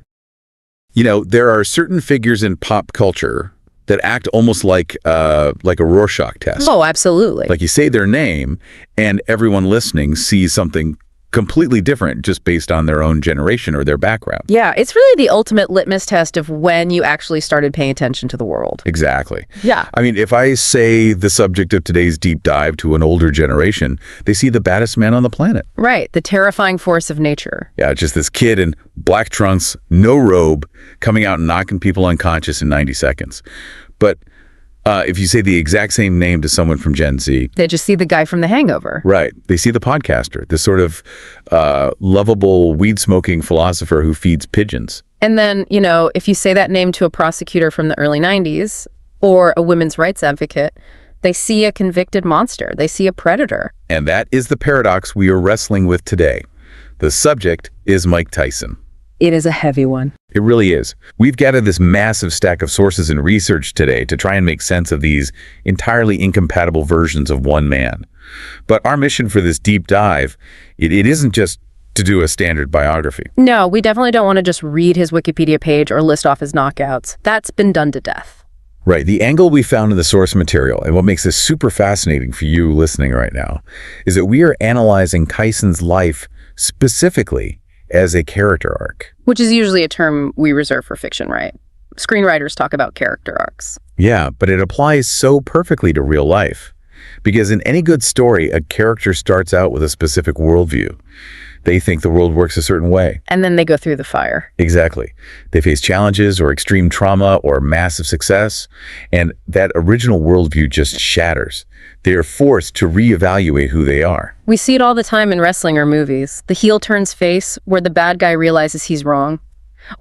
You know, there are certain figures in pop culture that act almost like a Rorschach test. Oh, absolutely. Like you say their name, and everyone listening sees something completely different just based on their own generation or their background. Yeah, it's really the ultimate litmus test of when you actually started paying attention to the world. Exactly. Yeah. I mean, if I say the subject of today's deep dive to an older generation, they see the baddest man on the planet. Right, the terrifying force of nature. Yeah, just this kid in black trunks, no robe, coming out and knocking people unconscious in 90 seconds. But if you say the exact same name to someone from Gen Z, They just see the guy from The Hangover. right, they see the podcaster, this sort of lovable, weed-smoking philosopher who feeds pigeons. And then, if you say that name to a prosecutor from the early 90s or a women's rights advocate, they see a convicted monster. They see a predator. And that is the paradox we are wrestling with today. The subject is Mike Tyson. It is a heavy one. It really is. We've gathered this massive stack of sources and research today to try and make sense of these entirely incompatible versions of one man. But our mission for this deep dive, it isn't just to do a standard biography. No, we definitely don't want to just read his Wikipedia page or list off his knockouts. That's been done to death. Right. The angle we found in the source material, and what makes this super fascinating for you listening right now, is that we are analyzing Tyson's life specifically as a character arc. Which is usually a term we reserve for fiction, right? Screenwriters talk about character arcs. Yeah, but it applies so perfectly to real life. Because in any good story, a character starts out with a specific worldview. They think the world works a certain way. And then they go through the fire. Exactly. They face challenges or extreme trauma or massive success, and that original worldview just shatters. They are forced to reevaluate who they are. We see it all the time in wrestling or movies. The heel turns face where the bad guy realizes he's wrong.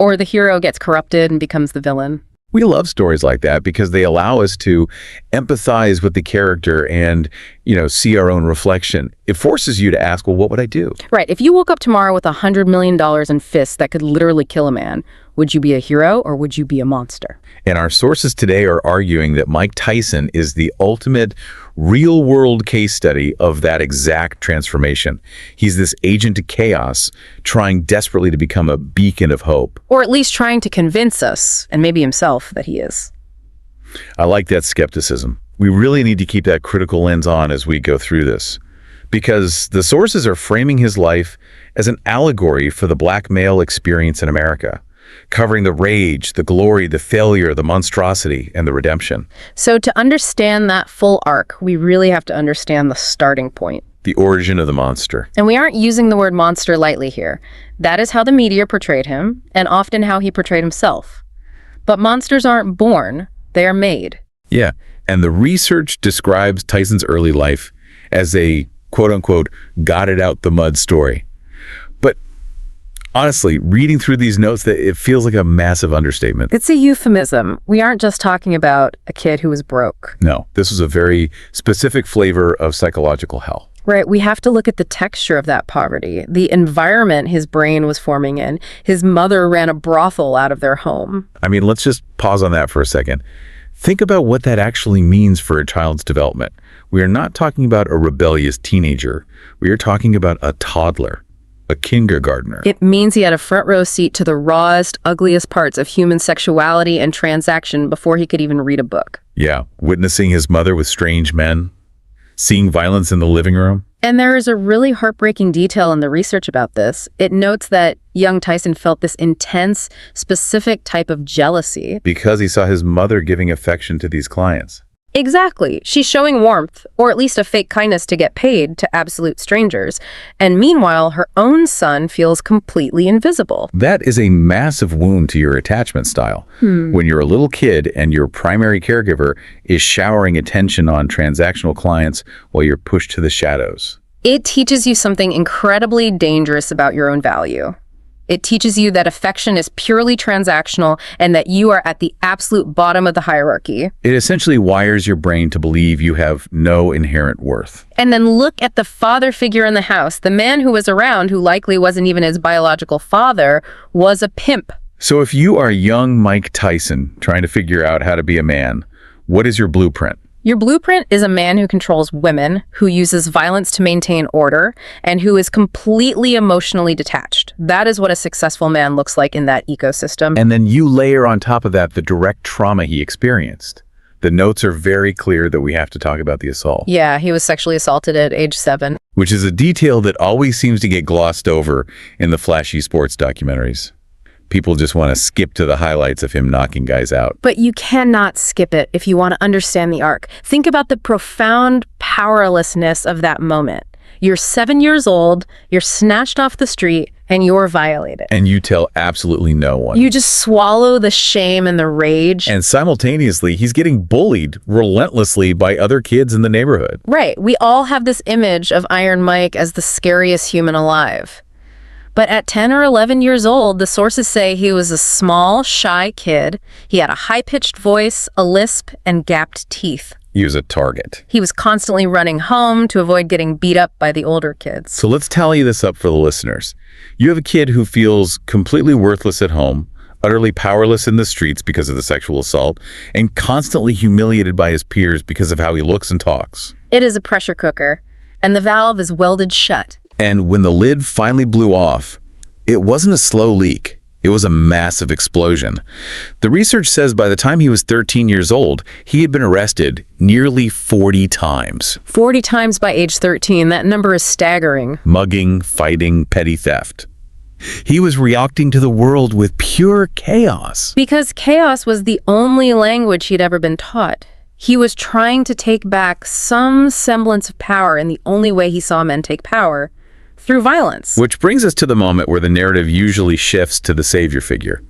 Or the hero gets corrupted and becomes the villain. We love stories like that because they allow us to empathize with the character and, see our own reflection. It forces you to ask, well, what would I do? Right. If you woke up tomorrow with $100 million in fists that could literally kill a man, would you be a hero or would you be a monster? And our sources today are arguing that Mike Tyson is the ultimate real-world case study of that exact transformation. He's this agent of chaos trying desperately to become a beacon of hope. Or at least trying to convince us, and maybe himself, that he is. I like that skepticism. We really need to keep that critical lens on as we go through this, because the sources are framing his life as an allegory for the black male experience in America, covering the rage, the glory, the failure, the monstrosity, and the redemption. So to understand that full arc, we really have to understand the starting point. The origin of the monster. And we aren't using the word monster lightly here. That is how the media portrayed him, and often how he portrayed himself. But monsters aren't born, they are made. Yeah, and the research describes Tyson's early life as a quote-unquote got it out the mud story. But honestly, reading through these notes, it feels like a massive understatement. It's a euphemism. We aren't just talking about a kid who was broke. No, this was a very specific flavor of psychological hell. Right, we have to look at the texture of that poverty, the environment his brain was forming in. His mother ran a brothel out of their home. I mean, let's just pause on that for a second. Think about what that actually means for a child's development. We are not talking about a rebellious teenager. We are talking about a toddler, a kindergartner. It means he had a front row seat to the rawest, ugliest parts of human sexuality and transaction before he could even read a book. Yeah, witnessing his mother with strange men, seeing violence in the living room. And there is a really heartbreaking detail in the research about this. It notes that young Tyson felt this intense, specific type of jealousy. Because he saw his mother giving affection to these clients. Exactly. She's showing warmth, or at least a fake kindness to get paid, to absolute strangers. And meanwhile, her own son feels completely invisible. That is a massive wound to your attachment style. When you're a little kid and your primary caregiver is showering attention on transactional clients while you're pushed to the shadows. It teaches you something incredibly dangerous about your own value. It teaches you that affection is purely transactional and that you are at the absolute bottom of the hierarchy. It essentially wires your brain to believe you have no inherent worth. And then look at the father figure in the house. The man who was around, who likely wasn't even his biological father, was a pimp. So if you are young Mike Tyson trying to figure out how to be a man, what is your blueprint? Your blueprint is a man who controls women, who uses violence to maintain order, and who is completely emotionally detached. That is what a successful man looks like in that ecosystem. And then you layer on top of that the direct trauma he experienced. The notes are very clear that we have to talk about the assault. Yeah, he was sexually assaulted at age 7. Which is a detail that always seems to get glossed over in the flashy sports documentaries. People just want to skip to the highlights of him knocking guys out. But you cannot skip it if you want to understand the arc. Think about the profound powerlessness of that moment. You're 7 years old, you're snatched off the street, and you're violated. And you tell absolutely no one. You just swallow the shame and the rage. And simultaneously, he's getting bullied relentlessly by other kids in the neighborhood. Right. We all have this image of Iron Mike as the scariest human alive. But at 10 or 11 years old, the sources say he was a small, shy kid. He had a high-pitched voice, a lisp, and gapped teeth. He was a target. He was constantly running home to avoid getting beat up by the older kids. So let's tally this up for the listeners. You have a kid who feels completely worthless at home, utterly powerless in the streets because of the sexual assault, and constantly humiliated by his peers because of how he looks and talks. It is a pressure cooker, and the valve is welded shut. And when the lid finally blew off, it wasn't a slow leak. It was a massive explosion. The research says by the time he was 13 years old, he had been arrested nearly 40 times. 40 times by age 13. That number is staggering. Mugging, fighting, petty theft. He was reacting to the world with pure chaos. Because chaos was the only language he'd ever been taught. He was trying to take back some semblance of power, and the only way he saw men take power, through violence. Which brings us to the moment where the narrative usually shifts to the savior figure.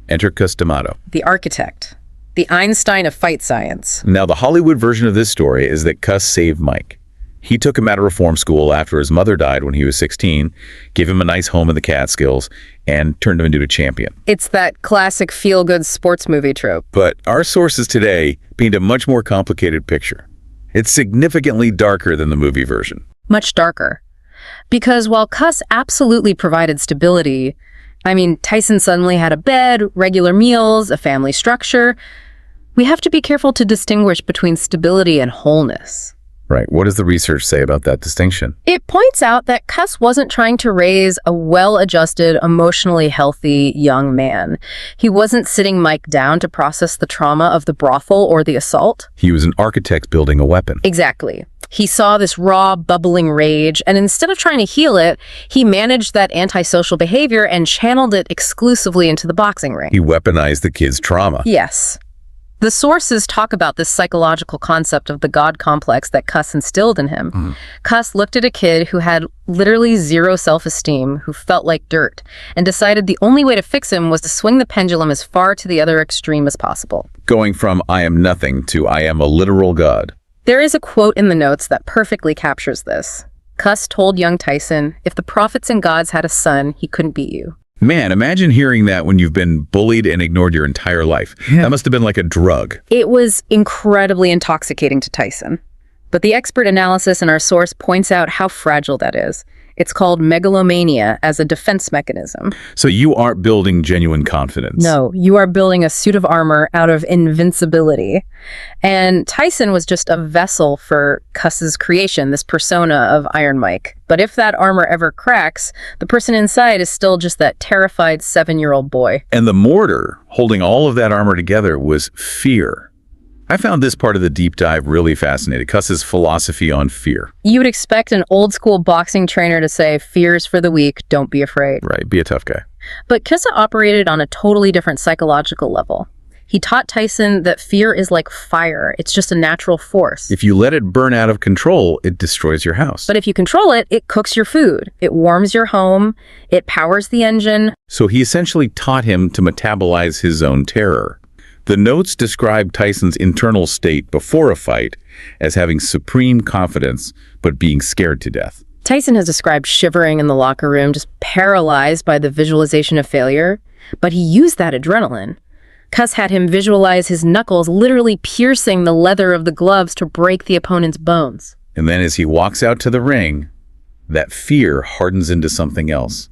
Enter Cus D'Amato. The architect. The Einstein of fight science. Now, the Hollywood version of this story is that Cus saved Mike. He took him out of reform school after his mother died when he was 16, gave him a nice home in the Catskills, and turned him into a champion. It's that classic feel-good sports movie trope. But our sources today paint a much more complicated picture. It's significantly darker than the movie version. Much darker. Because while Cus absolutely provided stability, Tyson suddenly had a bed, regular meals, a family structure. We have to be careful to distinguish between stability and wholeness. Right. What does the research say about that distinction? It points out that Cus wasn't trying to raise a well-adjusted, emotionally healthy young man. He wasn't sitting Mike down to process the trauma of the brothel or the assault. He was an architect building a weapon. Exactly. He saw this raw, bubbling rage, and instead of trying to heal it, he managed that antisocial behavior and channeled it exclusively into the boxing ring. He weaponized the kid's trauma. Yes. The sources talk about this psychological concept of the God complex that Cus instilled in him. Cus looked at a kid who had literally zero self-esteem, who felt like dirt, and decided the only way to fix him was to swing the pendulum as far to the other extreme as possible. Going from I am nothing to I am a literal God. There is a quote in the notes that perfectly captures this. Cus told young Tyson, if the prophets and gods had a son, he couldn't beat you. Man, imagine hearing that when you've been bullied and ignored your entire life. Yeah. That must have been like a drug. It was incredibly intoxicating to Tyson. But the expert analysis in our source points out how fragile that is. It's called megalomania as a defense mechanism. So you aren't building genuine confidence. No, you are building a suit of armor out of invincibility. And Tyson was just a vessel for Cuss's creation, this persona of Iron Mike. But if that armor ever cracks, the person inside is still just that terrified 7-year-old boy. And the mortar holding all of that armor together was fear. I found this part of the deep dive really fascinating, Cuss's philosophy on fear. You would expect an old school boxing trainer to say, fear's for the weak, don't be afraid. Right, be a tough guy. But Cuss operated on a totally different psychological level. He taught Tyson that fear is like fire. It's just a natural force. If you let it burn out of control, it destroys your house. But if you control it, it cooks your food. It warms your home. It powers the engine. So he essentially taught him to metabolize his own terror. The notes describe Tyson's internal state before a fight as having supreme confidence, but being scared to death. Tyson has described shivering in the locker room, just paralyzed by the visualization of failure. But he used that adrenaline. Cuss had him visualize his knuckles literally piercing the leather of the gloves to break the opponent's bones. And then as he walks out to the ring, that fear hardens into something else.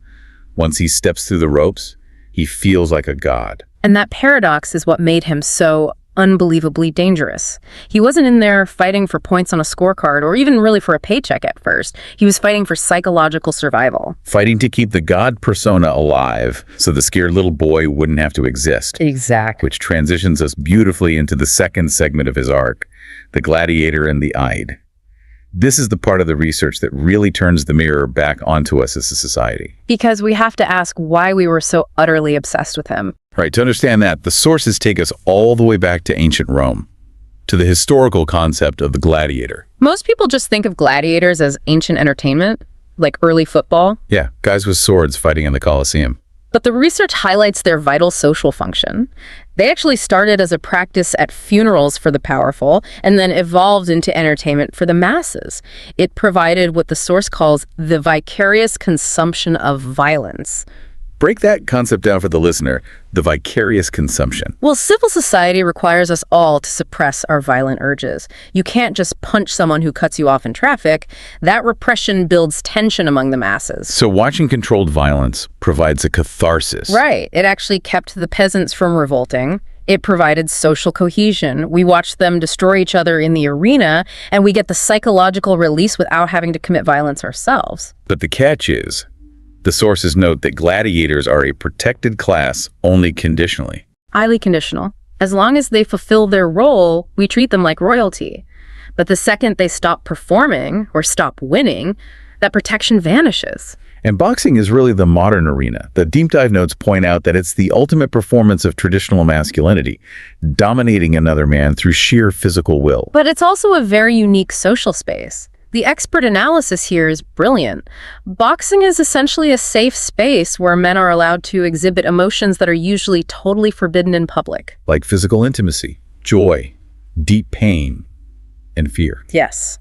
Once he steps through the ropes, he feels like a god. And that paradox is what made him so unbelievably dangerous. He wasn't in there fighting for points on a scorecard or even really for a paycheck at first. He was fighting for psychological survival. Fighting to keep the god persona alive so the scared little boy wouldn't have to exist. Exactly. Which transitions us beautifully into the second segment of his arc, the gladiator and the Ide. This is the part of the research that really turns the mirror back onto us as a society. Because we have to ask why we were so utterly obsessed with him. Right, to understand that, the sources take us all the way back to ancient Rome, to the historical concept of the gladiator. Most people just think of gladiators as ancient entertainment, like early football. Yeah, guys with swords fighting in the Colosseum. But the research highlights their vital social function. They actually started as a practice at funerals for the powerful and then evolved into entertainment for the masses. It provided what the source calls the vicarious consumption of violence. Break that concept down for the listener, the vicarious consumption. Well, civil society requires us all to suppress our violent urges. You can't just punch someone who cuts you off in traffic. That repression builds tension among the masses. So watching controlled violence provides a catharsis. Right. It actually kept the peasants from revolting. It provided social cohesion. We watched them destroy each other in the arena, and we get the psychological release without having to commit violence ourselves. But the catch is, the sources note that gladiators are a protected class only conditionally. Highly conditional. As long as they fulfill their role, we treat them like royalty. But the second they stop performing or stop winning, that protection vanishes. And boxing is really the modern arena. The deep dive notes point out that it's the ultimate performance of traditional masculinity, dominating another man through sheer physical will. But it's also a very unique social space. The expert analysis here is brilliant. Boxing is essentially a safe space where men are allowed to exhibit emotions that are usually totally forbidden in public. Like physical intimacy, joy, deep pain, and fear. Yes.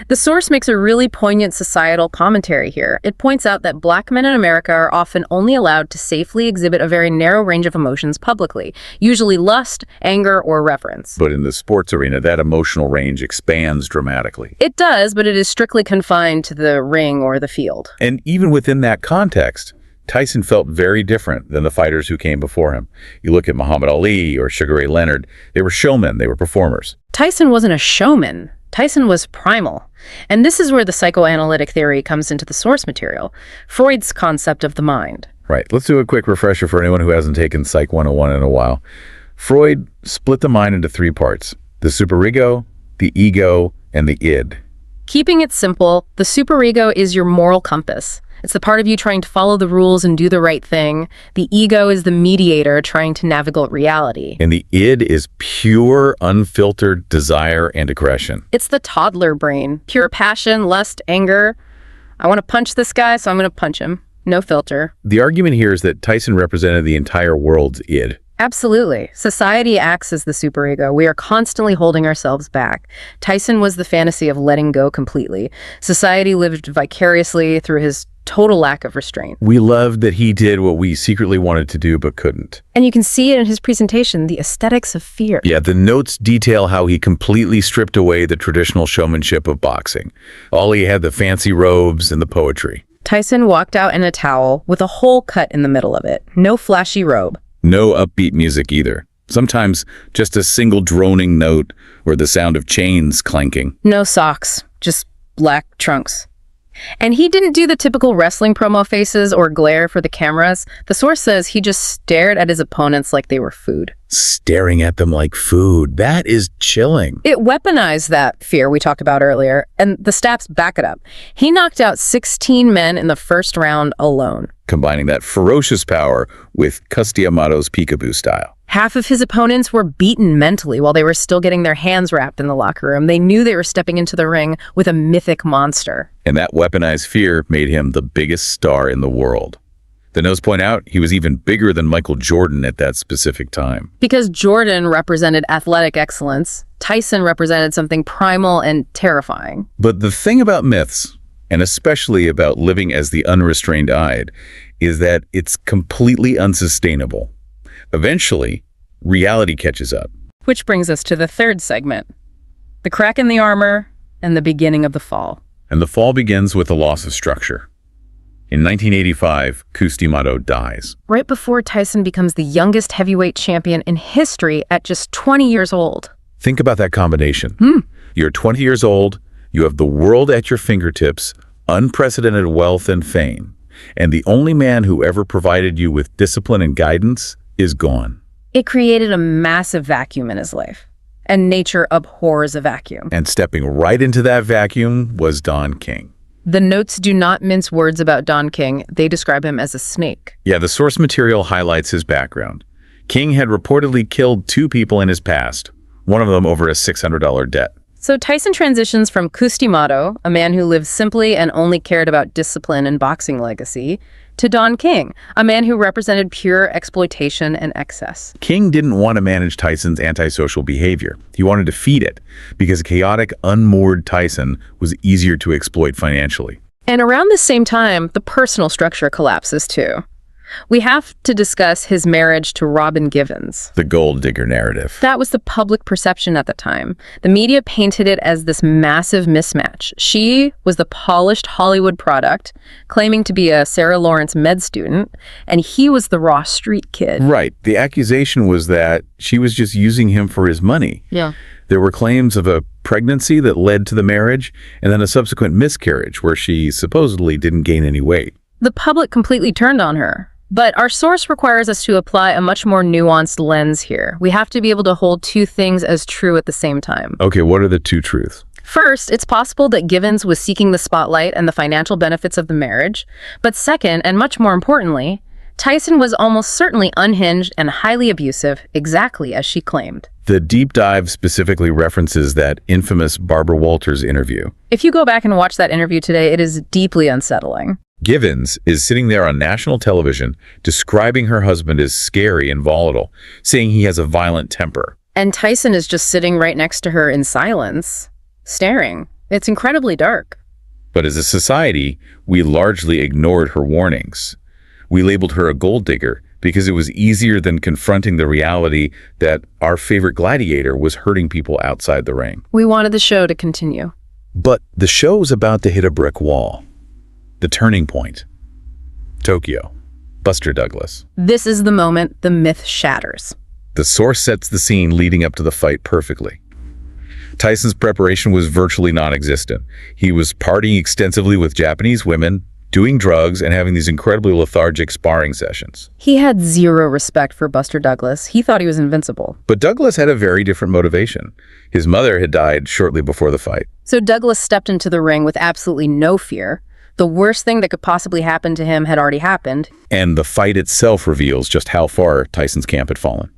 The source makes a really poignant societal commentary here. It points out that Black men in America are often only allowed to safely exhibit a very narrow range of emotions publicly, usually lust, anger, or reverence. But in the sports arena, that emotional range expands dramatically. It does, but it is strictly confined to the ring or the field. And even within that context, Tyson felt very different than the fighters who came before him. You look at Muhammad Ali or Sugar Ray Leonard, they were showmen, they were performers. Tyson wasn't a showman. Tyson was primal. And this is where the psychoanalytic theory comes into the source material, Freud's concept of the mind. Right, let's do a quick refresher for anyone who hasn't taken Psych 101 in a while. Freud split the mind into 3 parts: the superego, the ego, and the id. Keeping it simple, the superego is your moral compass. It's the part of you trying to follow the rules and do the right thing. The ego is the mediator trying to navigate reality. And the id is pure, unfiltered desire and aggression. It's the toddler brain. Pure passion, lust, anger. I want to punch this guy, so I'm going to punch him. No filter. The argument here is that Tyson represented the entire world's id. Absolutely. Society acts as the superego. We are constantly holding ourselves back. Tyson was the fantasy of letting go completely. Society lived vicariously through his total lack of restraint. We loved that he did what we secretly wanted to do but couldn't. And you can see it in his presentation, the aesthetics of fear. Yeah, the notes detail how he completely stripped away the traditional showmanship of boxing. All he had, the fancy robes and the poetry. Tyson walked out in a towel with a hole cut in the middle of it. No flashy robe. No upbeat music either. Sometimes just a single droning note or the sound of chains clanking. No socks, just black trunks. And he didn't do the typical wrestling promo faces or glare for the cameras. The source says he just stared at his opponents like they were food. Staring at them like food. That is chilling. It weaponized that fear we talked about earlier, and the stats back it up. He knocked out 16 men in the first round alone. Combining that ferocious power with Customado's peekaboo style. Half of his opponents were beaten mentally while they were still getting their hands wrapped in the locker room. They knew they were stepping into the ring with a mythic monster. And that weaponized fear made him the biggest star in the world. The notes point out he was even bigger than Michael Jordan at that specific time. Because Jordan represented athletic excellence, Tyson represented something primal and terrifying. But the thing about myths, and especially about living as the unrestrained eyed, is that it's completely unsustainable. Eventually, reality catches up. Which brings us to the third segment, the crack in the armor and the beginning of the fall. And the fall begins with a loss of structure. In 1985, Customado dies. Right before Tyson becomes the youngest heavyweight champion in history at just 20 years old. Think about that combination. You're 20 years old, you have the world at your fingertips, unprecedented wealth and fame, and the only man who ever provided you with discipline and guidance is gone. It created a massive vacuum in his life, and nature abhors a vacuum. And stepping right into that vacuum was Don King. The notes do not mince words about Don King. They describe him as a snake. Yeah, the source material highlights his background. King had reportedly killed 2 people in his past, one of them over a $600 debt. So Tyson transitions from Customado, a man who lived simply and only cared about discipline and boxing legacy, to Don King, a man who represented pure exploitation and excess. King didn't want to manage Tyson's antisocial behavior. He wanted to feed it, because a chaotic, unmoored Tyson was easier to exploit financially. And around the same time, the personal structure collapses too. We have to discuss his marriage to Robin Givens. The gold digger narrative. That was the public perception at the time. The media painted it as this massive mismatch. She was the polished Hollywood product, claiming to be a Sarah Lawrence med student, and he was the raw street kid. Right. The accusation was that she was just using him for his money. Yeah. There were claims of a pregnancy that led to the marriage, and then a subsequent miscarriage where she supposedly didn't gain any weight. The public completely turned on her. But our source requires us to apply a much more nuanced lens here. We have to be able to hold 2 things as true at the same time. Okay, what are the 2 truths? First, it's possible that Givens was seeking the spotlight and the financial benefits of the marriage. But second, and much more importantly, Tyson was almost certainly unhinged and highly abusive, exactly as she claimed. The deep dive specifically references that infamous Barbara Walters interview. If you go back and watch that interview today, it is deeply unsettling. Givens is sitting there on national television describing her husband as scary and volatile, saying he has a violent temper. And Tyson is just sitting right next to her in silence, staring. It's incredibly dark. But as a society, we largely ignored her warnings. We labeled her a gold digger because it was easier than confronting the reality that our favorite gladiator was hurting people outside the ring. We wanted the show to continue. But the show was about to hit a brick wall. The turning point. Tokyo. Buster Douglas. This is the moment the myth shatters. The source sets the scene leading up to the fight perfectly. Tyson's preparation was virtually non-existent. He was partying extensively with Japanese women, doing drugs, and having these incredibly lethargic sparring sessions. He had zero respect for Buster Douglas. He thought he was invincible. But Douglas had a very different motivation. His mother had died shortly before the fight. So Douglas stepped into the ring with absolutely no fear. The worst thing that could possibly happen to him had already happened. And the fight itself reveals just how far Tyson's camp had fallen.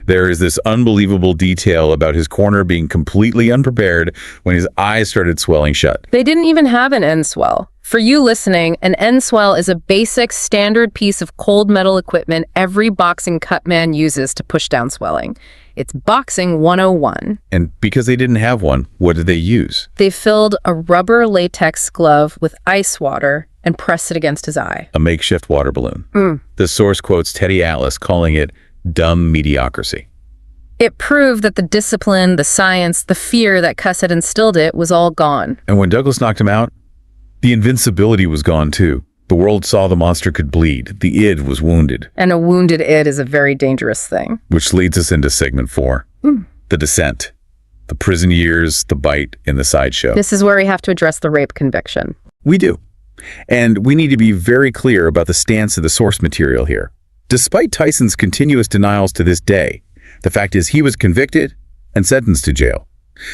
There is this unbelievable detail about his corner being completely unprepared when his eyes started swelling shut. They didn't even have an end swell. For you listening, an end swell is a basic standard piece of cold metal equipment every boxing cut man uses to push down swelling. It's boxing 101. And because they didn't have one, what did they use? They filled a rubber latex glove with ice water and pressed it against his eye. A makeshift water balloon. The source quotes Teddy Atlas, calling it dumb mediocrity. It proved that the discipline, the science, the fear that Cuss had instilled it was all gone. And when Douglas knocked him out, The invincibility was gone too. The world saw the monster could bleed. The id was wounded. And a wounded id is a very dangerous thing. Which leads us into segment 4. The descent. The prison years, the bite, and the sideshow. This is where we have to address the rape conviction. We do. And we need to be very clear about the stance of the source material here. Despite Tyson's continuous denials to this day, the fact is he was convicted and sentenced to jail.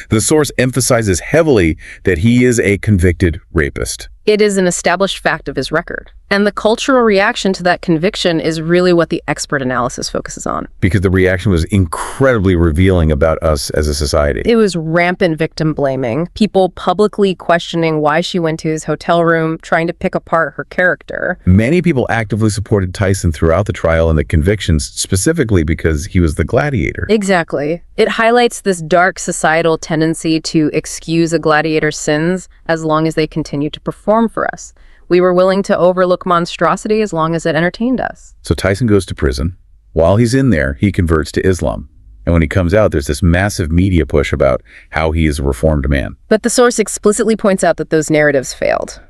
The source emphasizes heavily that he is a convicted rapist. It is an established fact of his record. And the cultural reaction to that conviction is really what the expert analysis focuses on. Because the reaction was incredibly revealing about us as a society. It was rampant victim blaming, people publicly questioning why she went to his hotel room, trying to pick apart her character. Many people actively supported Tyson throughout the trial and the convictions, specifically because he was the gladiator. Exactly. It highlights this dark societal tendency to excuse a gladiator's sins as long as they continue to perform for us. We were willing to overlook monstrosity as long as it entertained us. So Tyson goes to prison. While he's in there, he converts to Islam. And when he comes out, there's this massive media push about how he is a reformed man. But the source explicitly points out that those narratives failed.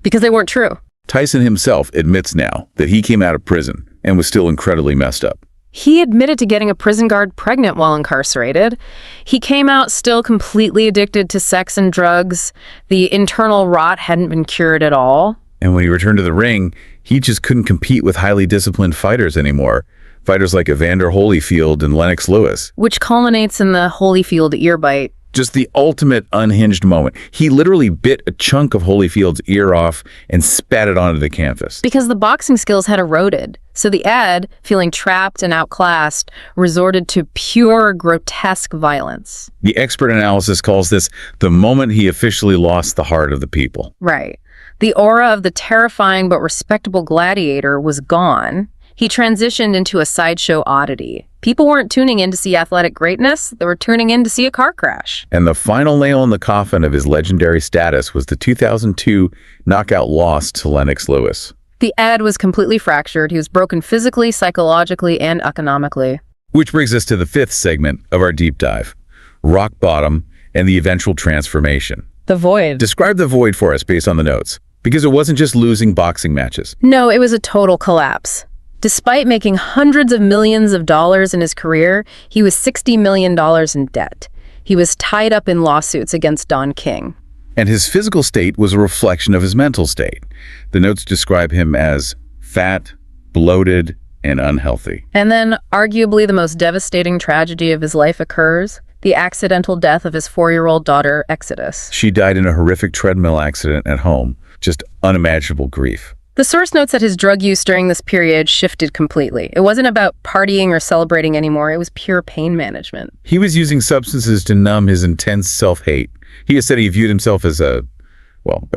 Because they weren't true. Tyson himself admits now that he came out of prison and was still incredibly messed up. He admitted to getting a prison guard pregnant while incarcerated. He came out still completely addicted to sex and drugs. The internal rot hadn't been cured at all. And when he returned to the ring, he just couldn't compete with highly disciplined fighters anymore. Fighters like Evander Holyfield and Lennox Lewis. Which culminates in the Holyfield ear bite. Just the ultimate unhinged moment. He literally bit a chunk of Holyfield's ear off and spat it onto the canvas. Because the boxing skills had eroded. So the ad, feeling trapped and outclassed, resorted to pure, grotesque violence. The expert analysis calls this the moment he officially lost the heart of the people. Right. The aura of the terrifying but respectable gladiator was gone. He transitioned into a sideshow oddity. People weren't tuning in to see athletic greatness, they were tuning in to see a car crash. And the final nail in the coffin of his legendary status was the 2002 knockout loss to Lennox Lewis. The ad was completely fractured. He was broken physically, psychologically, and economically. Which brings us to the 5th segment of our deep dive. Rock bottom and the eventual transformation. The void. Describe the void for us based on the notes. Because it wasn't just losing boxing matches. No, it was a total collapse. Despite making hundreds of millions of dollars in his career, he was $60 million in debt. He was tied up in lawsuits against Don King. And his physical state was a reflection of his mental state. The notes describe him as fat, bloated, and unhealthy. And then, arguably the most devastating tragedy of his life occurs, the accidental death of his 4-year-old daughter, Exodus. She died in a horrific treadmill accident at home. Just unimaginable grief. The source notes that his drug use during this period shifted completely. It wasn't about partying or celebrating anymore. It was pure pain management. He was using substances to numb his intense self-hate. He has said he viewed himself as a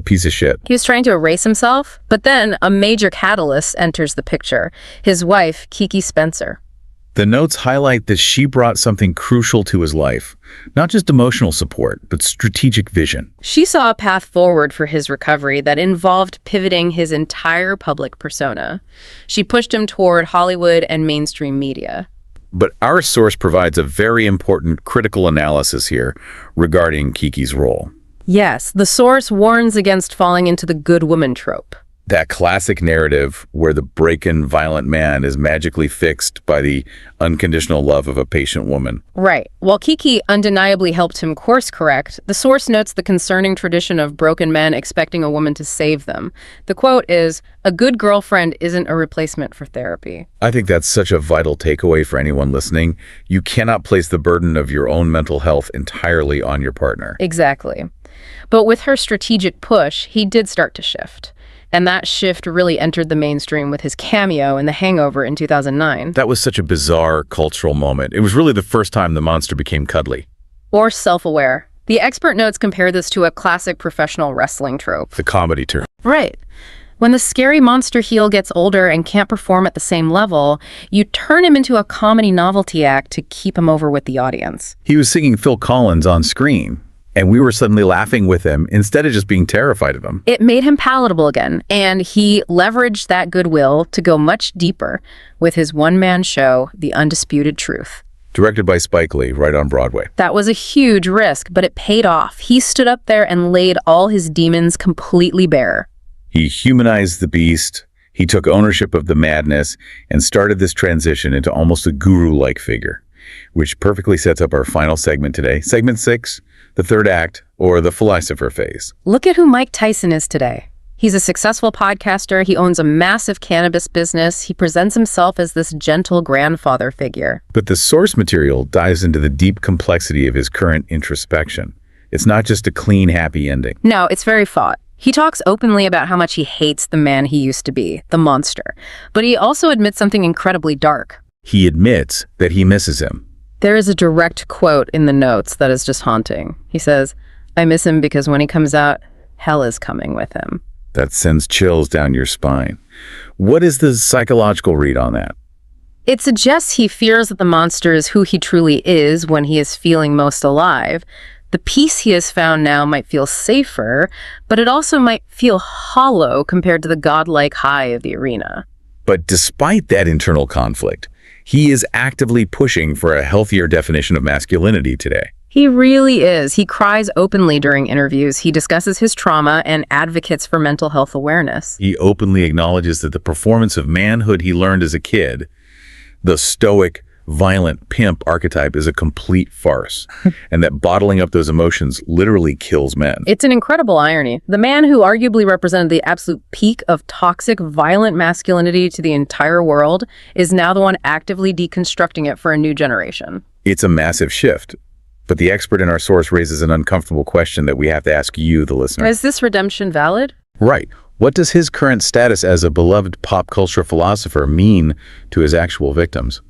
piece of shit. He was trying to erase himself, but then a major catalyst enters the picture. His wife, Kiki Spencer. The notes highlight that she brought something crucial to his life. Not just emotional support, but strategic vision. She saw a path forward for his recovery that involved pivoting his entire public persona. She pushed him toward Hollywood and mainstream media. But our source provides a very important critical analysis here regarding Kiki's role. Yes, the source warns against falling into the good woman trope. That classic narrative where the break-in violent man is magically fixed by the unconditional love of a patient woman. Right. While Kiki undeniably helped him course correct, the source notes the concerning tradition of broken men expecting a woman to save them. The quote is, "A good girlfriend isn't a replacement for therapy." I think that's such a vital takeaway for anyone listening. You cannot place the burden of your own mental health entirely on your partner. Exactly. But with her strategic push, he did start to shift. And that shift really entered the mainstream with his cameo in The Hangover in 2009. That was such a bizarre cultural moment. It was really the first time the monster became cuddly. Or self-aware. The expert notes compare this to a classic professional wrestling trope. The comedy term. Right. When the scary monster heel gets older and can't perform at the same level, you turn him into a comedy novelty act to keep him over with the audience. He was singing Phil Collins on screen, and we were suddenly laughing with him instead of just being terrified of him. It made him palatable again, and he leveraged that goodwill to go much deeper with his one-man show, The Undisputed Truth. directed by Spike Lee, right on Broadway. That was a huge risk, but it paid off. He stood up there and laid all his demons completely bare. He humanized the beast, he took ownership of the madness, and started this transition into almost a guru-like figure, which perfectly sets up our final segment today. Segment 6, the third act, or the philosopher phase. Look at who Mike Tyson is today. He's a successful podcaster. He owns a massive cannabis business. He presents himself as this gentle grandfather figure. But the source material dives into the deep complexity of his current introspection. It's not just a clean, happy ending. No, it's very fraught. He talks openly about how much he hates the man he used to be, the monster. But he also admits something incredibly dark. He admits that he misses him. There is a direct quote in the notes that is just haunting. He says, "I miss him because when he comes out, hell is coming with him." That sends chills down your spine. What is the psychological read on that? It suggests he fears that the monster is who he truly is when he is feeling most alive. The peace he has found now might feel safer, but it also might feel hollow compared to the godlike high of the arena. But despite that internal conflict, he is actively pushing for a healthier definition of masculinity today. He really is. He cries openly during interviews. He discusses his trauma and advocates for mental health awareness. He openly acknowledges that the performance of manhood he learned as a kid, the stoic, violent pimp archetype, is a complete farce, and that bottling up those emotions literally kills men. It's an incredible irony. The man who arguably represented the absolute peak of toxic, violent masculinity to the entire world is now the one actively deconstructing it for a new generation. It's a massive shift. But the expert in our source raises an uncomfortable question that we have to ask you, the listener. Is this redemption valid? Right. What does his current status as a beloved pop culture philosopher mean to his actual victims?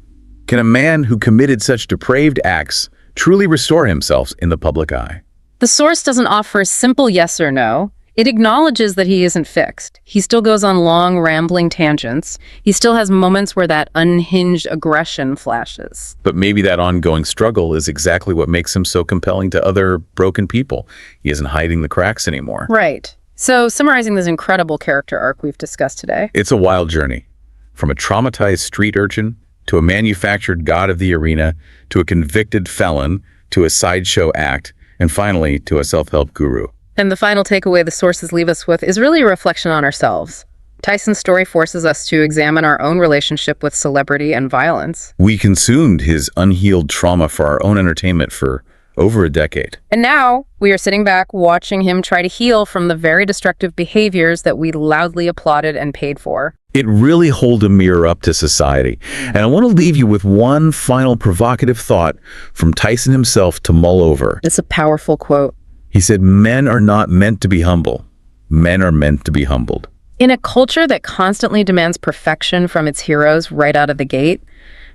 Can a man who committed such depraved acts truly restore himself in the public eye? The source doesn't offer a simple yes or no. It acknowledges that he isn't fixed. He still goes on long, rambling tangents. He still has moments where that unhinged aggression flashes. But maybe that ongoing struggle is exactly what makes him so compelling to other broken people. He isn't hiding the cracks anymore. Right. So, summarizing this incredible character arc we've discussed today. It's a wild journey. From a traumatized street urchin, to a manufactured god of the arena, to a convicted felon, to a sideshow act, and finally, to a self-help guru. And the final takeaway the sources leave us with is really a reflection on ourselves. Tyson's story forces us to examine our own relationship with celebrity and violence. We consumed his unhealed trauma for our own entertainment for over a decade. And now we are sitting back watching him try to heal from the very destructive behaviors that we loudly applauded and paid for. It really holds a mirror up to society. And I want to leave you with one final provocative thought from Tyson himself to mull over. It's a powerful quote. He said, "Men are not meant to be humble. Men are meant to be humbled." In a culture that constantly demands perfection from its heroes right out of the gate,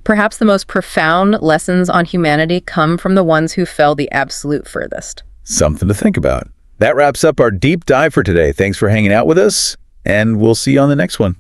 perhaps the most profound lessons on humanity come from the ones who fell the absolute furthest. Something to think about. That wraps up our deep dive for today. Thanks for hanging out with us, and we'll see you on the next one.